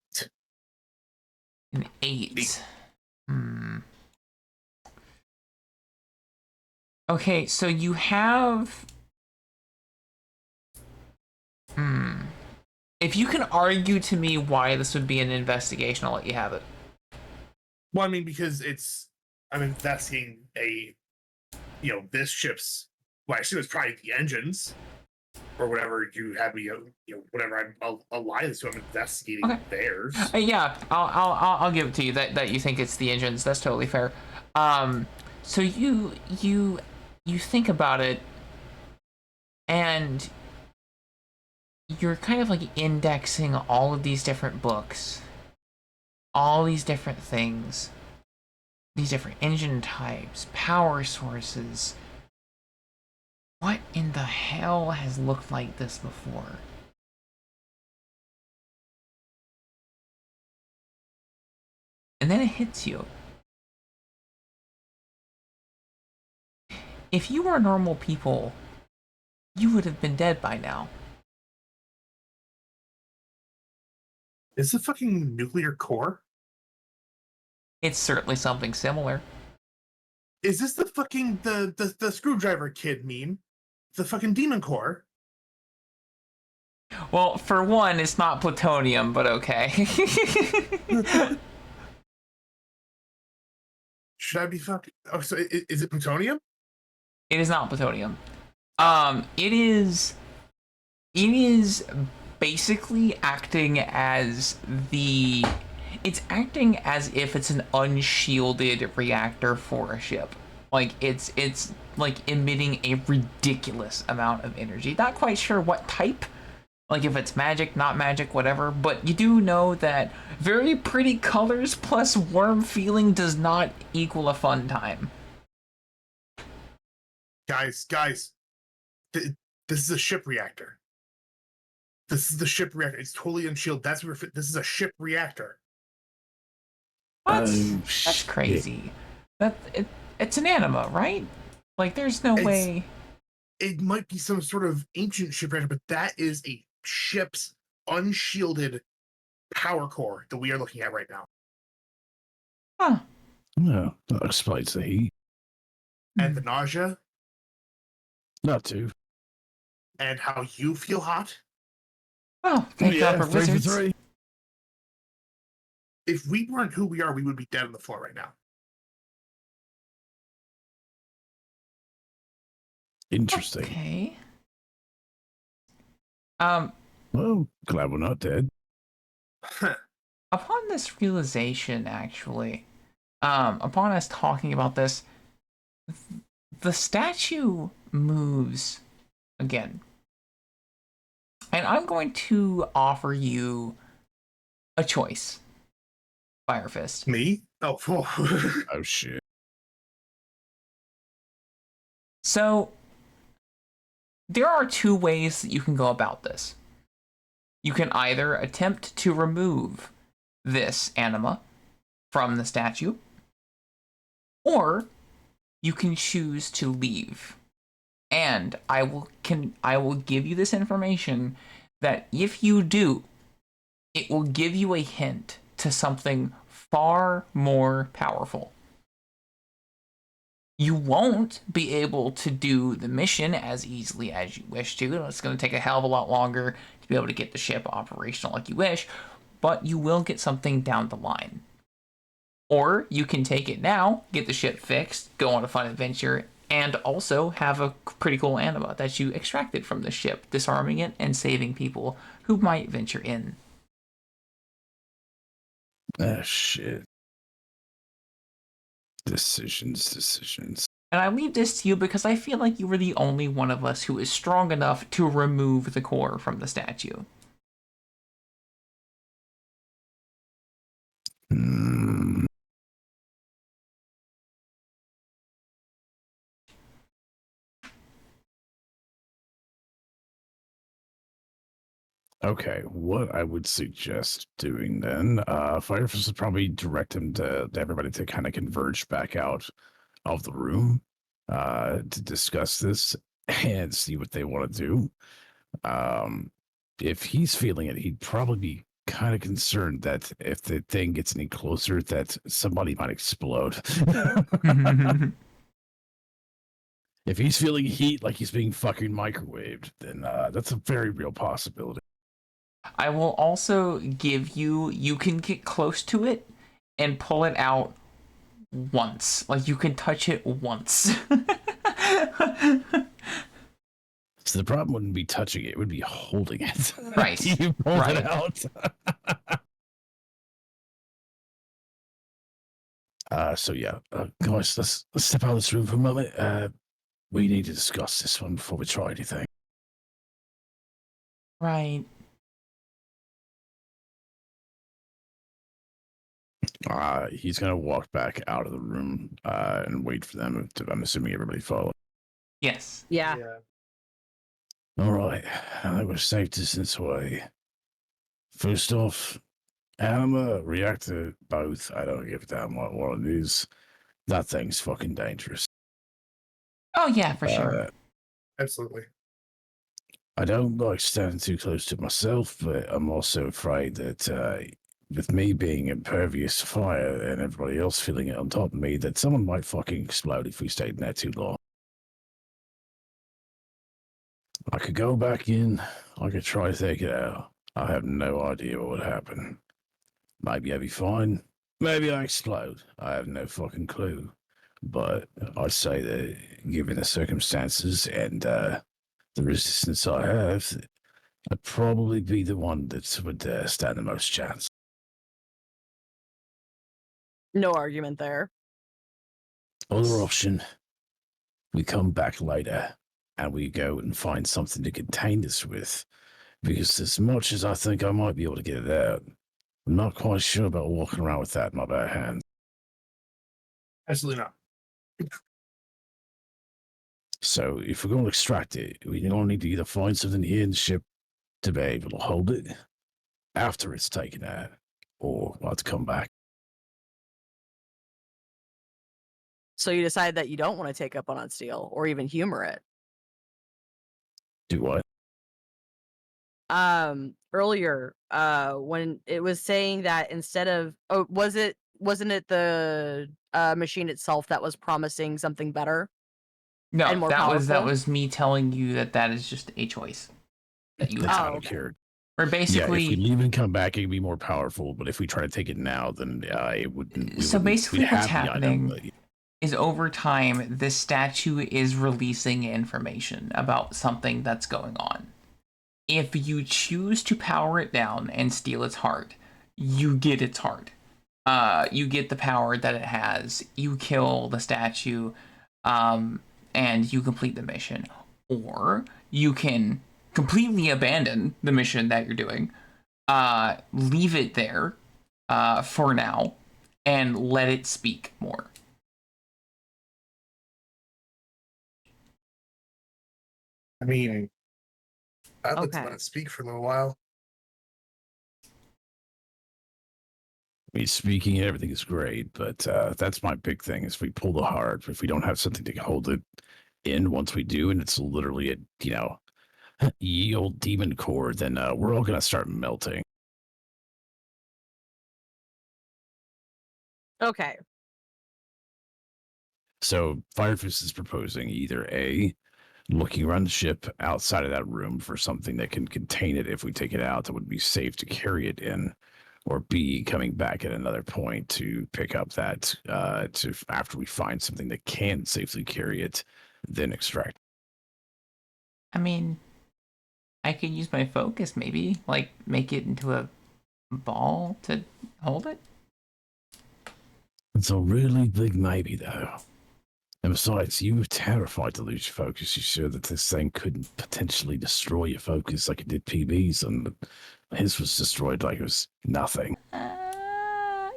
An 8. Okay, so you have... If you can argue to me why this would be an investigation, I'll let you have it. Well, I mean, because I'm investigating this ship's, well, I assume it's probably the engines or whatever you had me, whatever I'll lie this to, I'm investigating theirs. Yeah, I'll give it to you that you think it's the engines. That's totally fair. So you think about it, and you're kind of like indexing all of these different books, all these different things, these different engine types, power sources. What in the hell has looked like this before? And then it hits you. If you were normal people, you would have been dead by now. Is it fucking nuclear core? It's certainly something similar. Is this the fucking the screwdriver kid meme? The fucking demon core? Well, for one, it's not plutonium, but okay. Should I be fucking... Oh, so is it plutonium? It is not plutonium. It is basically acting as it's acting as if it's an unshielded reactor for a ship. Like it's like emitting a ridiculous amount of energy. Not quite sure what type, like if it's magic, not magic, whatever, but you do know that very pretty colors plus warm feeling does not equal a fun time. Guys, this is a ship reactor. This is the ship reactor. It's totally unshielded. That's where this is a ship reactor. What? That's crazy. It's an anima, right? Like, there's no way. It might be some sort of ancient ship reactor, but that is a ship's unshielded power core that we are looking at right now. Huh. No, that explains the heat. And the nausea. Not too. And how you feel hot. Oh, thank God for 3 wizards. for 3. If we weren't who we are, we would be dead on the floor right now. Interesting. Okay. Well, glad we're not dead. Upon this realization, actually, upon us talking about this, the statue moves again. And I'm going to offer you a choice, Firefist. Me? Oh, Oh shit. So, there are two ways that you can go about this. You can either attempt to remove this anima from the statue, or you can choose to leave. And And I will give you this information that if you do, it will give you a hint to something far more powerful. You won't be able to do the mission as easily as you wish to. It's going to take a hell of a lot longer to be able to get the ship operational like you wish, but you will get something down the line. Or you can take it now, get the ship fixed, go on a fun adventure, and also have a pretty cool anima that you extracted from the ship, disarming it and saving people who might venture in. Ah, shit. Decisions. And I leave this to you because I feel like you were the only one of us who is strong enough to remove the core from the statue. Hmm. Okay, what I would suggest doing then, Firefist would probably direct him to everybody to kind of converge back out of the room to discuss this and see what they want to do. If he's feeling it, he'd probably be kind of concerned that if the thing gets any closer, that somebody might explode. If he's feeling heat like he's being fucking microwaved, then that's a very real possibility. I will also give you can get close to it and pull it out once. Like you can touch it once. So the problem wouldn't be touching it, it would be holding it. Right. You pull Right. it out. So yeah, guys, let's step out of this room for a moment. We need to discuss this one before we try anything. Right. He's gonna walk back out of the room and wait for them. I'm assuming everybody follow. Yes. Yeah. All right, I think we're safe distance away. First off, anima, reactor, both. I don't give a damn what one it is. That thing's fucking dangerous. Oh yeah, for sure. Absolutely. I don't like standing too close to myself, but I'm also afraid that with me being impervious to fire and everybody else feeling it on top of me, that someone might fucking explode if we stayed in there too long. I could go back in. I could try to take it out. I have no idea what would happen. Maybe I'd be fine. Maybe I explode. I have no fucking clue. But I say that given the circumstances and the resistance I have, I'd probably be the one that would stand the most chance. No argument there. Other option, we come back later and we go and find something to contain this with. Because as much as I think I might be able to get it out, I'm not quite sure about walking around with that in my bare hands. Absolutely not. So if we're going to extract it, we don't need to either find something here in the ship to be able to hold it after it's taken out, or we'll have to come back. So you decide that you don't want to take up on steel or even humor it. Do what? Earlier, when it was saying that instead of wasn't it the machine itself that was promising something better? No, And more that powerful? was me telling you that is just a choice that you That's have. out of character. Or Yeah, basically, if we leave and come back, it'd be more powerful. But if we try to take it now, then it wouldn't. So basically we'd what's have the item, happening but- is over time, this statue is releasing information about something that's going on. If you choose to power it down and steal its heart, you get its heart. You get the power that it has. You kill the statue, and you complete the mission. Or you can completely abandon the mission that you're doing, leave it there for now, and let it speak more. I mean, I'd like to Okay. let it speak for a little while. I mean, speaking and everything is great, but that's my big thing. Is we pull the heart, if we don't have something to hold it, in once we do, and it's literally a, ye old demon core, then we're all gonna start melting. Okay. So Firefist is proposing either A, looking around the ship outside of that room for something that can contain it if we take it out that would be safe to carry it in, or B, coming back at another point to pick up that to after we find something that can safely carry it, then extract. I mean, I could use my focus maybe, like make it into a ball to hold it. It's a really big maybe though. And besides, you were terrified to lose your focus. You sure that this thing couldn't potentially destroy your focus like it did PB's, and his was destroyed like it was nothing.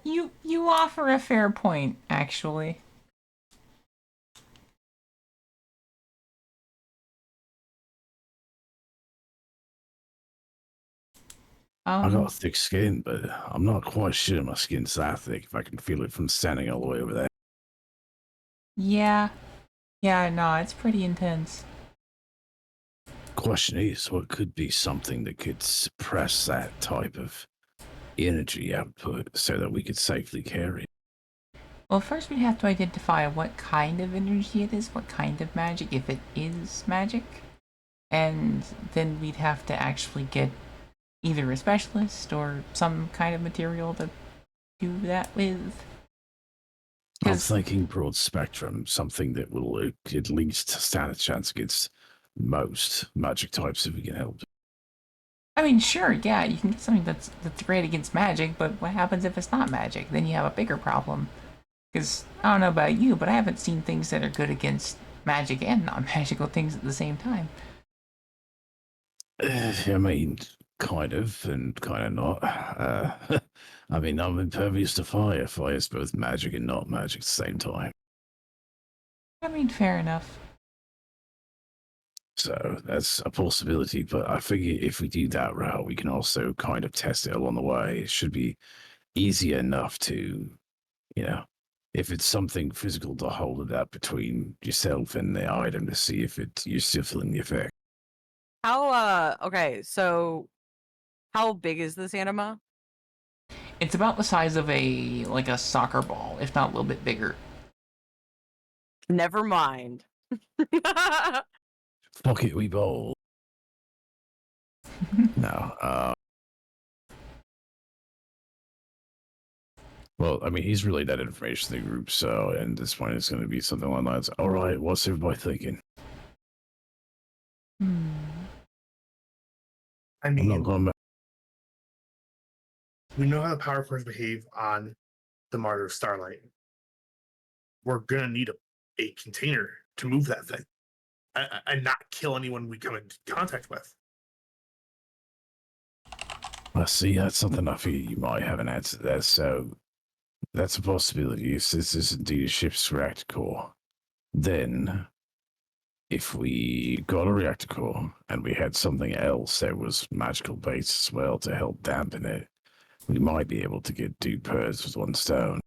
You offer a fair point, actually. I got thick skin, but I'm not quite sure my skin's that thick if I can feel it from standing all the way over there. Yeah. Yeah, no, it's pretty intense. Question is, what could be something that could suppress that type of energy output so that we could safely carry it? Well, first we'd have to identify what kind of energy it is, what kind of magic, if it is magic. And then we'd have to actually get either a specialist or some kind of material to do that with. I'm thinking broad spectrum, something that will at least stand a chance against most magic types if we can help. I mean, sure, yeah, you can get something that's great against magic, but what happens if it's not magic? Then you have a bigger problem. Because, I don't know about you, but I haven't seen things that are good against magic and non-magical things at the same time. I mean, kind of and kind of not. I mean, I'm impervious to fire. Fire's both magic and not magic at the same time. I mean, fair enough. So that's a possibility, but I figure if we do that route, we can also kind of test it along the way. It should be easy enough to, if it's something physical, to hold it up between yourself and the item to see if you're still feeling the effect. Okay, so how big is this anima? It's about the size of a soccer ball, if not a little bit bigger. Never mind. Fuck it, we bowl. No. Well, I mean, he's relayed that information to the group, so at this point it's going to be something along the lines. All right, what's everybody thinking? I I'm mean, not going back. we know how the power cores behave on the Martyr of Starlight. We're gonna need a container to move that thing, and not kill anyone we come into contact with. I see. That's something I feel you might have an answer to that. So that's a possibility. If this is indeed a ship's reactor core, then if we got a reactor core and we had something else that was magical based as well to help dampen it, we might be able to get two birds with one stone.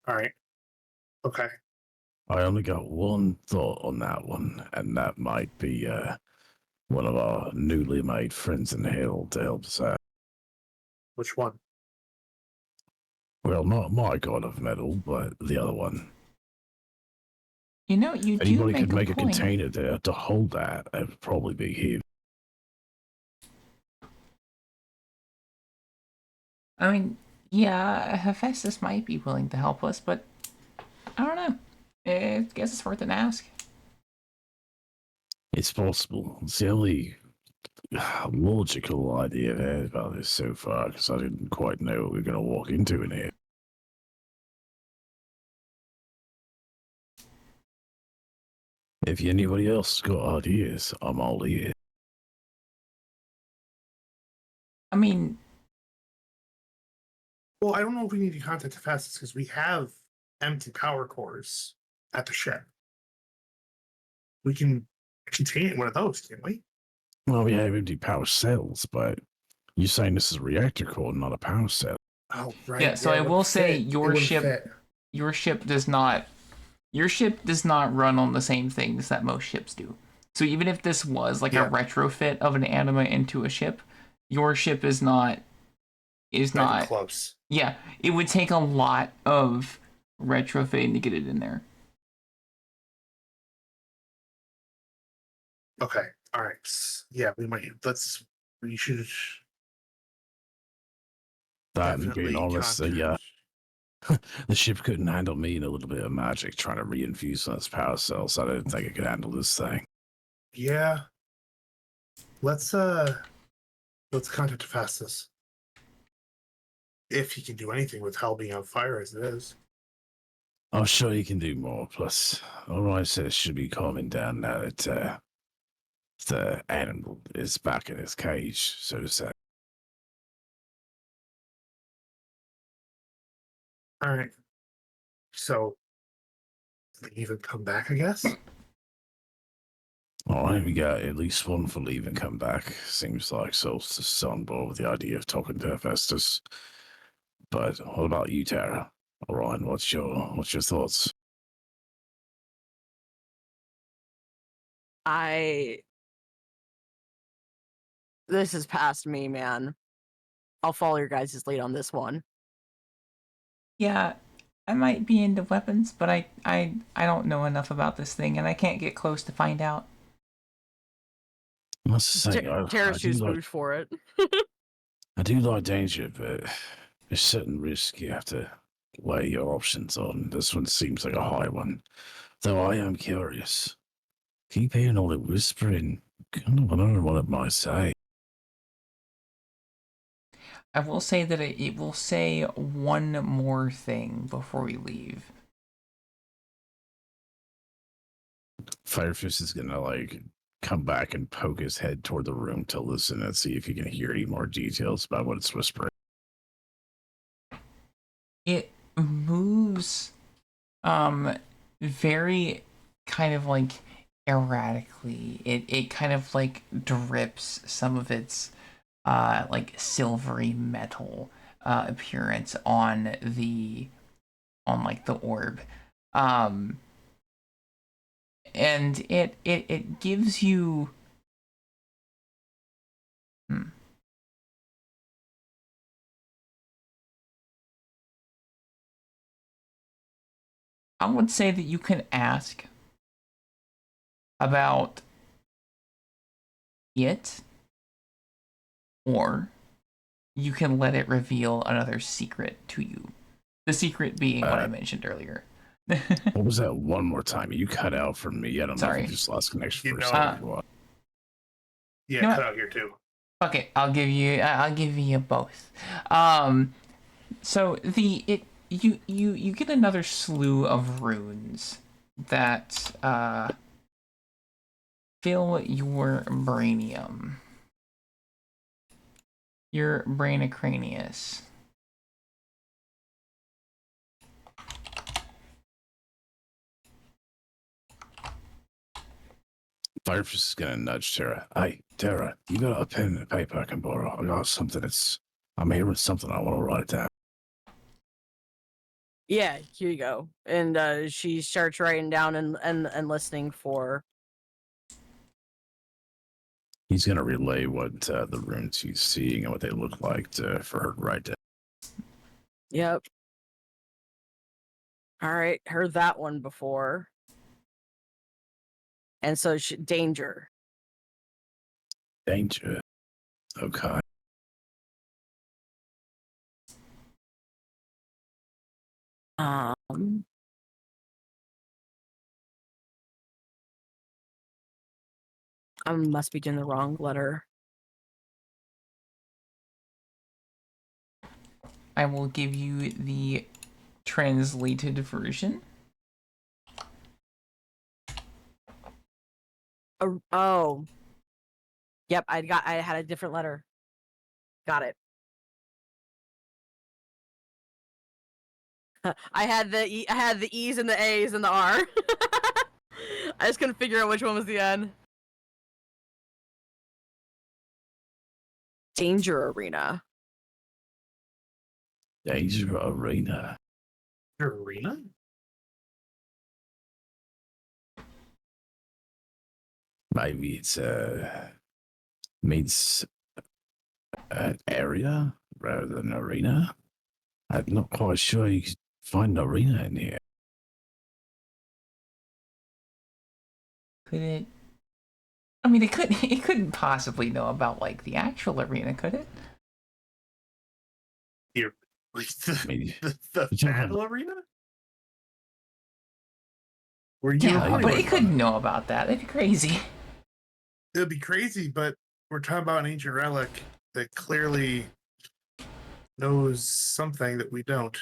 All right. Okay. I only got one thought on that one, and that might be one of our newly made friends in hell to help us out. Which one? Well, not my god of metal, but the other one. You know, you do Anybody make could make a point. container there to hold that. It would probably be him. I mean, yeah, Hephaestus might be willing to help us, but I don't know. I guess it's worth an ask. It's possible. It's the only logical idea I've had about this so far, because I didn't quite know what we were going to walk into in here. If anybody else got ideas, I'm all ears. I mean, Well, I don't know if we need to contact Hephaestus because we have empty power cores at the ship. We can contain it in one of those, can't we? Well, we have empty power cells, but you're saying this is a reactor core, not a power cell. Oh, right. Yeah, so I it will wouldn't say fit. It your wouldn't ship- fit. your ship does not run on the same things that most ships do. So even if this was like a retrofit of an anima into a ship, your ship is not Not close. Yeah, it would take a lot of retrofitting to get it in there. Okay. All right. Yeah, we should That, and definitely being honest, contact. the ship couldn't handle me and a little bit of magic trying to reinfuse those power cells. I didn't think it could handle this thing. Yeah. Let's contact Hephaestus. If he can do anything with hell being on fire as it is. I'm sure he can do more. Plus, all I said should be calming down now that the animal is back in his cage, so to say. All right. So leave and come back, I guess. All right, we got at least one for leave and come back. Seems like Solstice is on board with the idea of talking to Hephaestus. But what about you, Tara? All right, what's your thoughts? This is past me, man. I'll follow your guys' lead on this one. Yeah, I might be into weapons, but I don't know enough about this thing, and I can't get close to find out. That's the thing. Tara's too smooth for it. I do like danger, but there's certain risk you have to weigh your options on. This one seems like a high one. Though I am curious. Keep hearing all the whispering. Kind of wondering what it might say. I will say that it will say one more thing before we leave. Firefist is gonna come back and poke his head toward the room to listen and see if he can hear any more details about what it's whispering. It moves very kind of like erratically. It kind of like drips some of its like silvery metal appearance on like the orb. And it gives you I would say that you can ask about it, or you can let it reveal another secret to you. The secret being what I mentioned earlier. What was that one more time? You cut out for me. I don't know if you just lost connection for a second. Yeah, cut out here too. Okay, I'll give you both. So you get another slew of runes that fill your brainium. Your brainocranius. Firefist is gonna nudge Tara. Hey, Tara, you got a pen and a paper I can borrow? I got something. I'm hearing something. I want to write it down. Yeah, here you go. And she starts writing down and listening for. He's gonna relay what the runes he's seeing and what they look like for her to write down. Yep. All right, heard that one before. And so danger. Danger. Okay. I must be doing the wrong letter. I will give you the translated version. Oh. Yep, I had a different letter. Got it. I had the E's and the A's and the R. I just couldn't figure out which one was the N. Danger Arena. Danger Arena. Arena? Maybe it's means an area rather than an arena. I'm not quite sure you could find an arena in here. Could it? I mean, it could. It couldn't possibly know about like the actual arena, could it? Here, like the, Maybe. the You don't battle arena? Where you Yeah, were but playing it on couldn't know about that. That'd be crazy. It'd be crazy, but we're talking about an ancient relic that clearly knows something that we don't.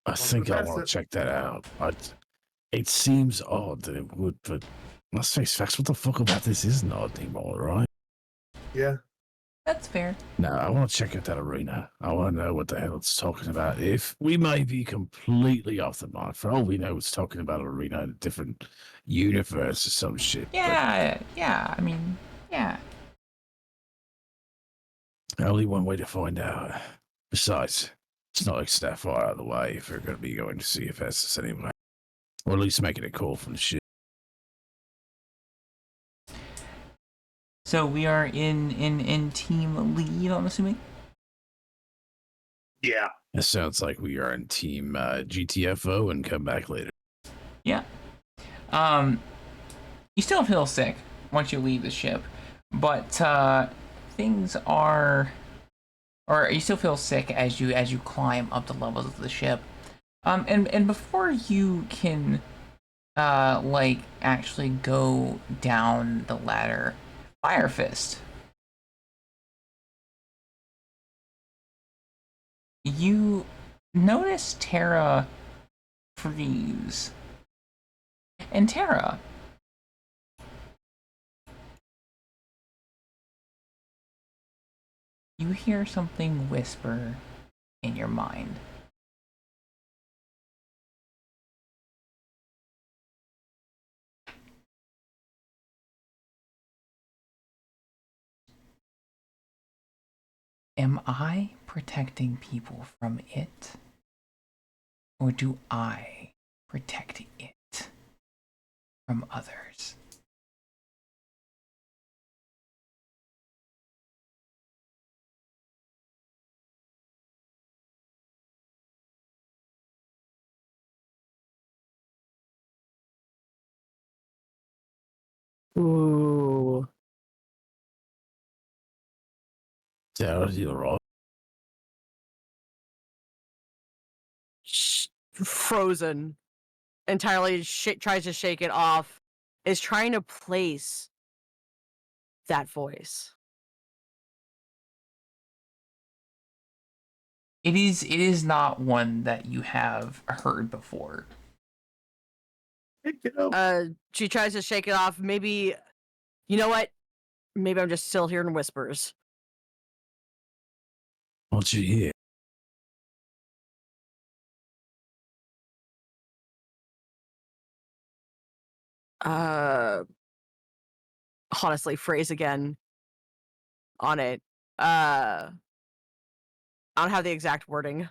I think I test want it. to check that out. It seems odd that it would, but let's face facts. What the fuck about this isn't odd anymore, right? Yeah. That's fair. No, I want to check out that arena. I want to know what the hell it's talking about. If we may be completely off the mark, for all we know, it's talking about an arena in a different universe or some shit. Yeah, yeah. I mean, yeah. But only one way to find out. Besides, it's not like it's that far out of the way if we're going to be going to CFS anyway. Or at least making a call from the ship. So we are in team lead, I'm assuming. Yeah. It sounds like we are in team GTFO and come back later. Yeah. You still feel sick once you leave the ship, but things are, or you still feel sick as you climb up the levels of the ship. And before you can like actually go down the ladder, Fire Fist, you notice Terra freeze. And Terra, you hear something whisper in your mind. Am I protecting people from it? Or do I protect it from others? Ooh. Sarah, you're right. Frozen. Entirely tries to shake it off. Is trying to place that voice. It is not one that you have heard before. She tries to shake it off. Maybe, you know what? Maybe I'm just still hearing whispers. What'd you hear? Honestly, phrase again on it. I don't have the exact wording.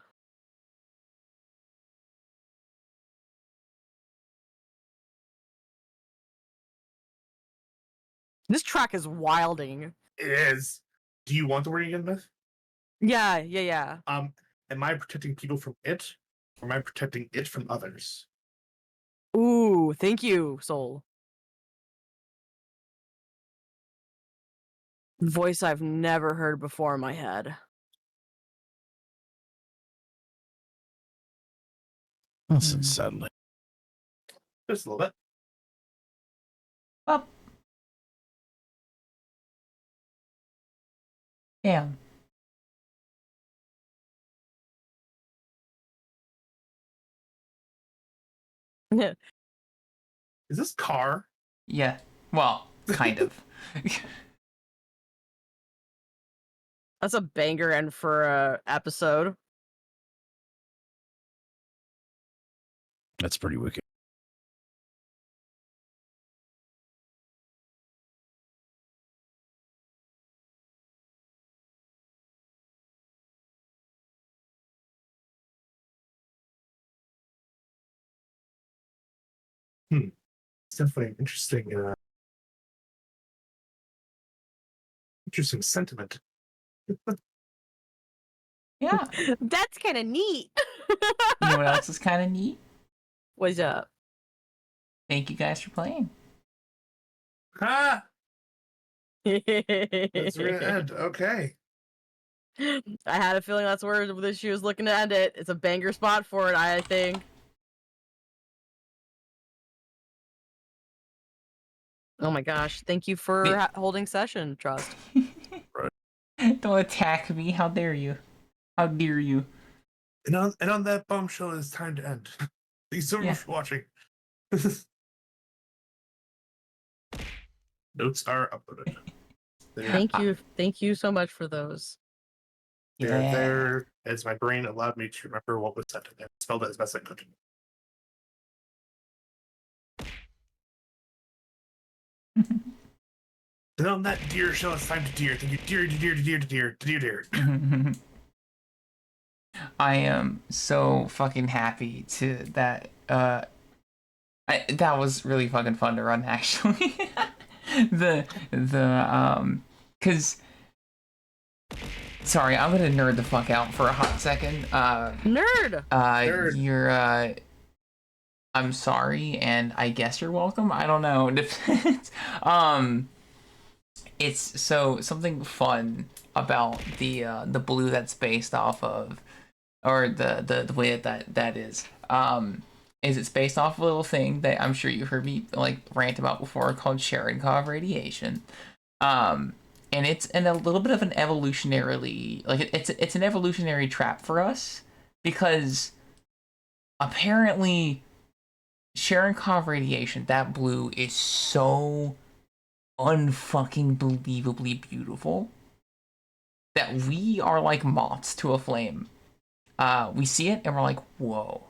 This track is wilding. It is. Do you want the word again, Beth? Yeah. Am I protecting people from it? Or am I protecting it from others? Ooh, thank you, Soul. Voice I've never heard before in my head. That's unsettling. Just a little bit. Well, yeah. Is this car? Yeah. Well, kind of. That's a banger end for a episode. That's pretty wicked. It's definitely interesting. Interesting sentiment. Yeah. That's kind of neat. You know what else is kind of neat? What's up? Thank you guys for playing. Ah, that's where it end. Okay. I had a feeling that's where she was looking to end it. It's a banger spot for it, I think. Oh my gosh! Thank you for holding session, Trust. Don't attack me. How dare you? How dare you? And on that bombshell, it's time to end. Thank you so much for watching. Notes are uploaded. Thank you so much for those. They're there as my brain allowed me to remember what was said and spelled it as best I could. And on that deer shell, it's time to deer. Thank you, deer. I am so fucking happy to that. That was really fucking fun to run, actually. Cause. Sorry, I'm gonna nerd the fuck out for a hot second. Nerd. Nerd. You're. I'm sorry, and I guess you're welcome. I don't know. It's so something fun about the blue that's based off of, or the way that is it's based off a little thing that I'm sure you heard me like rant about before called Cherenkov radiation. And it's in a little bit of an evolutionarily like it's an evolutionary trap for us because apparently Cherenkov radiation, that blue, is so unfucking believably beautiful that we are like moths to a flame. We see it and we're like, whoa.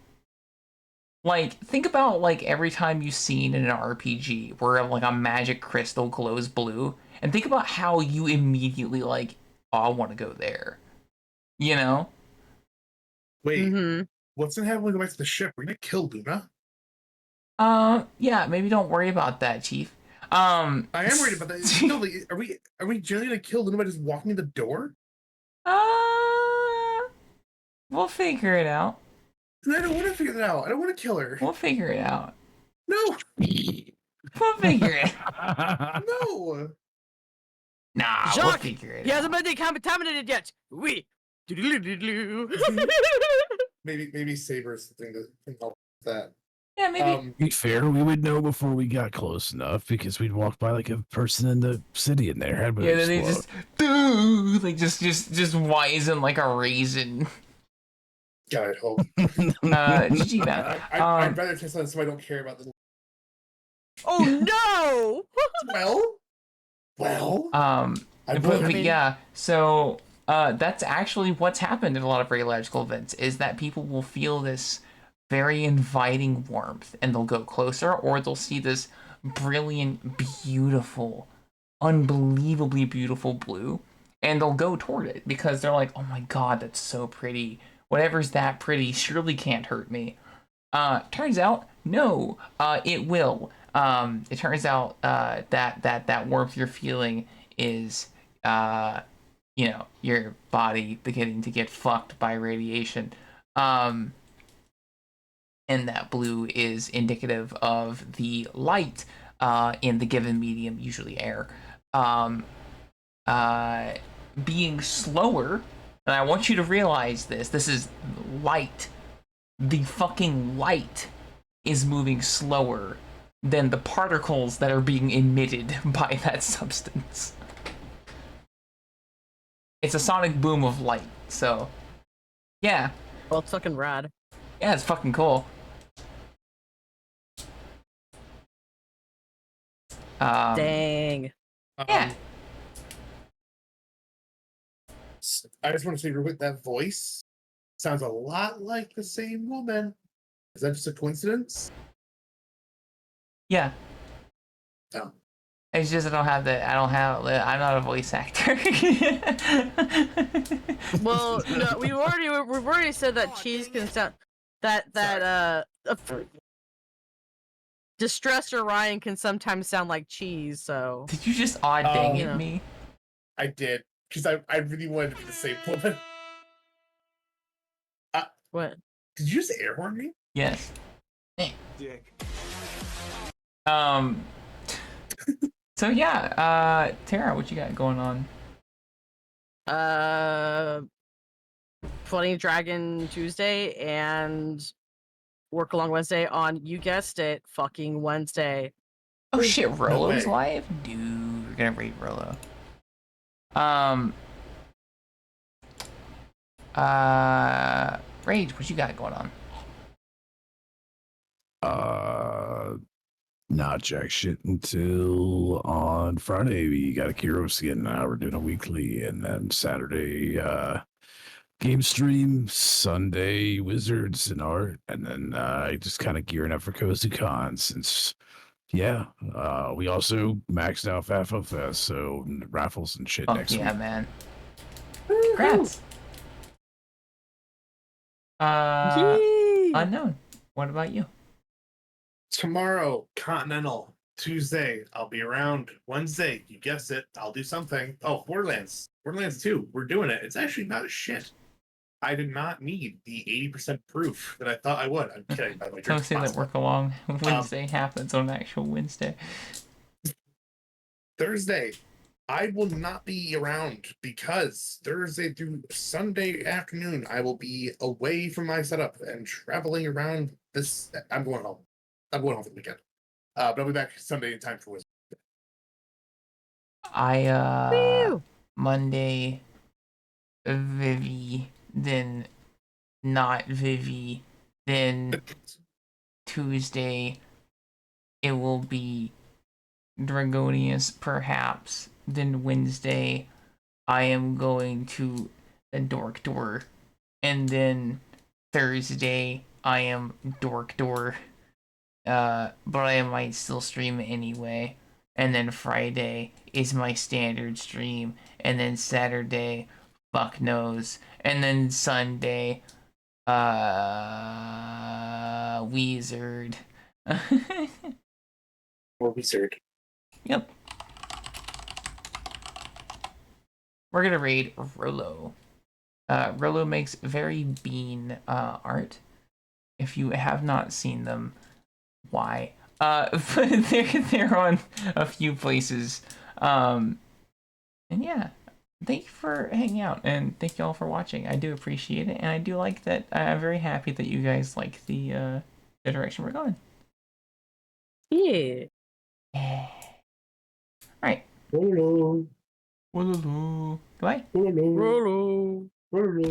Like, think about like every time you've seen in an RPG where like a magic crystal glows blue, and think about how you immediately like, oh, I want to go there. You know? Wait, what's gonna happen when we go back to the ship? We're gonna kill Luna? Yeah, maybe don't worry about that, Chief. I am worried about that. No, like, are we generally gonna kill Luna by just walking in the door? We'll figure it out. And I don't want to figure that out. I don't want to kill her. We'll figure it out. No. We'll figure it out. No. Nah, Jacques, we'll figure it out. He hasn't been decontaminated yet. We. Maybe Saber's the thing to help with that. Yeah, maybe. To be fair, we would know before we got close enough because we'd walk by like a person in the city and their head would Yeah, then they explode. just wizen like a raisin. God, I hope. GG, man. I'd rather test on somebody I don't care about the. Oh no! Well. Yeah. So that's actually what's happened in a lot of radiological events is that people will feel this very inviting warmth and they'll go closer, or they'll see this brilliant, beautiful, unbelievably beautiful blue, and they'll go toward it because they're like, oh my god, that's so pretty. Whatever's that pretty surely can't hurt me. Turns out, no, it will. It turns out that warmth you're feeling is, your body beginning to get fucked by radiation. And that blue is indicative of the light in the given medium, usually air, being slower. And I want you to realize this is light. The fucking light is moving slower than the particles that are being emitted by that substance. It's a sonic boom of light, so yeah. Well, it's fucking rad. Yeah, it's fucking cool. Dang. Yeah. I just want to say real quick, that voice sounds a lot like the same woman. Is that just a coincidence? Yeah. No. It's just I'm not a voice actor. Well, no, we've already said that cheese can sound that Distress Orion can sometimes sound like cheese, so Did you just odd dang you it know. me? I did because I really wanted to be the same woman. What? Did you just air horn me? Yes. Dick. So yeah, Tara, what you got going on? Floating Dragon Tuesday and Work Along Wednesday on, you guessed it, fucking Wednesday. Oh shit, No Rolo's way. live? Dude, we're gonna raid Rolo. Rage, what you got going on? Not jack shit until on Friday. We got a Kiros again. Now we're doing a weekly, and then Saturday, game stream. Sunday, Wizards and Art, and then just kind of gearing up for Cozy Con since, yeah, we also maxed out FAFO Fest, so raffles and shit Fuck next yeah, week. man. Congrats. Yee! Unknown. What about you? Tomorrow, Continental. Tuesday, I'll be around. Wednesday, you guessed it, I'll do something. Oh, Borderlands. Borderlands 2. We're doing it. It's actually not shit. I did not need the 80% proof that I thought I would. I'm kidding, by the way. Don't say that Responsible. Work Along Wednesday happens on actual Wednesday. Thursday, I will not be around because Thursday through Sunday afternoon, I will be away from my setup and traveling around this. I'm going home. I'm going home for the weekend. But I'll be back Sunday in time for Wizard. Woo! Monday, Vivi, then not Vivi, then Tuesday, it will be Dragonius, perhaps. Then Wednesday, I am going to the Dork Door. And then Thursday, I am Dork Door. But I might still stream anyway. And then Friday is my standard stream. And then Saturday, fuck knows. And then Sunday, Weezard. Or Wizard. Yep. We're gonna raid Rolo. Rolo makes very bean art. If you have not seen them, why? But they're on a few places. And yeah, thank you for hanging out and thank you all for watching. I do appreciate it, and I do like that. I'm very happy that you guys like the direction we're going. Yeah. Yeah. All right. Hello. Goodbye. Hello. Rolo. Hello.